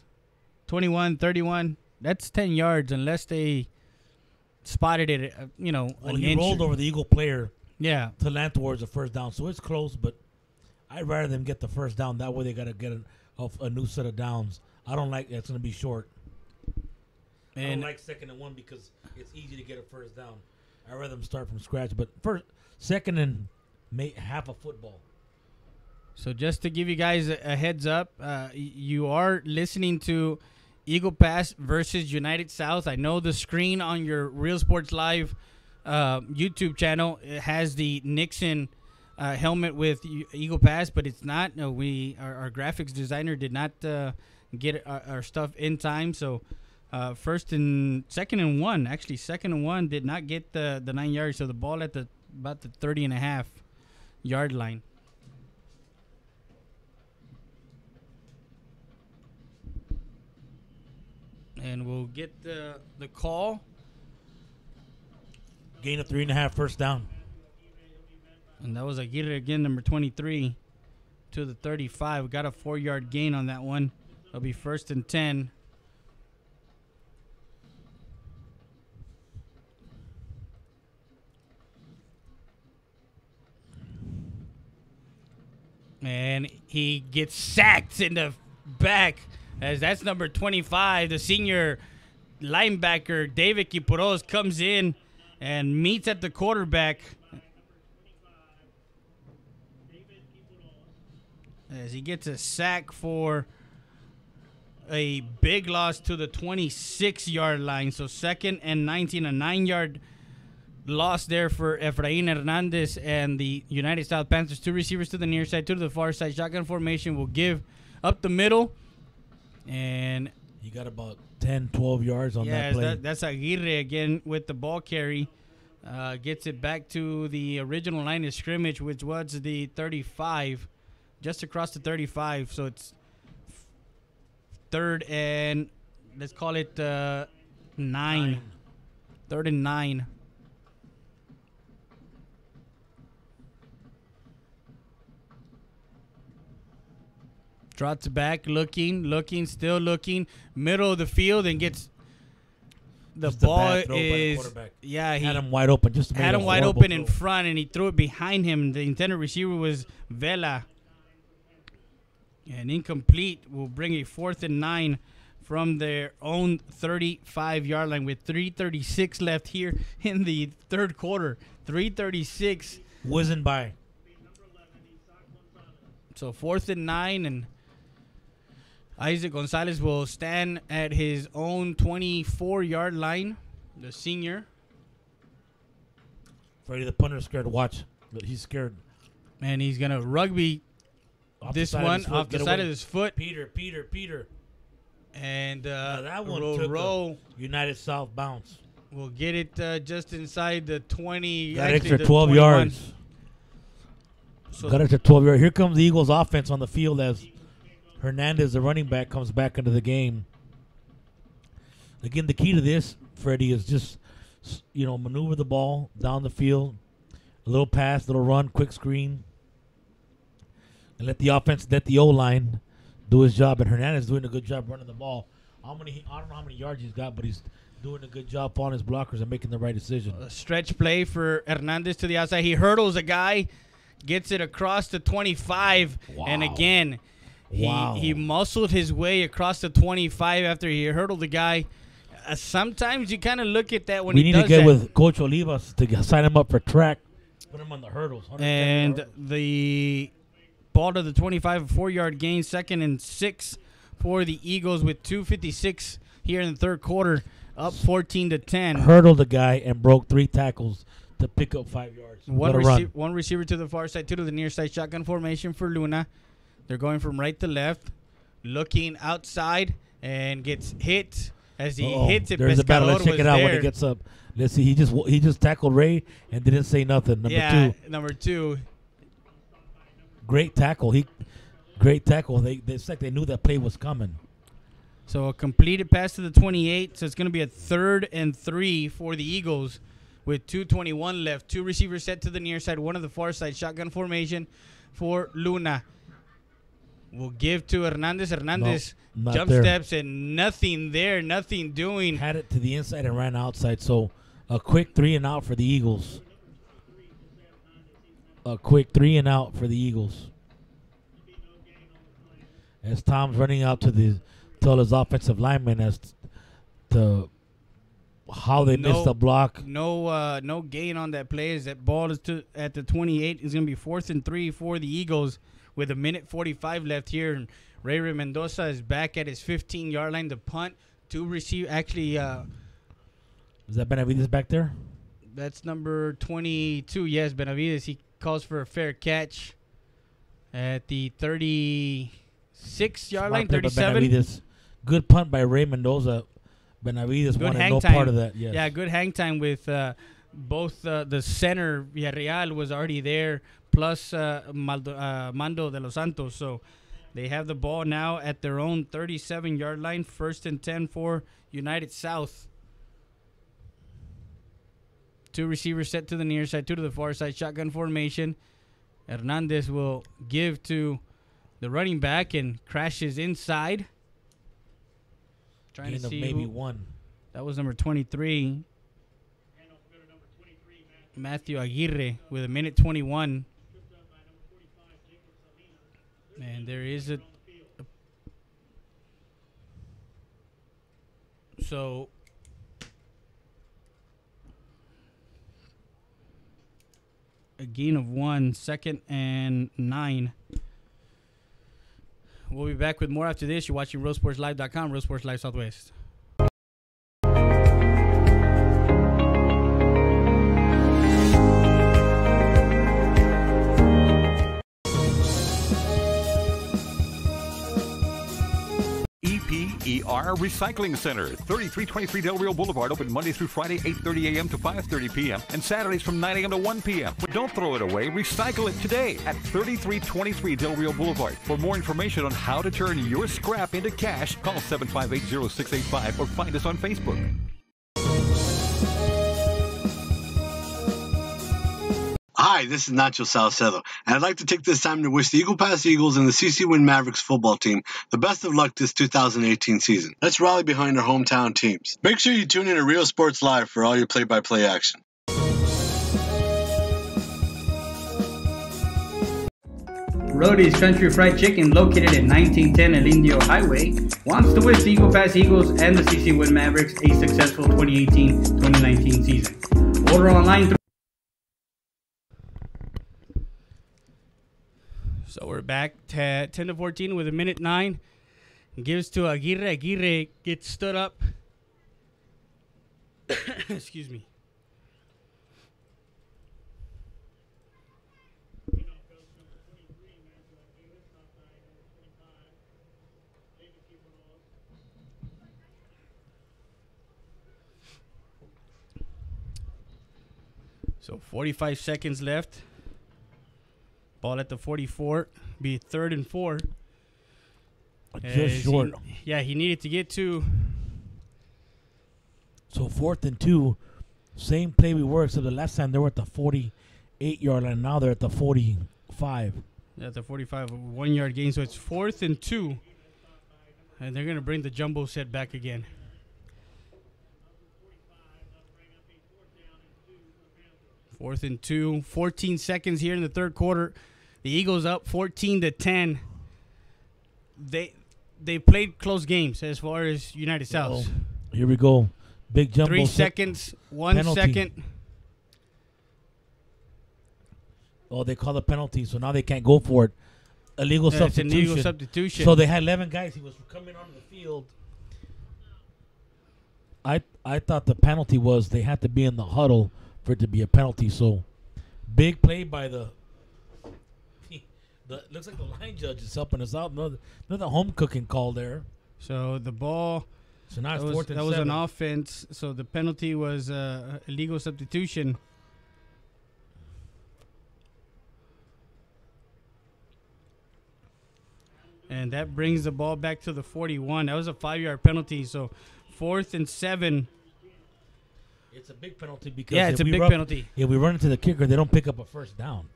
21, 31, that's 10 yards unless they spotted it, Well, an he inch. rolled over the Eagle player Yeah. to land towards the first down. So it's close, but I'd rather them get the first down. That way they got to get a new set of downs. I don't like it's going to be short. I don't like 2nd and 1 because it's easy to get a first down. I'd rather them start from scratch. But second and half a football. So just to give you guys a heads up, you are listening to Eagle Pass versus United South. I know the screen on your Real Sports Live YouTube channel has the Nixon helmet with Eagle Pass, but it's not. No, our graphics designer did not get our stuff in time. So 2nd and 1, actually 2nd and 1 did not get the 9 yards. So the ball at about the 30.5-yard line. And we'll get the call. Gain of 3.5, first down. And that was Aguirre again, number 23, to the 35. We got a 4-yard gain on that one. It'll be 1st and 10. And he gets sacked in the back, as that's number 25. The senior linebacker, David Quiporos, comes in and meets at the quarterback. As he gets a sack for a big loss to the 26-yard line. So 2nd and 19, a 9-yard loss there for Efrain Hernandez and the United South Panthers. 2 receivers to the near side, 2 to the far side. Shotgun formation will give up the middle. And he got about 10, 12 yards on that play. That's Aguirre again with the ball carry. Gets it back to the original line of scrimmage, which was the 35. Just across the 35, so it's 3rd and let's call it 9. 3rd and 9. Trots back, looking, still looking. Middle of the field and gets the Just a ball bad throw by the is quarterback. he had him wide open. Had him wide open in front, and he threw it behind him. The intended receiver was Vela. And incomplete will bring a 4th and 9 from their own 35-yard line with 3:36 left here in the third quarter. 3:36. Whizzing by. So 4th and 9, and Isaac Gonzalez will stand at his own 24-yard line, the senior. Freddie, the punter's scared to watch. But he's scared. And he's going to rugby this one off the side of his foot. Peter. And that one took roll. United South bounce. We'll get it just inside the 20. Got extra 12 yards. So Got extra 12 yards. Here comes the Eagles offense on the field as Hernandez, the running back, comes back into the game. Again, the key to this, Freddie, is just, maneuver the ball down the field. A little pass, little run, quick screen. And let the offense, let the O-line do his job. And Hernandez is doing a good job running the ball. I don't know how many yards he's got, but he's doing a good job following his blockers and making the right decision. A stretch play for Hernandez to the outside. He hurdles a guy, gets it across the 25. Wow. And again, Wow. He muscled his way across the 25 after he hurdled the guy. Sometimes you kind of look at that when we he need does to get that. with Coach Olivas to sign him up for track. Put him on the hurdles. And the ball to the 25, 4-yard gain, 2nd and 6 for the Eagles with 2:56 here in the third quarter, up 14-10. Hurdled the guy and broke 3 tackles to pick up 5 yards. One receiver to the far side, 2 to the near side. Shotgun formation for Luna. They're going from right to left, looking outside, and gets hit. As he hits it, there's a battle. Let's Pescador check it was out when there. he gets up. Let's see. He just tackled Ray and didn't say nothing. Number 2. Great tackle. Great tackle. It's like they knew that play was coming. So a completed pass to the 28. So it's going to be a 3rd and 3 for the Eagles with 2:21 left. 2 receivers set to the near side, 1 to the far side. Shotgun formation for Luna. We'll give to Hernandez. Hernandez jump steps and nothing there, nothing doing. Had it to the inside and ran outside. So a quick 3 and out for the Eagles. As Tom's running out to tell his offensive lineman as to how they missed the block. No gain on that play. As that ball is at the 28. It's going to be 4th and 3 for the Eagles with 1:45 left here. And Ray Mendoza is back at his 15-yard line. The punt to receive. Actually, is that Benavides back there? That's number 22. Yes, Benavides. He calls for a fair catch at the 36-yard line, 37. Benavides. Good punt by Ray Mendoza. Benavides wanted no part of that. Yes. Yeah, good hang time with both the center, Villarreal, was already there, plus Mando de los Santos. So they have the ball now at their own 37-yard line, 1st and 10 for United South. 2 receivers set to the near side, 2 to the far side. Shotgun formation. Hernandez will give to the running back and crashes inside. Trying to see maybe 1. That was number 23. Matthew Aguirre with 1:21. And there is so a gain of 1, 2nd and 9. We'll be back with more after this. You're watching RoadSportsLive.com, Road Sports Live Southwest. EPER Recycling Center, 3323 Del Rio Boulevard, open Monday through Friday, 8:30 a.m. to 5:30 p.m. and Saturdays from 9 a.m. to 1 p.m. But don't throw it away. Recycle it today at 3323 Del Rio Boulevard. For more information on how to turn your scrap into cash, call 758-0685 or find us on Facebook. Hi, this is Nacho Salcedo, and I'd like to take this time to wish the Eagle Pass Eagles and the CC Win Mavericks football team the best of luck this 2018 season. Let's rally behind our hometown teams. Make sure you tune in to Real Sports Live for all your play-by-play action. Roadie's Country Fried Chicken, located at 1910 El Indio Highway, wants to wish the Eagle Pass Eagles and the CC Win Mavericks a successful 2018-2019 season. Order online through. So we're back 10 to 14 with 1:09. Gives to Aguirre. Aguirre gets stood up. Excuse me. So 45 seconds left. Ball at the 44. Be 3rd and 4. Just short. He needed to get to. So 4th and 2. Same play we were, except the last time they were at the 48-yard line. Now they're at the 45. At the 45, 1-yard gain. So it's 4th and 2. And they're going to bring the jumbo set back again. Fourth and 2. 14 seconds here in the third quarter. The Eagles up 14-10. they played close games as far as United South. Here we go. Big jumbo. 3 seconds, 1 penalty. second. Oh, they call the penalty, so now they can't go for it. Illegal It's substitution. an illegal substitution. So they had 11 guys. He was coming onto the field. I thought the penalty was they had to be in the huddle for it to be a penalty. So big play by the looks like the line judge is helping us out. Another home cooking call there. So the ball. So now it's that 4th and 7. was an offense. So the penalty was illegal substitution. And that brings the ball back to the 41. That was a 5-yard penalty. So 4th and 7. It's a big penalty because it's a big penalty. If we run into the kicker, they don't pick up a first down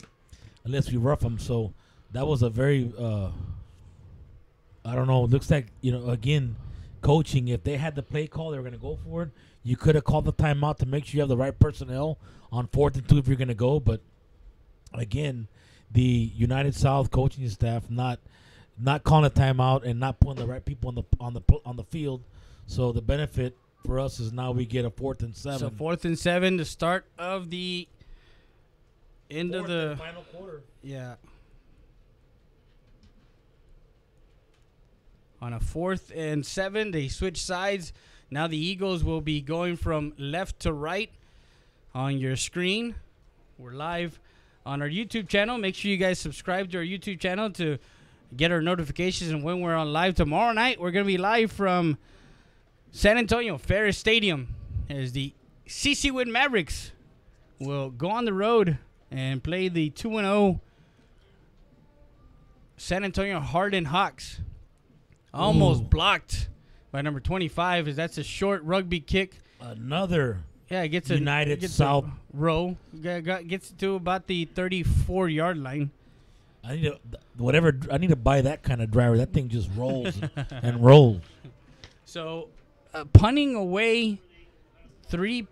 unless we rough them. So that was a very, I don't know. It looks like, again, coaching. If they had the play call, they were going to go for it. You could have called the timeout to make sure you have the right personnel on 4th and 2 if you're going to go. But again, the United South coaching staff not calling a timeout and not putting the right people on the field. So the benefit for us is now we get a 4th and 7. So 4th and 7, the start of the end of the final quarter. Yeah. On a 4th and 7, they switch sides. Now the Eagles will be going from left to right on your screen. We're live on our YouTube channel. Make sure you guys subscribe to our YouTube channel to get our notifications and when we're on live. Tomorrow night, we're going to be live from San Antonio Ferris Stadium as the CC Win Mavericks will go on the road and play the 2-0 San Antonio Harden Hawks. Almost blocked by number 25 as that's a short rugby kick. Another gets United South row. Gets to about the 34-yard line. I need to buy that kind of driver. That thing just rolls and rolls. So, punting away 3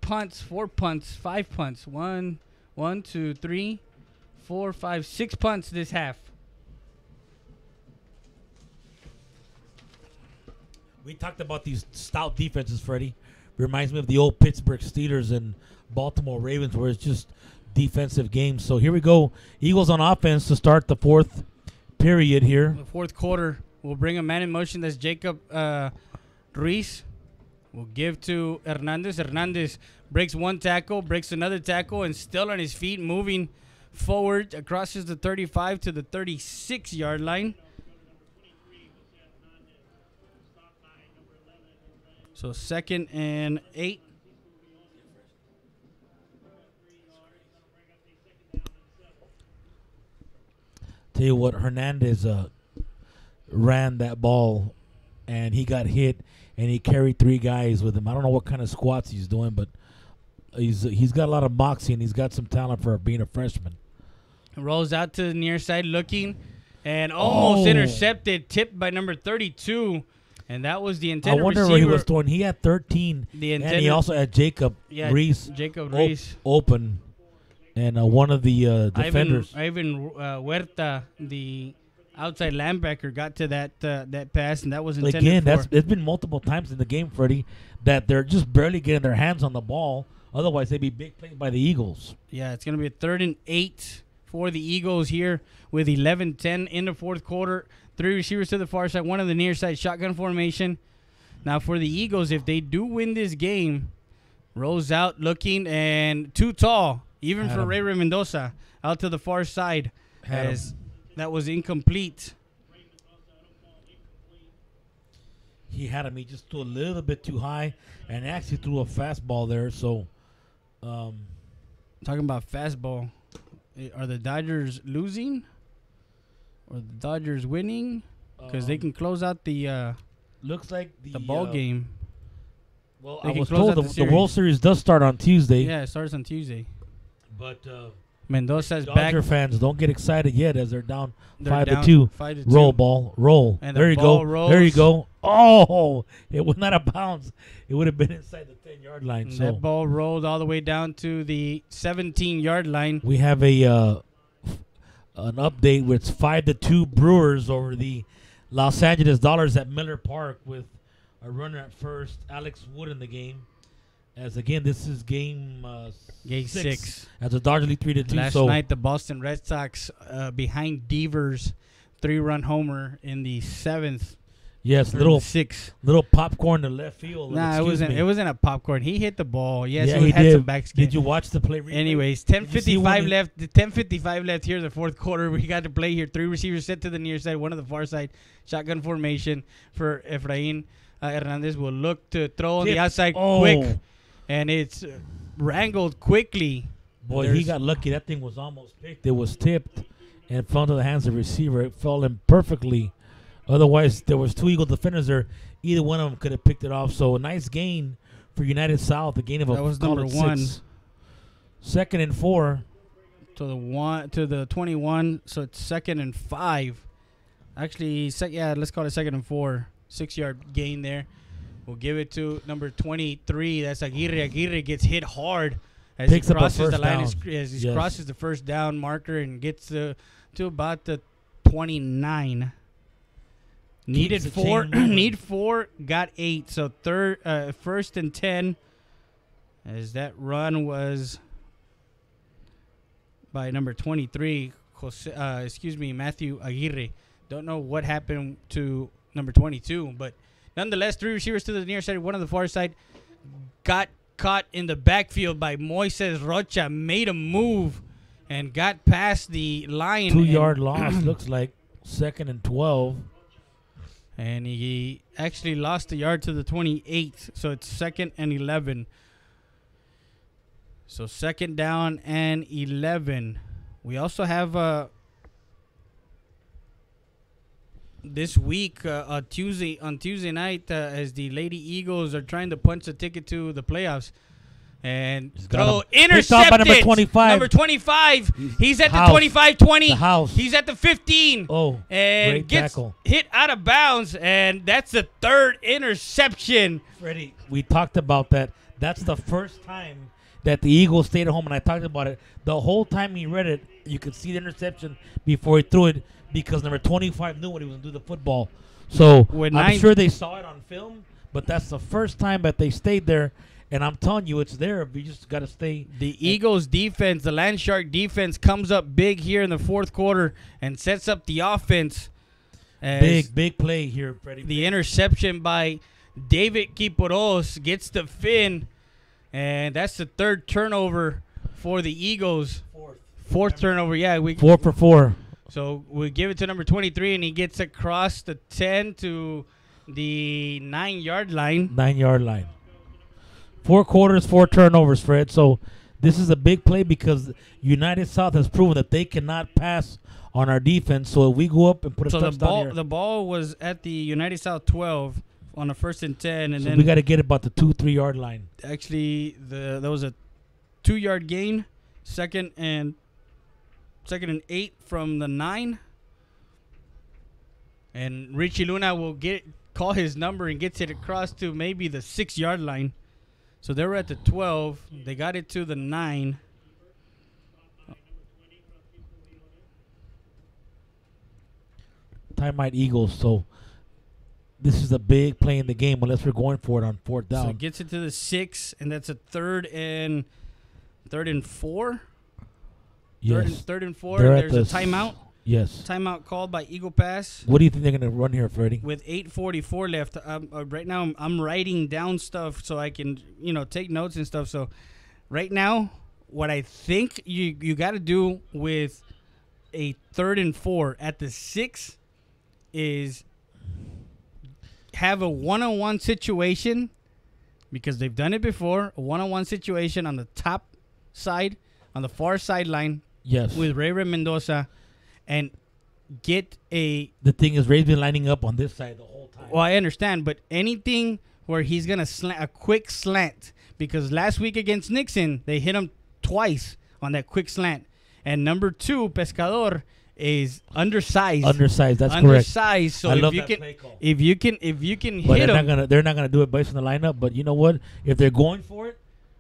punts, 4 punts, 5 punts. 1, 2, 3, 4, 5, 6 punts this half. We talked about these stout defenses, Freddie. Reminds me of the old Pittsburgh Steelers and Baltimore Ravens, where it's just defensive games. So here we go. Eagles on offense to start the 4th period here. The 4th quarter. We'll bring a man in motion. That's Jacob Ruiz. We'll give to Hernandez. Hernandez breaks 1 tackle, breaks another tackle, and still on his feet, moving forward, crosses the 35 to the 36-yard line. So 2nd and 8. Tell you what, Hernandez ran that ball, and he got hit, and he carried 3 guys with him. I don't know what kind of squats he's doing, but he's got a lot of moxie, and he's got some talent for being a freshman. Rolls out to the near side looking, and almost intercepted, tipped by number 32. And that was the intended receiver. I wonder where he was throwing. He had 13, and he also had Jacob Reese open, and one of the defenders. Ivan Huerta, the outside linebacker, got to that pass, and that was intended for. It's been multiple times in the game, Freddie, that they're just barely getting their hands on the ball. Otherwise, they'd be big plays by the Eagles. Yeah, it's going to be a 3rd and 8 for the Eagles here with 11-10 in the 4th quarter. 3 receivers to the far side, 1 on the near side, shotgun formation. Now for the Eagles, if they do win this game, rolls out looking and too tall, even for Ray Mendoza, out to the far side, as that was incomplete. He had him. He just threw a little bit too high and actually threw a fastball there. So, talking about fastball, are the Dodgers losing? Or the Dodgers winning? Because they can close out the looks like the ball game. Well, I was told the World Series does start on Tuesday. Yeah, it starts on Tuesday. But Mendoza's back. Dodger fans, don't get excited yet as they're down 5-2. 5-2. Roll ball, roll. And there you go. Rolls. There you go. Oh, it was not a bounce. It would have been inside the 10-yard line. So that ball rolled all the way down to the 17-yard line. We have a an update where it's 5-2 Brewers over the Los Angeles Dollars at Miller Park with a runner at first, Alex Wood in the game. As again, this is game 6. As the Dodgers lead 3-2. Last night, the Boston Red Sox behind Devers' 3-run homer in the 7th. Yes, little popcorn to left field. Nah, it wasn't a popcorn. He hit the ball. Yes, yeah, he had did. some backspin. Did you watch the play? Anyways, 10:55 left. 10:55 left here in the fourth quarter. We got to play here. 3 receivers set to the near side, one to the far side. Shotgun formation for Efrain Hernandez. Will look to throw on the outside quick, and it's wrangled quickly. Boy, he got lucky. That thing was almost picked. It was tipped and fell into the hands of the receiver. It fell in perfectly. Otherwise, there was 2 Eagle defenders there. Either one of them could have picked it off. So a nice gain for United South. A gain of that was number 1. 2nd and 4 to the 21. So it's 2nd and 5. Actually, let's call it 2nd and 4. 6-yard gain there. We'll give it to number 23. That's Aguirre. Aguirre gets hit hard as he crosses the line. As he crosses the first down marker and gets to about the 29. Needed 4. Need 4. Got 8. So 1st and 10. As that run was by number 23, Matthew Aguirre. Don't know what happened to number 22, but nonetheless, 3 receivers to the near side, 1 on the far side. Got caught in the backfield by Moises Rocha. Made a move and got past the line. 2-yard loss. Looks like 2nd and 12. And he actually lost a yard to the 28th. So it's 2nd and 11. So 2nd down and 11. We also have this week on Tuesday night as the Lady Eagles are trying to punch a ticket to the playoffs. And throw intercepted. By number 25. Number 25. He's at the 25-20. The house. He's at the 15. Oh, and great gets tackle. Hit out of bounds. And that's the 3rd interception. Freddie, we talked about that. That's the first time that the Eagles stayed at home, and I talked about it. The whole time he read it, you could see the interception before he threw it because number 25 knew what he was going to do the football. So I'm sure they saw it on film, but that's the first time that they stayed there. And I'm telling you, it's there. You just got to stay. The Eagles defense, the Land Shark defense, comes up big here in the fourth quarter and sets up the offense. Big play here, Freddie. The interception by David Kiporos gets the fin, and that's the 3rd turnover for the Eagles. Fourth turnover, yeah. 4 for 4. So we give it to number 23, and he gets across the 10 to the 9-yard line. 9-yard line. 4 quarters, 4 turnovers, Fred. So this is a big play because United South has proven that they cannot pass on our defense. So if we go up and put a touchdown here. The ball was at the United South 12 on the 1st and 10. And then we got to get about the 2-3 yard line. Actually, there was a 2-yard gain, 2nd and 8 from the 9. And Richie Luna will call his number and gets it across to maybe the 6-yard line. So they were at the 12. They got it to the 9. Timeout Eagles. So this is a big play in the game unless we're going for it on 4th down. So it gets it to the 6, and that's a 3rd and 4. Yes. 3rd and 4. There's a timeout. Yes. Timeout called by Eagle Pass. What do you think they're going to run here, Freddie? With 8:44 left. Right now, I'm writing down stuff so I can, take notes and stuff. So right now, what I think you got to do with a 3rd and 4 at the 6 is have a one-on-one situation because they've done it before. A one-on-one situation on the top side, on the far sideline. Yes. With Ray Mendoza. And get the thing is, Ray's been lining up on this side the whole time. Well, I understand, but anything where he's going to a quick slant, because last week against Nixon, they hit him twice on that quick slant. And number 2, Pescador, is undersized. Undersized, that's correct. Undersized. So I love that play call. If you can but hit him. They're not gonna do it based on the lineup, but you know what? If they're going for it,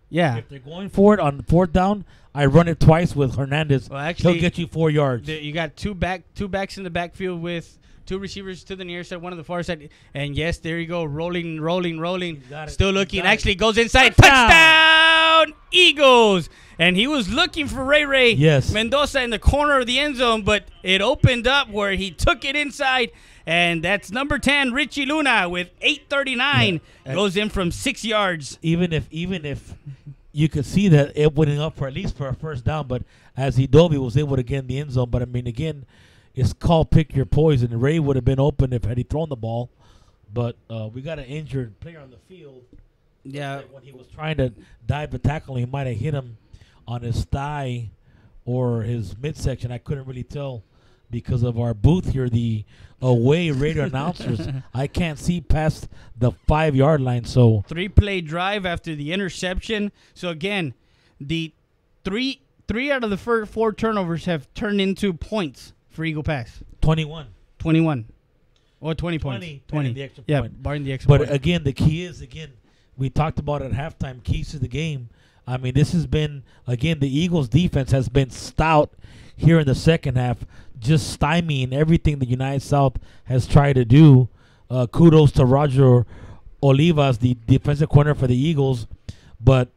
Yeah. If they're going for it on fourth down, I run it twice with Hernandez. Well, actually, he'll get you 4 yards. You got two backs in the backfield with two receivers to the near side, one on the far side. And yes, there you go. Rolling. Still looking. Actually goes inside. Touchdown, Eagles. And he was looking for Ray Mendoza in the corner of the end zone, but it opened up where he took it inside. And that's number 10, Richie Luna, with 8:39. Goes in from 6 yards. Even if you could see that it went up for at least for a first down, but as Idobi was able to get in the end zone. But I mean, again, it's called pick your poison. Ray would have been open if had he thrown the ball, but we got an injured player on the field. Yeah, when he was trying to dive the tackle, he might have hit him on his thigh or his midsection. I couldn't really tell because of our booth here, the away radio announcers. I can't see past the 5-yard line. So 3-play drive after the interception. So again, the three out of the first 4 turnovers have turned into points for Eagle Pass. 21. Or 20 points. 20. The extra yeah, point. barring the extra but point. But again, the key is, we talked about it at halftime, keys to the game. I mean, this has been, again, the Eagles' defense has been stout here in the second half, just stymieing everything the United South has tried to do. Kudos to Roger Olivas, the defensive corner for the Eagles. But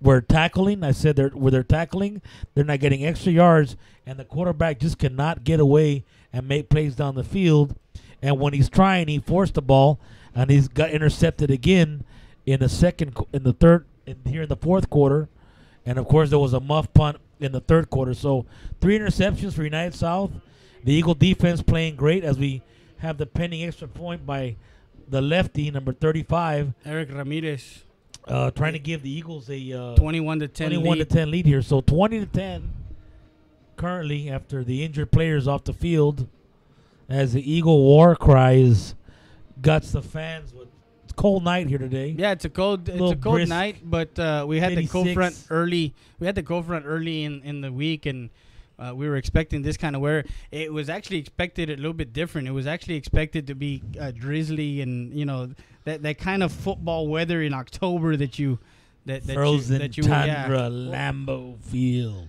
we're tackling. I said where they're tackling, they're not getting extra yards, and the quarterback just cannot get away and make plays down the field. And when he's trying, he forced the ball, and he's got intercepted again in the fourth quarter. And, of course, there was a muff punt in the third quarter. So 3 interceptions for United South. The Eagle defense playing great as we have the pending extra point by the lefty, number 35. Eric Ramirez. Trying to give the Eagles a 21-10 lead here. So 20-10 currently after the injured players off the field as the Eagle war cry guts the fans with it's a cold night here today. Yeah, it's a cold night, but we had the cold front early. We had the cold front early in the week, and we were expecting this kind of weather. It was actually expected a little bit different. It was actually expected to be drizzly and that kind of football weather in October frozen tundra Lambeau Field.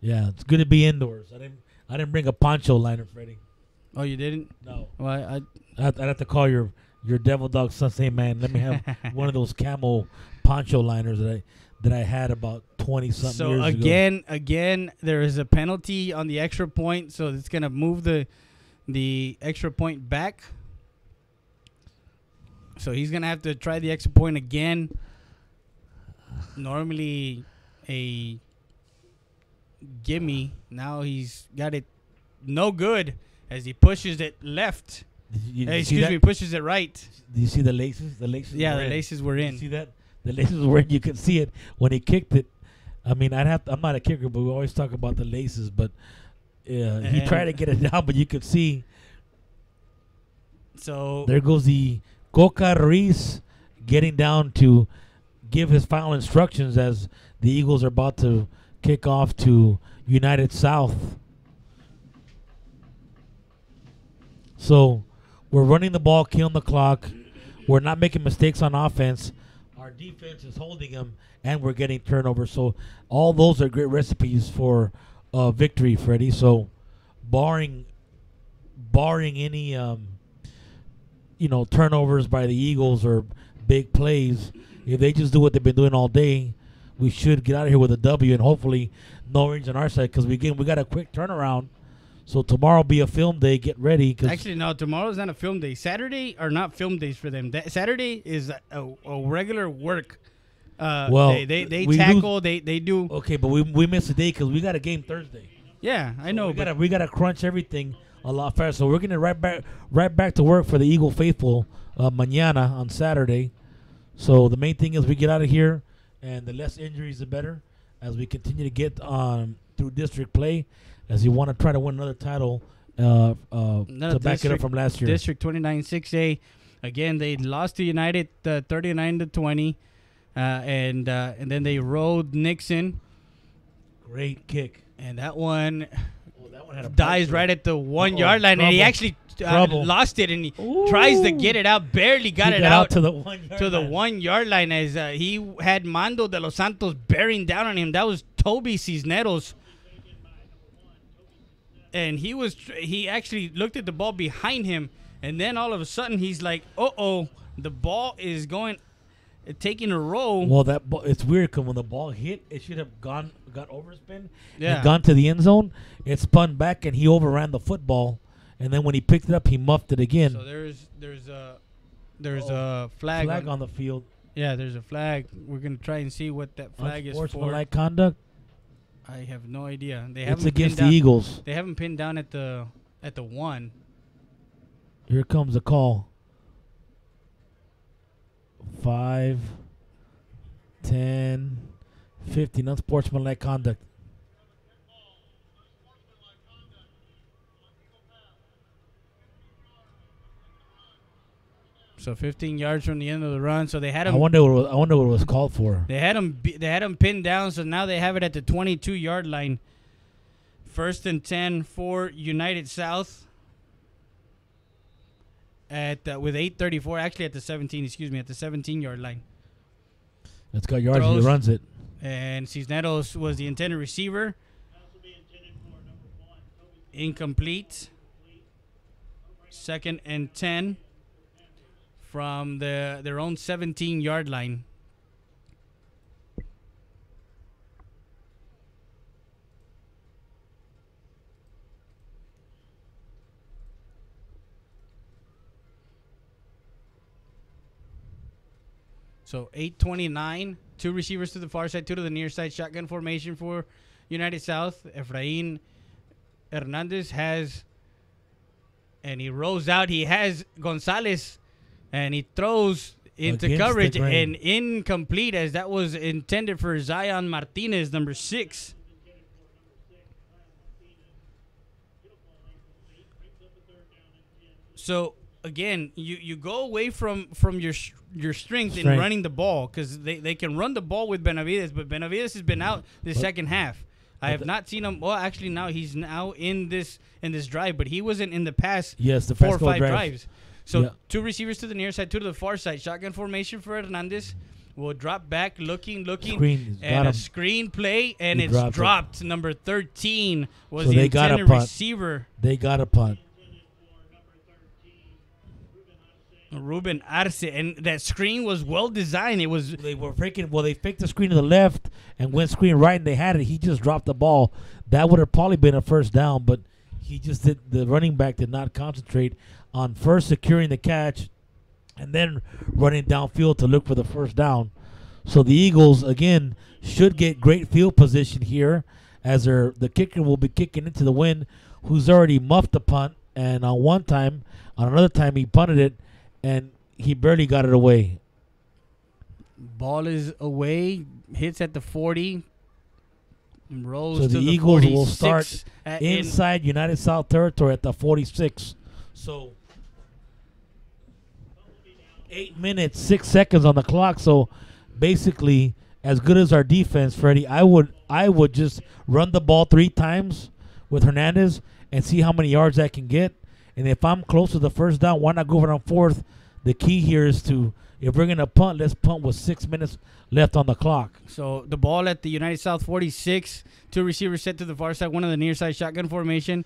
Yeah, it's good to be indoors. I didn't bring a poncho liner, Freddie. Oh, you didn't? No. Well, I'd have to call your devil dog son. Say, man, let me have one of those camo poncho liners that I had about 20-something years ago. So again, there is a penalty on the extra point, so it's gonna move the extra point back. So he's gonna have to try the extra point again. Normally a gimme. Now he's got it no good as he pushes it left. Pushes it right. Do you see the laces? The laces. Yeah, the laces were in. You see that? The laces were in. You could see it when he kicked it. I mean, I'm not a kicker, but we always talk about the laces. But he tried to get it down, but you could see. So there goes the Coca Ruiz getting down to give his final instructions as the Eagles are about to kick off to United South. So we're running the ball, killing the clock. We're not making mistakes on offense. Our defense is holding them, and we're getting turnovers. So all those are great recipes for victory, Freddie. So barring any turnovers by the Eagles or big plays, if they just do what they've been doing all day, we should get out of here with a W and hopefully no range on our side because we got a quick turnaround. So tomorrow will be a film day. Get ready. Actually, no, tomorrow's not a film day. Saturday are not film days for them. Saturday is a regular work day. They tackle. They do. Okay, but we missed a day because we got a game Thursday. Yeah, I know. We gotta crunch everything a lot faster. So we're getting right back to work for the Eagle faithful mañana on Saturday. So the main thing is we get out of here, and the less injuries, the better. As we continue to get through district play, as you want to try to win another title to back it up from last year. District 29 6A. Again, they lost to United 39-20, and then they rode Nixon. Great kick. And that one had a dies right at the 1 yard line, and he actually Trouble. lost it, and he tries to get it out. Barely got He it got out to the 1 yard to the line. 1 yard line as he had Mando de los Santos bearing down on him. That was Toby Cisneros. And he actually looked at the ball behind him, and then all of a sudden he's like, "Uh-oh, the ball is taking a roll." Well, it's weird because when the ball hit, it should have got overspin Yeah. and gone to the end zone. It spun back and he overran the football, and then when he picked it up, he muffed it again. So there's a flag on the field. Yeah, there's a flag. We're gonna try and see what that flag is for. Unsportsmanlike conduct. I have no idea. It's against the Eagles. They haven't pinned down at the 1. Here comes the call. 5, 10, 15. Unsportsmanlike conduct. So 15 yards from the end of the run. So they had him. I wonder what it was called for. They had him pinned down. So now they have it at the 22-yard line. 1st and 10 for United South. With 8:34, actually at the 17. Excuse me, at the 17-yard line. It's got yards. He runs it. And Cisneros was the intended receiver. Incomplete. 2nd and 10 from their own 17-yard line. So 8:29, 2 receivers to the far side, 2 to the near side. Shotgun formation for United South. Efrain Hernandez and he rolls out. He has Gonzalez, and he throws into Against coverage the grain. and incomplete, as that was intended for Zion Martinez, number 6. So again, you go away from your strength in running the ball, because they can run the ball with Benavides, but Benavides has been out the second half. I have not seen him. Well, actually, now he's in this drive, but he wasn't in the past. Yes, the 4 or past 5 drives. drives. So Yeah. 2 receivers to the near side, 2 to the far side. Shotgun formation for Hernandez. Will drop back, looking, Screen, got and a him. screen play, and He it's dropped it. dropped. Number 13 was So the they got a intended punt. receiver. They got a punt. Ruben Arce, and that screen was well designed. It was They were freaking. Well, they faked the screen to the left and went screen right, and they had it. He just dropped the ball. That would have probably been a first down, but he just did. The running back did not concentrate on first securing the catch, and then running downfield to look for the first down. So the Eagles again should get great field position here, as the kicker will be kicking into the wind, who's already muffed the punt, and on another time he punted it, and he barely got it away. ball is away, hits at the 40, and rolls So to the the Eagles 46 will start inside United South territory at the 46. So 8 minutes, 6 seconds on the clock. So basically, as good as our defense, Freddie, I would just run the ball 3 times with Hernandez and see how many yards I can get. And if I'm close to the first down, why not go for it on 4th? The key here is if we're going to punt, let's punt with 6 minutes left on the clock. So the ball at the United South 46. 2 receivers set to the far side, 1 on the near side. Shotgun formation.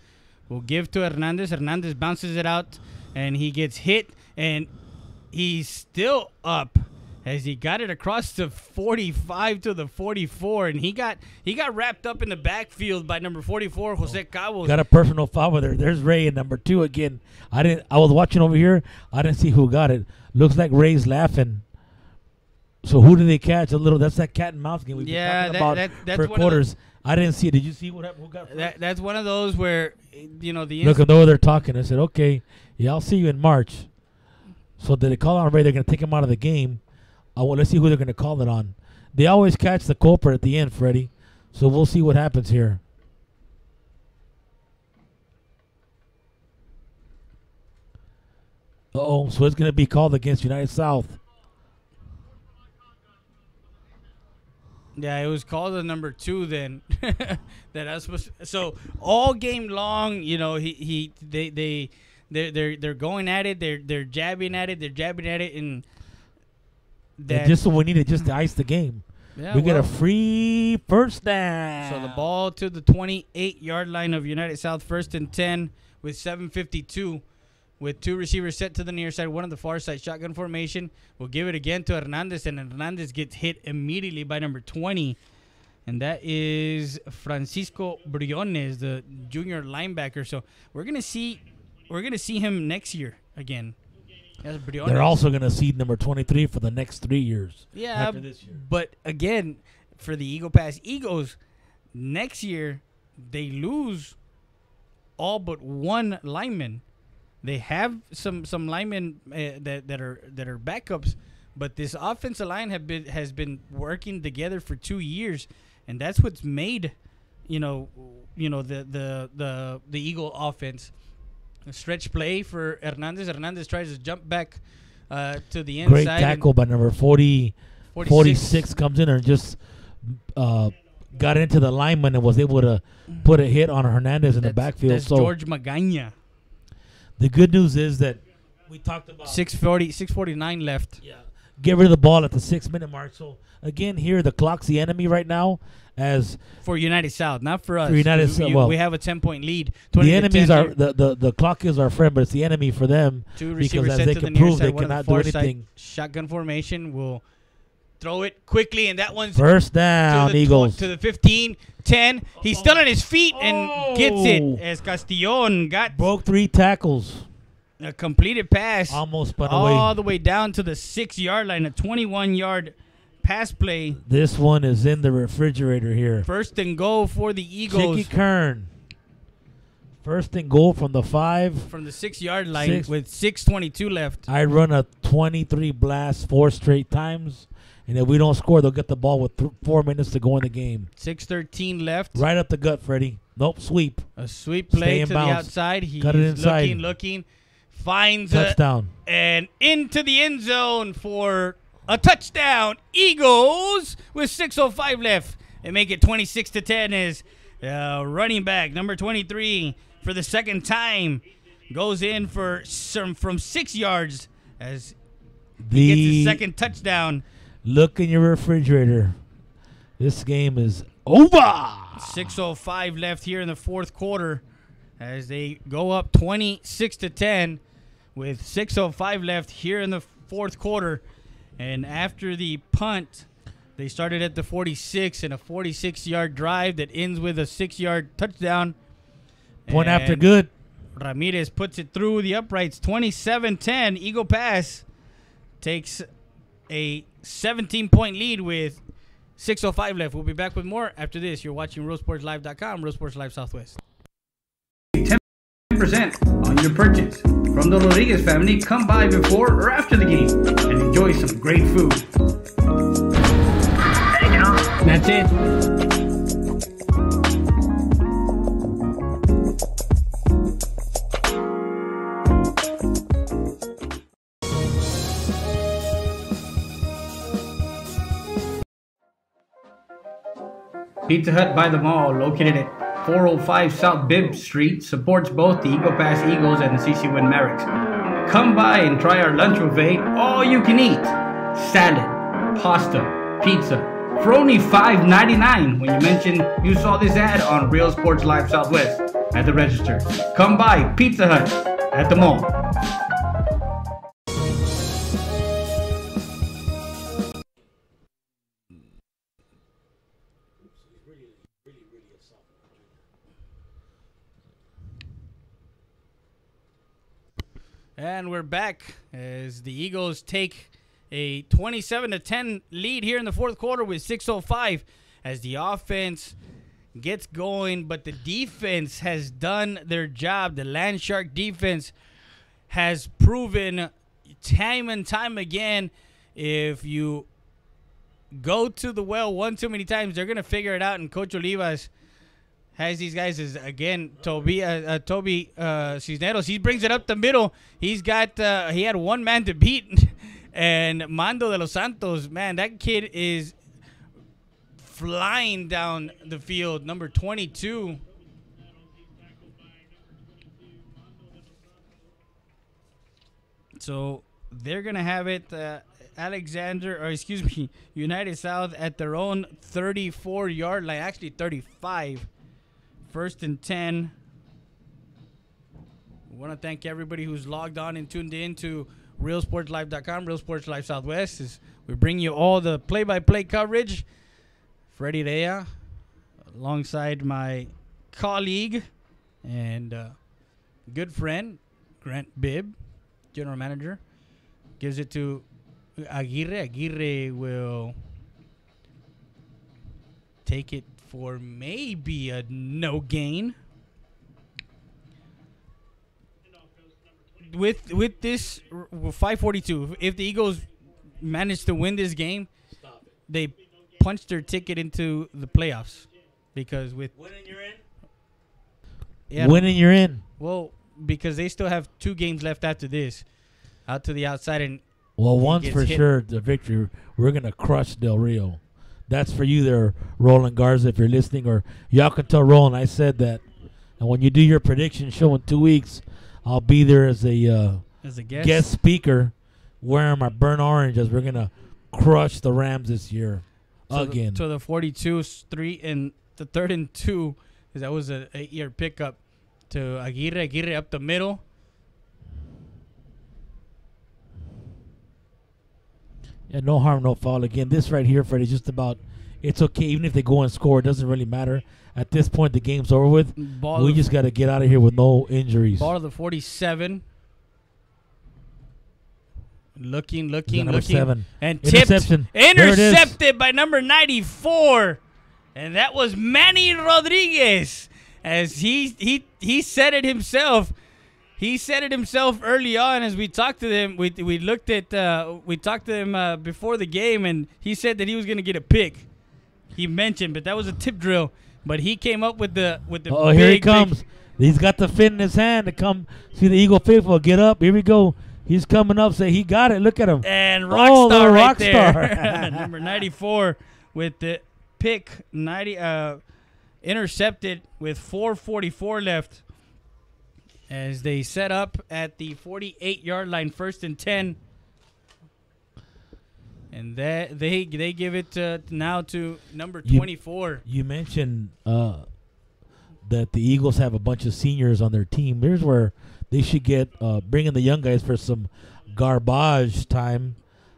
Will give to Hernandez. Hernandez bounces it out, and he gets hit, and he's still up as he got it across the 45 to the 44, and he got wrapped up in the backfield by number 44, Jose Cabos. Got a personal foul there. There's Ray in number 2 again. I was watching over here. I didn't see who got it. Looks like Ray's laughing. So who did they catch? That's that cat and mouse game we've been talking about that's for one of quarters. I didn't see it. Did you see what happened? Who got first? That's one of those where, the Look, I know they're talking. I said, okay, yeah, I'll see you in March. So did they call on Ray? They're going to take him out of the game. Let's see who they're going to call it on. They always catch the culprit at the end, Freddie. So we'll see what happens here. Uh-oh, so it's going to be called against United South. Yeah, it was called a number 2 then. That I was supposed to, so all game long, they they're going at it. They're jabbing at it. They're jabbing at it, and And just what we needed just to ice the game. Yeah, we get a free first down. So the ball to the 28-yard line of United South, first and 10 with 7:52. With two receivers set to the near side, one on the far side, shotgun formation. We'll give it again to Hernandez, and Hernandez gets hit immediately by number 20. And that is Francisco Briones, the junior linebacker. So we're gonna see him next year again. That's Briones. They're also gonna see number 23 for the next 3 years. Yeah, after this year. But again, for the Eagle Pass Eagles, next year they lose all but one lineman. They have some linemen that are backups, but this offensive line has been working together for 2 years, and that's what's made, the Eagle offense. A stretch play for Hernandez. Hernandez tries to jump back to the inside. Great tackle by number 46 comes in and just got into the lineman and was able to put a hit on Hernandez in the backfield. That's George Magaña. The good news is that we talked about 6:49 left. Yeah. Get rid of the ball at the 6-minute mark. So, again, here, the clock's the enemy right now. As for United South, not for us. For United South, well, we have a 10-point lead. The enemies are the clock is our friend, but it's the enemy for them. Two receivers because as set they to the can near prove side, they one on the cannot far do anything. side. Shotgun formation will throw it quickly, and that one's first down, to the Eagles. To the 15, 10. He's still on his feet and gets it as Castillon broke 3 tackles. A completed pass. Almost spun away. All the way down to the 6-yard line, a 21-yard pass play. This one is in the refrigerator here. First and goal for the Eagles. Chicky Kern. First and goal from the 5. From the 6-yard line with 6:22 left. I run a 23 blast 4 straight times. And if we don't score, they'll get the ball with 4 minutes to go in the game. 6:13 left. Right up the gut, Freddie. Nope, sweep. A sweep play to the outside. He's cut it inside. looking. Finds touchdown. And into the end zone for a touchdown. Eagles with 6:05 left. And make it 26-10 as running back number 23 for the second time goes in for from 6 yards as he gets his second touchdown. Look in your refrigerator. This game is over. 6:05 left here in the fourth quarter as they go up 26-10 with 6:05 left here in the fourth quarter. And after the punt, they started at the 46 and a 46-yard drive that ends with a 6-yard touchdown. Point after good. Ramirez puts it through the uprights. 27-10. Eagle Pass takes a 17-point lead with 6:05 left. We'll be back with more after this. You're watching RealSportsLive.com, Real Sports Live Southwest. 10% on your purchase. From the Rodriguez family, come by before or after the game and enjoy some great food. That's it. Pizza Hut by the Mall, located at 405 South Bibb Street, supports both the Eagle Pass Eagles and the CC Win Mavericks. Come by and try our lunch buffet, all you can eat. Salad, pasta, pizza, for only $5.99 when you mention you saw this ad on Real Sports Live Southwest at the register. Come by Pizza Hut at the mall. And we're back as the Eagles take a 27-10 lead here in the fourth quarter with 6:05 as the offense gets going, but the defense has done their job. The Land Shark defense has proven time and time again, if you go to the well one too many times, they're going to figure it out. And Coach Olivas has these guys as, again, Toby Cisneros. He brings it up the middle. He's got he had one man to beat. And Mando de los Santos, man, that kid is flying down the field. Number 22. So they're going to have it, United South at their own 34-yard line, actually 35. First and 10. We want to thank everybody who's logged on and tuned in to realsportslive.com, Real Sports Live Southwest. We bring you all the play-by-play coverage. Freddie Rea, alongside my colleague and good friend, Grant Bibb, general manager, gives it to Aguirre. Aguirre will take it for maybe a no gain. With this 5:42, if the Eagles manage to win this game, they punch their ticket into the playoffs. Because with winning, you're in. Yeah, winning, you're in. Well, because they still have 2 games left after this, out to the outside, and once for sure, the victory, we're gonna crush Del Rio. That's for you there, Roland Garza, if you're listening, or y'all can tell Roland I said that. And when you do your prediction show in 2 weeks, I'll be there as a guest speaker, wearing my burnt orange, as we're gonna crush the Rams this year again. To the 42-3 and the 3rd and 2, because that was a 8-yard pickup to Aguirre. Aguirre up the middle. Yeah, no harm, no foul. Again, this right here, Freddie, just about, it's okay. Even if they go and score, it doesn't really matter. At this point, the game's over with. We just got to get out of here with no injuries. Ball to the 47. Looking. 7. And intercepted by number 94. And that was Manny Rodriguez. As he said it himself. He said it himself early on as we talked to them. We talked to him before the game, and he said that he was going to get a pick. He mentioned, but that was a tip drill. But he came up with the. Oh, here he comes. He's got the fit in his hand to come see the Eagle faithful. Get up. Here we go. He's coming up. Say he got it. Look at him. And Rockstar right there. Number 94 with the pick. Intercepted with 4:44 left. As they set up at the 48-yard line, 1st and 10. And that they give it now to number 24. You mentioned that the Eagles have a bunch of seniors on their team. Here's where they should get bring in the young guys for some garbage time.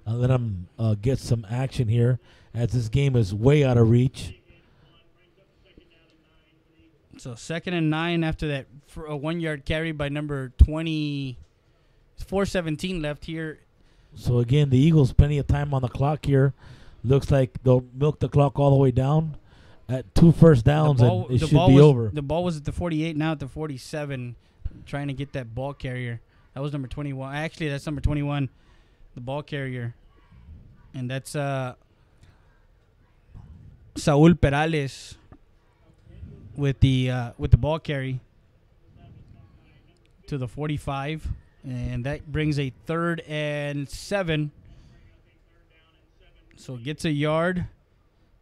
Let them get some action here, as this game is way out of reach. So 2nd and 9 after that, for a 1-yard carry by number 20. 4:17 left here. So again, the Eagles plenty of time on the clock here. Looks like they'll milk the clock all the way down at 2 first downs, and it should be over. The ball was at the 48, now at the 47, trying to get that ball carrier. That was number 21. Actually, that's number 21, the ball carrier, and that's Saul Perales with the ball carry to the 45, and that brings a 3rd and 7. So gets a yard,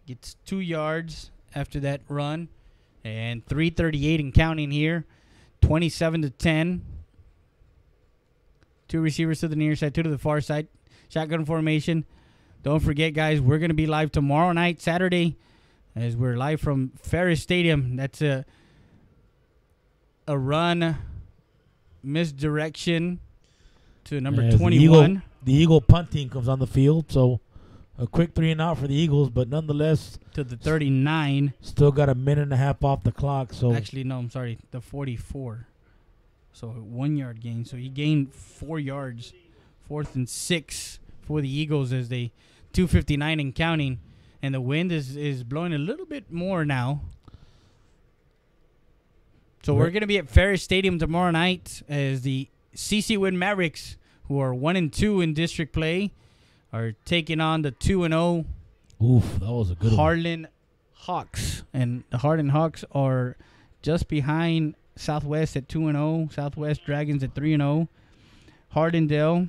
gets 2 yards after that run, and 3:38 and counting here, 27-10. 2 receivers to the near side, 2 to the far side, shotgun formation. Don't forget, guys, we're gonna be live tomorrow night, Saturday, as we're live from Ferris Stadium. That's a run misdirection to number 21. The Eagle punt team comes on the field, so a quick 3 and out for the Eagles, but nonetheless to the 39. Still got a minute and a half off the clock. So actually, no, I'm sorry, the 44. So 1 yard gain. So he gained 4 yards. 4th and 6 for the Eagles as they 2:59 and counting, and the wind is blowing a little bit more now. So we're going to be at Ferris Stadium tomorrow night as the CC Win Mavericks, who are 1-2 in district play, are taking on the 2-0 Oof, that was a good Harlan Hawks. And the Harlan Hawks are just behind Southwest at 2-0, Southwest Dragons at 3-0, Hardendale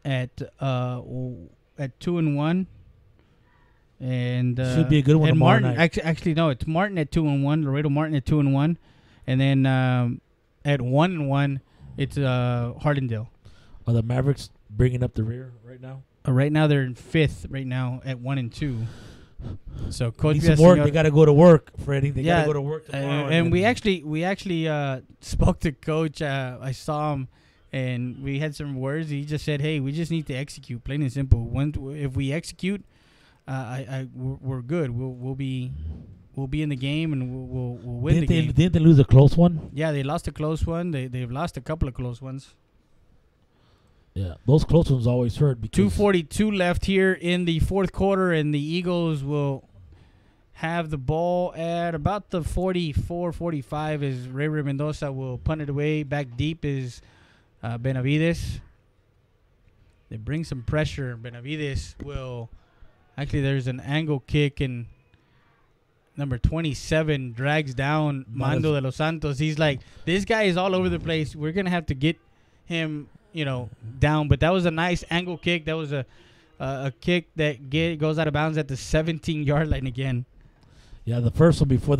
at 2-1. And should be a good one and tomorrow Martin, night. Actually, no, it's Martin at 2-1. Laredo Martin at 2-1, and then at 1-1, it's Hardendale. Are the Mavericks bringing up the rear right now? Right now they're in 5th right now at 1-2. So Coach Need some work. They got to go to work, Freddie. They got to go to work tomorrow. And we actually spoke to Coach. I saw him, and we had some words. He just said, "Hey, we just need to execute, plain and simple. If we execute, we're good. We'll be in the game, and we'll win the game." Didn't they lose a close one? Yeah, they lost a close one. They've lost a couple of close ones. Yeah, those close ones always hurt. 2:42 left here in the fourth quarter, and the Eagles will have the ball at about the 44-45 as Ray Mendoza will punt it away. Back deep is Benavides. They bring some pressure. Benavides will... Actually, there's an angle kick, and number 27 drags down Mando de los Santos. He's like, this guy is all over the place. We're going to have to get him... down, but that was a nice angle kick. That was a kick that goes out of bounds at the 17-yard line again. Yeah, the first one before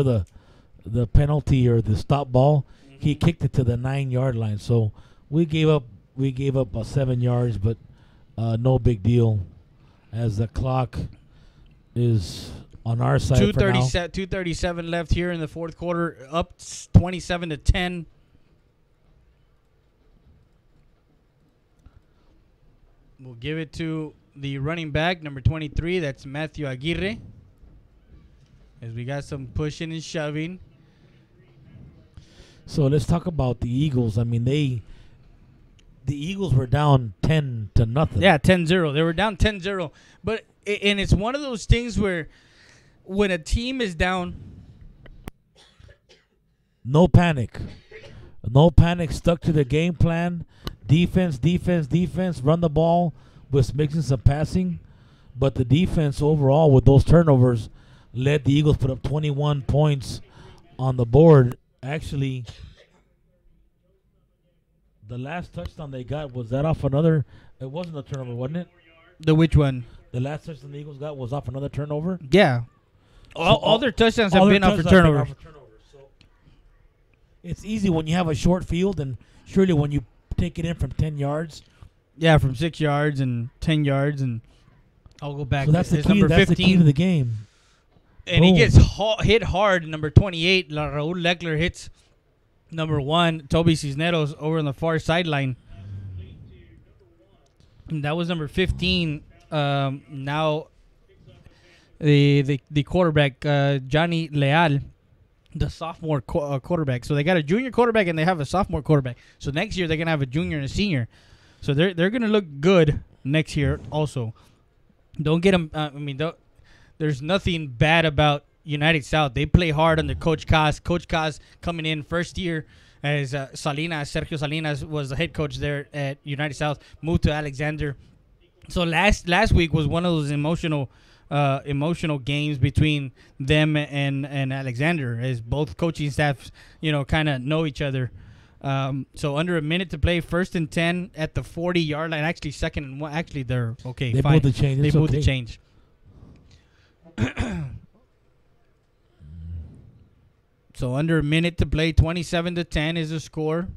the penalty or the stop ball, he kicked it to the 9-yard line. So we gave up 7 yards, but no big deal, as the clock is on our side. 2:37 left here in the fourth quarter, up 27-10. We'll give it to the running back, number 23. That's Matthew Aguirre. As we got some pushing and shoving. So let's talk about the Eagles. I mean, the Eagles were down 10-0. Yeah, 10-0. They were down 10-0. But it's one of those things where when a team is down, no panic. No panic, stuck to the game plan. Defense, run the ball with mixing some passing. But the defense overall with those turnovers led the Eagles put up 21 points on the board. Actually, the last touchdown they got, was that off another? It wasn't a turnover, wasn't it? The which one? The last touchdown the Eagles got was off another turnover? Yeah. All their touchdowns have been off of turnovers. So it's easy when you have a short field, and surely when you take it in from 10 yards. Yeah, from 6 yards and 10 yards, and I'll go back. So that's the key. Number That's 15. the key to the game. And he gets hit hard. Number 28, Raul Leckler hits number 1, Toby Cisneros, over on the far sideline. And that was number 15. Now the quarterback, Johnny Leal, the sophomore quarterback. So they got a junior quarterback and they have a sophomore quarterback. So next year they're gonna have a junior and a senior. So they're gonna look good next year also. Don't get them. There's nothing bad about United South. They play hard under Coach Kaz. Coach Kaz coming in first year as Sergio Salinas was the head coach there at United South. Moved to Alexander. So last week was one of those emotional games between them and Alexander, as both coaching staffs, kind of know each other. So under a minute to play, 1st and 10 at the 40-yard line. Actually, 2nd and 1. Actually, they're okay. They fine. moved the change. They moved the change. So under a minute to play, 27-10 is the score.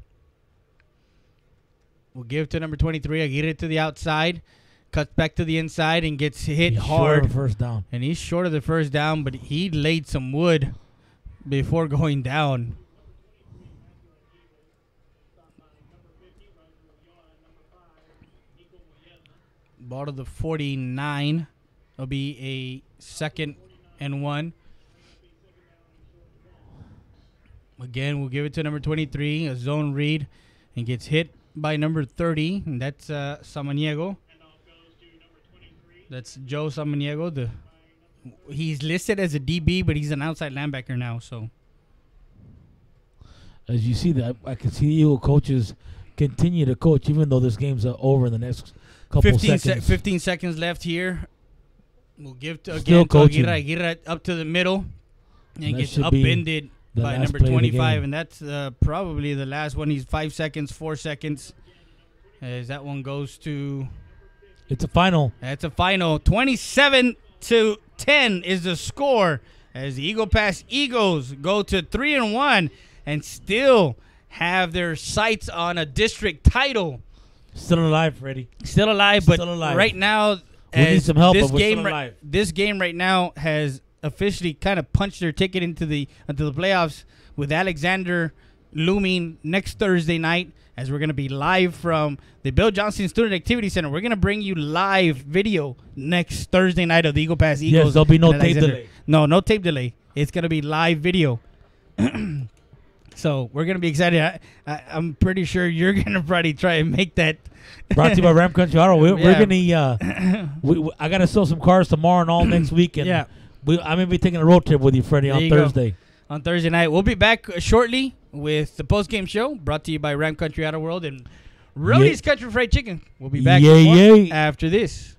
We'll give to number 23. Aguirre to the outside. Cuts back to the inside and gets hit hard. Short of first down. And he's short of the first down, but he laid some wood before going down. Ball to the 49. It'll be a 2nd and 1. Again, we'll give it to number 23, a zone read, and gets hit by number 30, and that's Samaniego. That's Joe Samaniego. He's listed as a DB, but he's an outside linebacker now. So, as you see, that I can see Eagle coaches continue to coach, even though this game's over in the next couple seconds. 15 seconds left here. We'll give to Aguirre up to the middle, and gets upended by number 25, and that's probably the last one. He's 5 seconds, 4 seconds, as that one goes to. It's a final. It's a final. 27-10 is the score, as the Eagle Pass Eagles go to 3-1 and still have their sights on a district title Still alive, Freddie. Still alive, but Still alive. right now, We need some help, This but we're game, still alive. this game right now has officially kind of punched their ticket into the playoffs with Alexander looming next Thursday night, as we're going to be live from the Bill Johnson Student Activity Center. We're going to bring you live video next Thursday night of the Eagle Pass Eagles. Yes, there'll be no and tape Alexander. delay. No tape delay. It's going to be live video. So we're going to be excited. I'm pretty sure you're going to probably try and make that. Brought to you by Ram Country Auto. We're Yeah. gonna. I gotta sell some cars tomorrow and all next week. And Yeah. I'm gonna be taking a road trip with you, Freddie, There on you go. Thursday. On Thursday night. We'll be back shortly with the post-game show brought to you by Ram Country Auto World and Rody's Country Fried Chicken. We'll be back with more after this.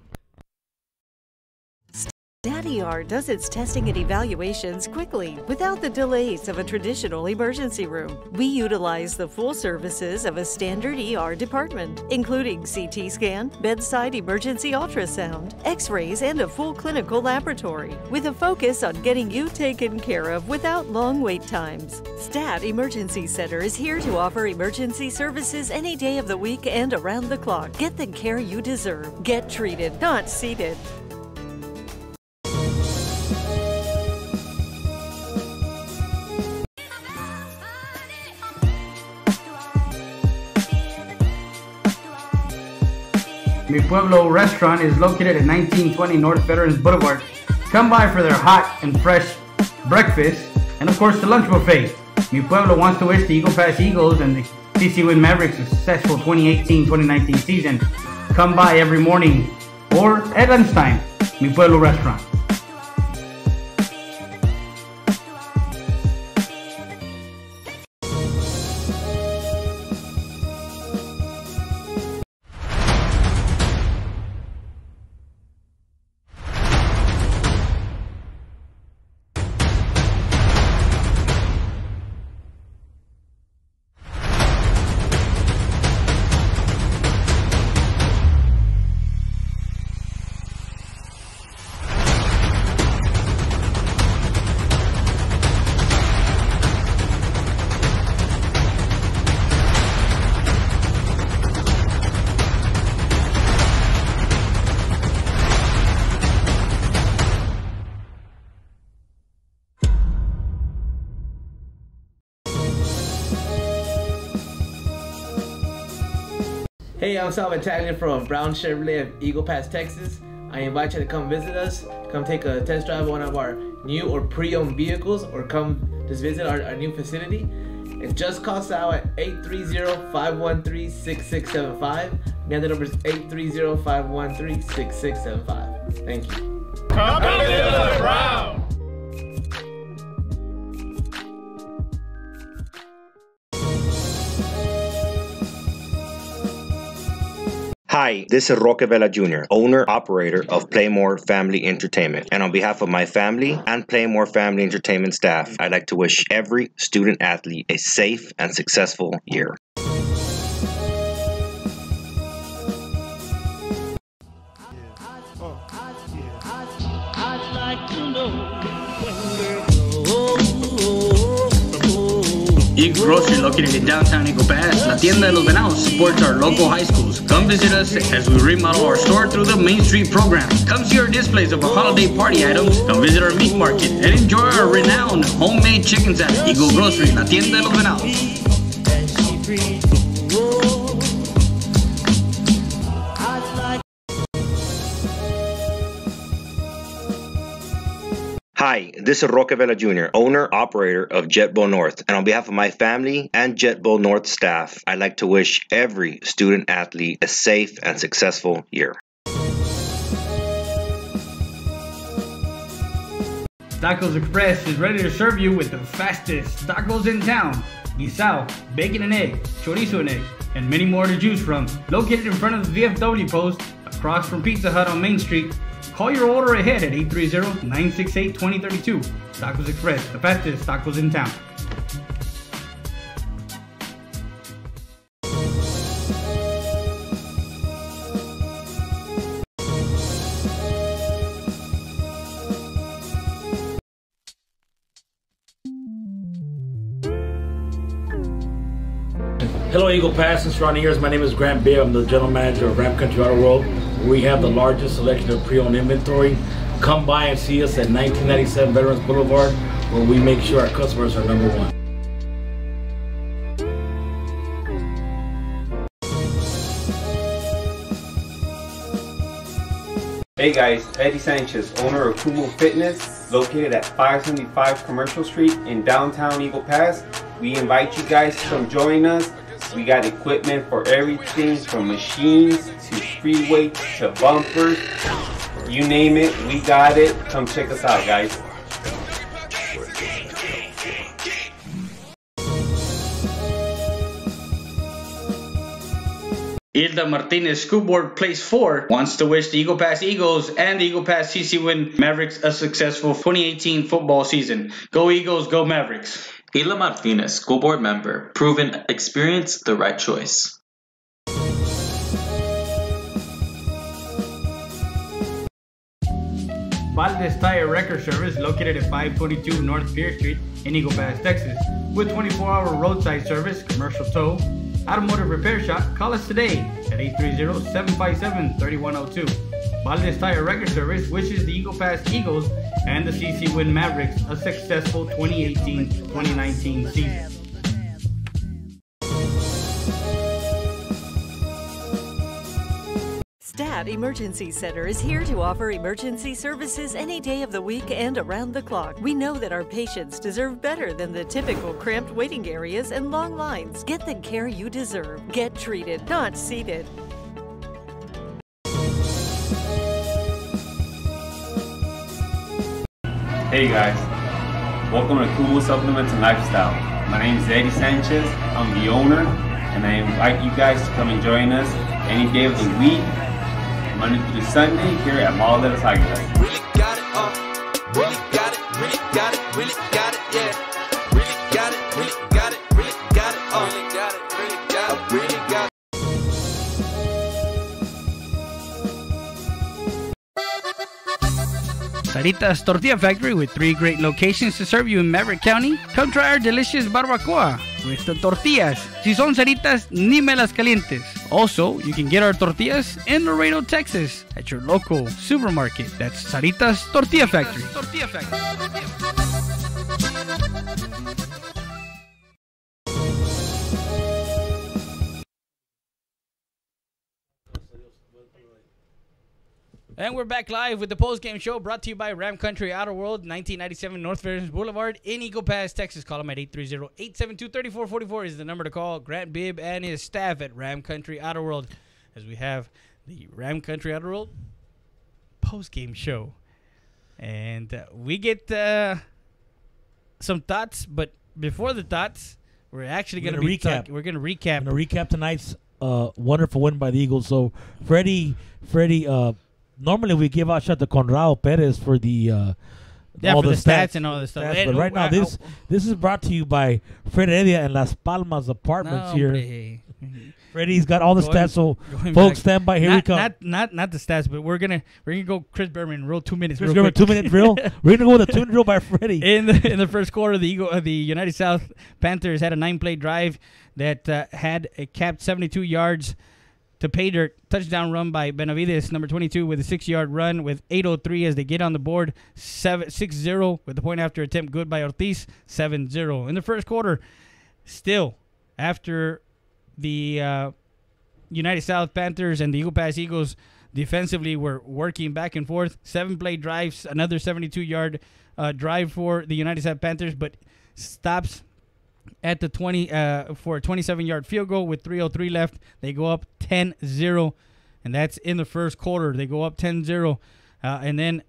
Daddy R does its testing and evaluations quickly without the delays of a traditional emergency room. We utilize the full services of a standard ER department, including CT scan, bedside emergency ultrasound, x-rays, and a full clinical laboratory, with a focus on getting you taken care of without long wait times. STAT Emergency Center is here to offer emergency services any day of the week and around the clock. Get the care you deserve. Get treated, not seated. Mi Pueblo restaurant is located at 1920 North Veterans Boulevard. Come by for their hot and fresh breakfast and of course the lunch buffet. Mi Pueblo wants to wish the Eagle Pass Eagles and the CC Win Mavericks a successful 2018-2019 season. Come by every morning or at lunchtime. Mi Pueblo restaurant. Hey, I'm Sal Battaglia from Brown Chevrolet of Eagle Pass, Texas. I invite you to come visit us, come take a test drive of one of our new or pre-owned vehicles, or come just visit our new facility. It just costs out at 830-513-6675. Again, the number is 830-513-6675. Thank you. Come visit us at Brown. Hi, this is Roque Vela Jr., owner, operator of Playmore Family Entertainment. And on behalf of my family and Playmore Family Entertainment staff, I'd like to wish every student athlete a safe and successful year. Eagle Grocery, located in downtown Eagle Pass, La Tienda de los Venados, supports our local high schools. Come visit us as we remodel our store through the Main Street program. Come see our displays of our holiday party items. Come visit our meat market and enjoy our renowned homemade chicken salad. Eagle Grocery, La Tienda de los Venados. Hi, this is Roque Vela Jr., owner, operator of JetBowl North. And on behalf of my family and JetBowl North staff, I'd like to wish every student athlete a safe and successful year. Tacos Express is ready to serve you with the fastest tacos in town. Guisao, bacon and egg, chorizo and egg, and many more to choose from. Located in front of the VFW post, across from Pizza Hut on Main Street. Call your order ahead at 830-968-2032. Tacos Express, the fastest tacos in town. Hello, Eagle Pass and surrounding areas. My name is Grant Bibb. I'm the general manager of Ram Country Auto World. We have the largest selection of pre-owned inventory. Come by and see us at 1997 Veterans Boulevard, where we make sure our customers are number one. Hey guys, Eddie Sanchez, owner of Kumo Fitness, located at 575 Commercial Street in downtown Eagle Pass. We invite you guys to come join us. We got equipment for everything from machines to free weights to bumpers. You name it, we got it. Come check us out, guys. Hilda Martinez, School Board Place 4, wants to wish the Eagle Pass Eagles and the Eagle Pass CC Win Mavericks a successful 2018 football season. Go Eagles, go Mavericks. Hilda Martinez, School Board Member. Proven experience, the right choice. Valdez Tire Record Service, located at 522 North Pierce Street in Eagle Pass, Texas. With 24-hour roadside service, commercial tow, automotive repair shop, call us today at 830-757-3102. Valdez Tire Record Service wishes the Eagle Pass Eagles and the CC Win Mavericks a successful 2018-2019 season. Stat Emergency Center is here to offer emergency services any day of the week and around the clock. We know that our patients deserve better than the typical cramped waiting areas and long lines. Get the care you deserve. Get treated, not seated. Hey guys, welcome to Kumo Supplements and Lifestyle. My name is Eddie Sanchez. I'm the owner, and I invite you guys to come and join us any day of the week, Monday through Sunday, here at Mall de las Águilas. Really got it, really got it, really got it, really got it, yeah. Really got it, really got it, really got it, really got it, really got it, really got it. Sarita's Tortilla Factory, with 3 great locations to serve you in Maverick County. Come try our delicious barbacoa with the tortillas. Si son Saritas, ni me las calientes. Also, you can get our tortillas in Laredo, Texas at your local supermarket. That's Sarita's Tortilla Factory. And we're back live with the post-game show brought to you by Ram Country Auto World, 1997 North Veterans Boulevard in Eagle Pass, Texas. Call them at 830-872-3444 is the number to call. Grant Bibb and his staff at Ram Country Auto World, as we have the Ram Country Auto World post-game show. And we get some thoughts, but before the thoughts, we're actually going to recap. We're going to recap tonight's wonderful win by the Eagles. So, Freddie, normally we give out shout to Conrado Perez for the all the stats and all the stuff. But right now, this is brought to you by Fred Heredia and Las Palmas Apartments here. Freddie's got all the stats, so folks, stand by. Here we come. Not the stats, but we're gonna go Chris Berman roll 2 minutes. Chris Berman 2 minute drill. We're gonna go with a 2 minute drill by Freddie. In the first quarter, the United South Panthers had a 9-play drive that had a capped 72 yards to pay dirt. Touchdown run by Benavides, number 22, with a 6-yard run with 8:03 as they get on the board. 6-0 with the point after attempt good by Ortiz. 7-0 in the first quarter. Still, after the United South Panthers and the Eagle Pass Eagles defensively were working back and forth. 7-play drives, another 72-yard drive for the United South Panthers, but stops at the 20 for a 27-yard field goal with 3:03 left. They go up 10-0, and that's in the first quarter. They go up 10-0, and then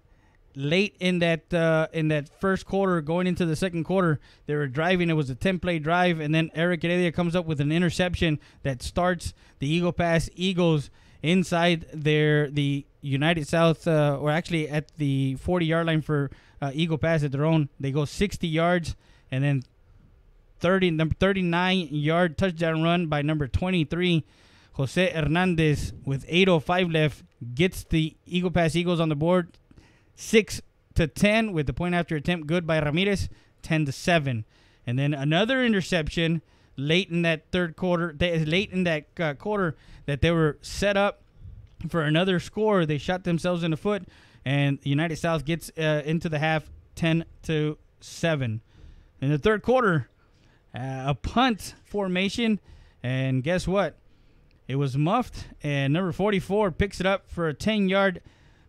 late in that first quarter, going into the second quarter, they were driving. It was a 10-play drive, and then Eric Heredia comes up with an interception that starts the Eagle Pass Eagles inside the United South, or actually at the 40-yard line for Eagle Pass at their own. They go 60 yards, and then 39-yard touchdown run by number 23, Jose Hernandez, with 8:05 left, gets the Eagle Pass Eagles on the board, 6-10 with the point after attempt good by Ramirez, 10-7, and then another interception late in that third quarter. Late in that quarter, that they were set up for another score. They shot themselves in the foot, and United South gets into the half 10-7. In the third quarter, a punt formation, and guess what? It was muffed, and number 44 picks it up for a 10-yard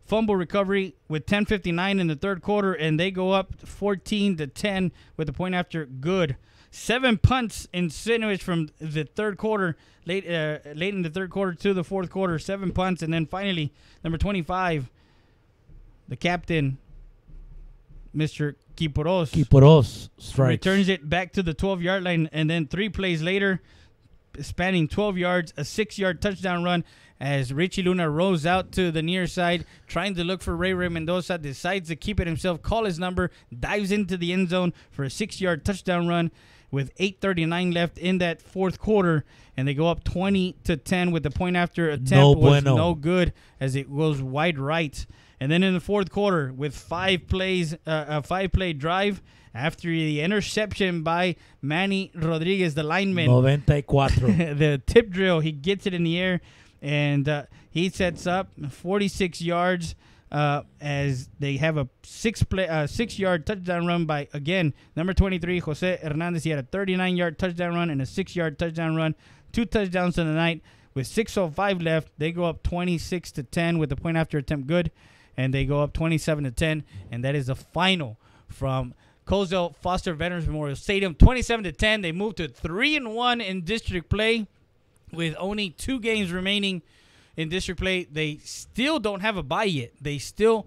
fumble recovery with 10:59 in the third quarter, and they go up 14-10 with the point after good. 7 punts in sandwich from the third quarter, late in the third quarter to the fourth quarter. 7 punts, and then finally, number 25, the captain, Mr. Kiporos strikes. Returns it back to the 12-yard line, and then 3 plays later, spanning 12 yards, a 6-yard touchdown run as Richie Luna rolls out to the near side, trying to look for Ray Mendoza, decides to keep it himself, call his number, dives into the end zone for a 6-yard touchdown run with 8:39 left in that fourth quarter, and they go up 20-10 with the point after attempt was no good as it goes wide right. And then in the fourth quarter, with 5 plays, a 5-play drive, after the interception by Manny Rodriguez, the lineman. 94. The tip drill, he gets it in the air, and he sets up 46 yards as they have a 6-yard touchdown run by, again, number 23, Jose Hernandez. He had a 39-yard touchdown run and a 6-yard touchdown run. 2 touchdowns in the night. With 6:05 left, they go up 26-10 with the point after attempt good, and they go up 27-10, and that is the final from Colesdale Foster Veterans Memorial Stadium. 27-10. They move to 3-1 in district play with only 2 games remaining in district play. They still don't have a bye yet. They still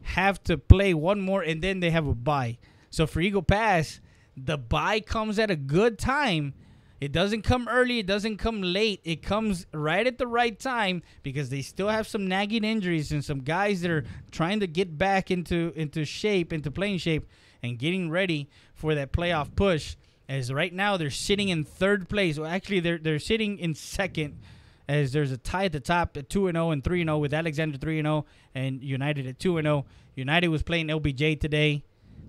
have to play one more, and then they have a bye. So for Eagle Pass, the bye comes at a good time. It doesn't come early. It doesn't come late. It comes right at the right time because they still have some nagging injuries and some guys that are trying to get back into shape, into playing shape, and getting ready for that playoff push. As right now they're sitting in third place. Well, actually they're sitting in second, as there's a tie at the top at 2-0 and 3-0 with Alexander 3-0 and United at 2-0. United was playing LBJ today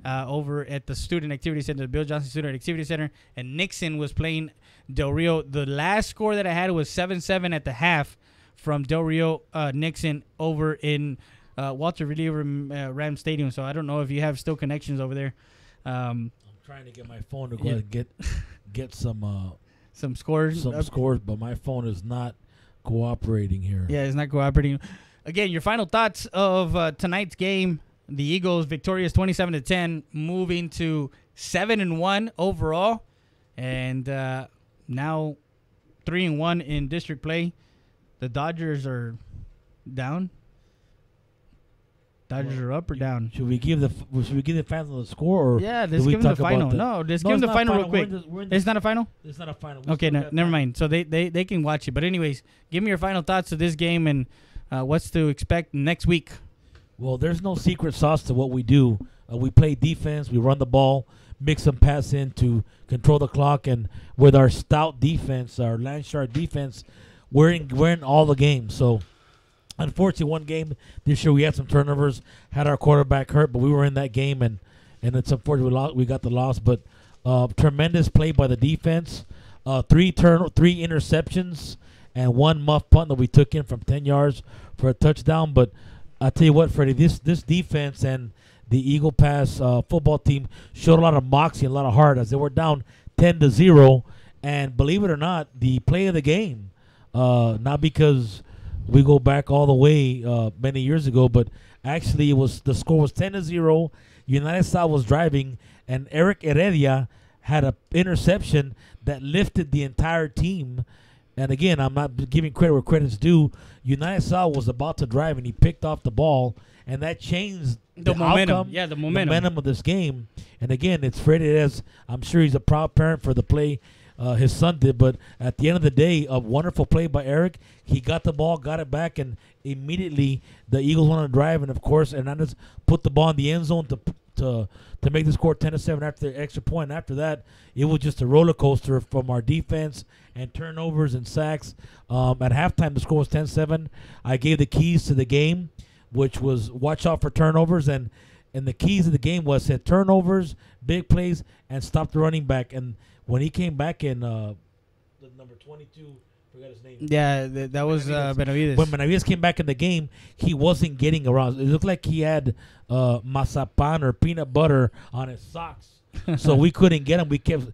over at the Student Activity Center, the Bill Johnson Student Activity Center, and Nixon was playing Del Rio. The last score that I had was 7-7 at the half from Del Rio Nixon over in Walter Reliever Ram Stadium. So I don't know if you have still connections over there. I'm trying to get my phone to go and get some scores. Some scores, but my phone is not cooperating here. Yeah, it's not cooperating. Again, your final thoughts of tonight's game. The Eagles victorious 27-10, moving to 7-1 overall, and now 3-1 in district play. The Dodgers are down. Dodgers are up or down? Should we give the fans the score? Or yeah, let's give them the final. No, let's give them the final real quick. It's not a final? It's not a final. Okay, never mind. So they can watch it. But anyways, give me your final thoughts of this game and what's to expect next week. Well, there's no secret sauce to what we do. We play defense. We run the ball, mix and pass in to control the clock. And with our stout defense, our Landshark defense, we're in all the games. So, unfortunately, one game this year we had some turnovers, had our quarterback hurt, but we were in that game, and it's unfortunate we got the loss. But tremendous play by the defense. 3 interceptions and 1 muff punt that we took in from 10 yards for a touchdown. But I tell you what, Freddie, this defense and the Eagle Pass football team showed a lot of moxie and a lot of heart as they were down 10-0. And believe it or not, the play of the game, not because we go back all the way many years ago, but actually the score was 10-0. United South was driving, and Eric Heredia had an interception that lifted the entire team. And again, I'm not giving credit where credit's due. United South was about to drive, and he picked off the ball, and that changed the momentum. outcome, Yeah, the momentum of this game. And again, it's Freddie as I'm sure he's a proud parent for the play his son did. But at the end of the day, a wonderful play by Eric. He got the ball, got it back, and immediately the Eagles went on a drive. And of course, Hernandez put the ball in the end zone to make the score 10-7 after the extra point. After that, it was just a roller coaster from our defense and turnovers and sacks. At halftime, the score was 10-7. I gave the keys to the game, which was watch out for turnovers. And and the keys of the game was set turnovers, big plays, and stop the running back. And when he came back in, the number 22, forgot his name. Yeah, that was Benavides. When Benavides came back in the game, he wasn't getting around. It looked like he had mazapan or peanut butter on his socks. So we couldn't get him. We kept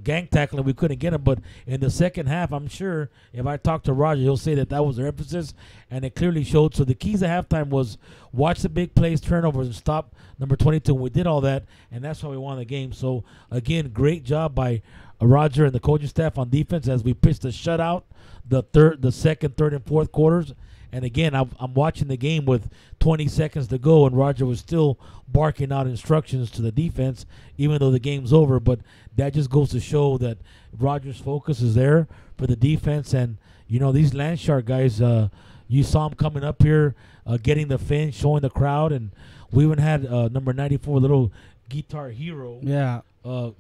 gang tackling. We couldn't get him. But in the second half, I'm sure if I talk to Roger, he'll say that was their emphasis, and it clearly showed. So the keys at halftime was watch the big plays, turnovers, and stop number 22. And we did all that, and that's why we won the game. So, again, great job by Roger and the coaching staff on defense as we pitched a shutout the second, third, and fourth quarters. And again, I'm watching the game with 20 seconds to go, and Roger was still barking out instructions to the defense, even though the game's over. But that just goes to show that Roger's focus is there for the defense. And, these Landshark guys, you saw them coming up here, getting the fin, showing the crowd. And we even had number 94, little guitar hero. Yeah.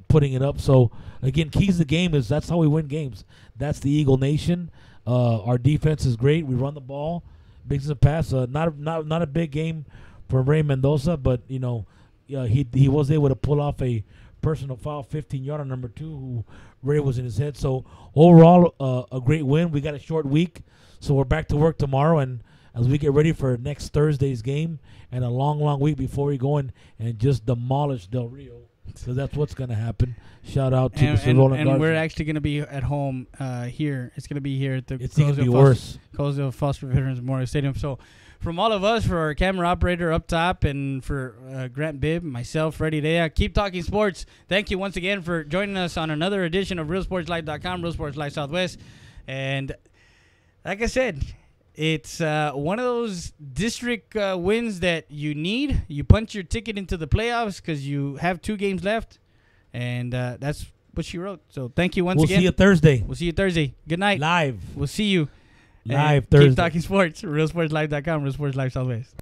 Putting it up. So, again, keys to the game is that's how we win games. That's the Eagle Nation. Our defense is great. We run the ball, makes a pass. Not a big game for Ray Mendoza, but he was able to pull off a personal foul, 15-yard on number 2, who Ray was in his head. So overall, a great win. We got a short week, so we're back to work tomorrow, and as we get ready for next Thursday's game and a long week before we go in and just demolish Del Rio. So that's what's going to happen. Shout out to Mr. Roland Garza. And we're actually going to be at home here. It's going to be here at the It's going to be worse. Colesdale Foster Veterans Memorial Stadium. So from all of us, for our camera operator up top, and for Grant Bibb, myself, Freddie Dea, keep talking sports. Thank you once again for joining us on another edition of RealSportsLive.com, Real Sports Live Southwest. And like I said, it's one of those district wins that you need. You punch your ticket into the playoffs because you have 2 games left, and that's what she wrote. So thank you once again. We'll see you Thursday. We'll see you Thursday. Good night. Live. We'll see you. Live and Thursday. Keep talking sports. RealSportsLive.com, Real Sports Live Southwest.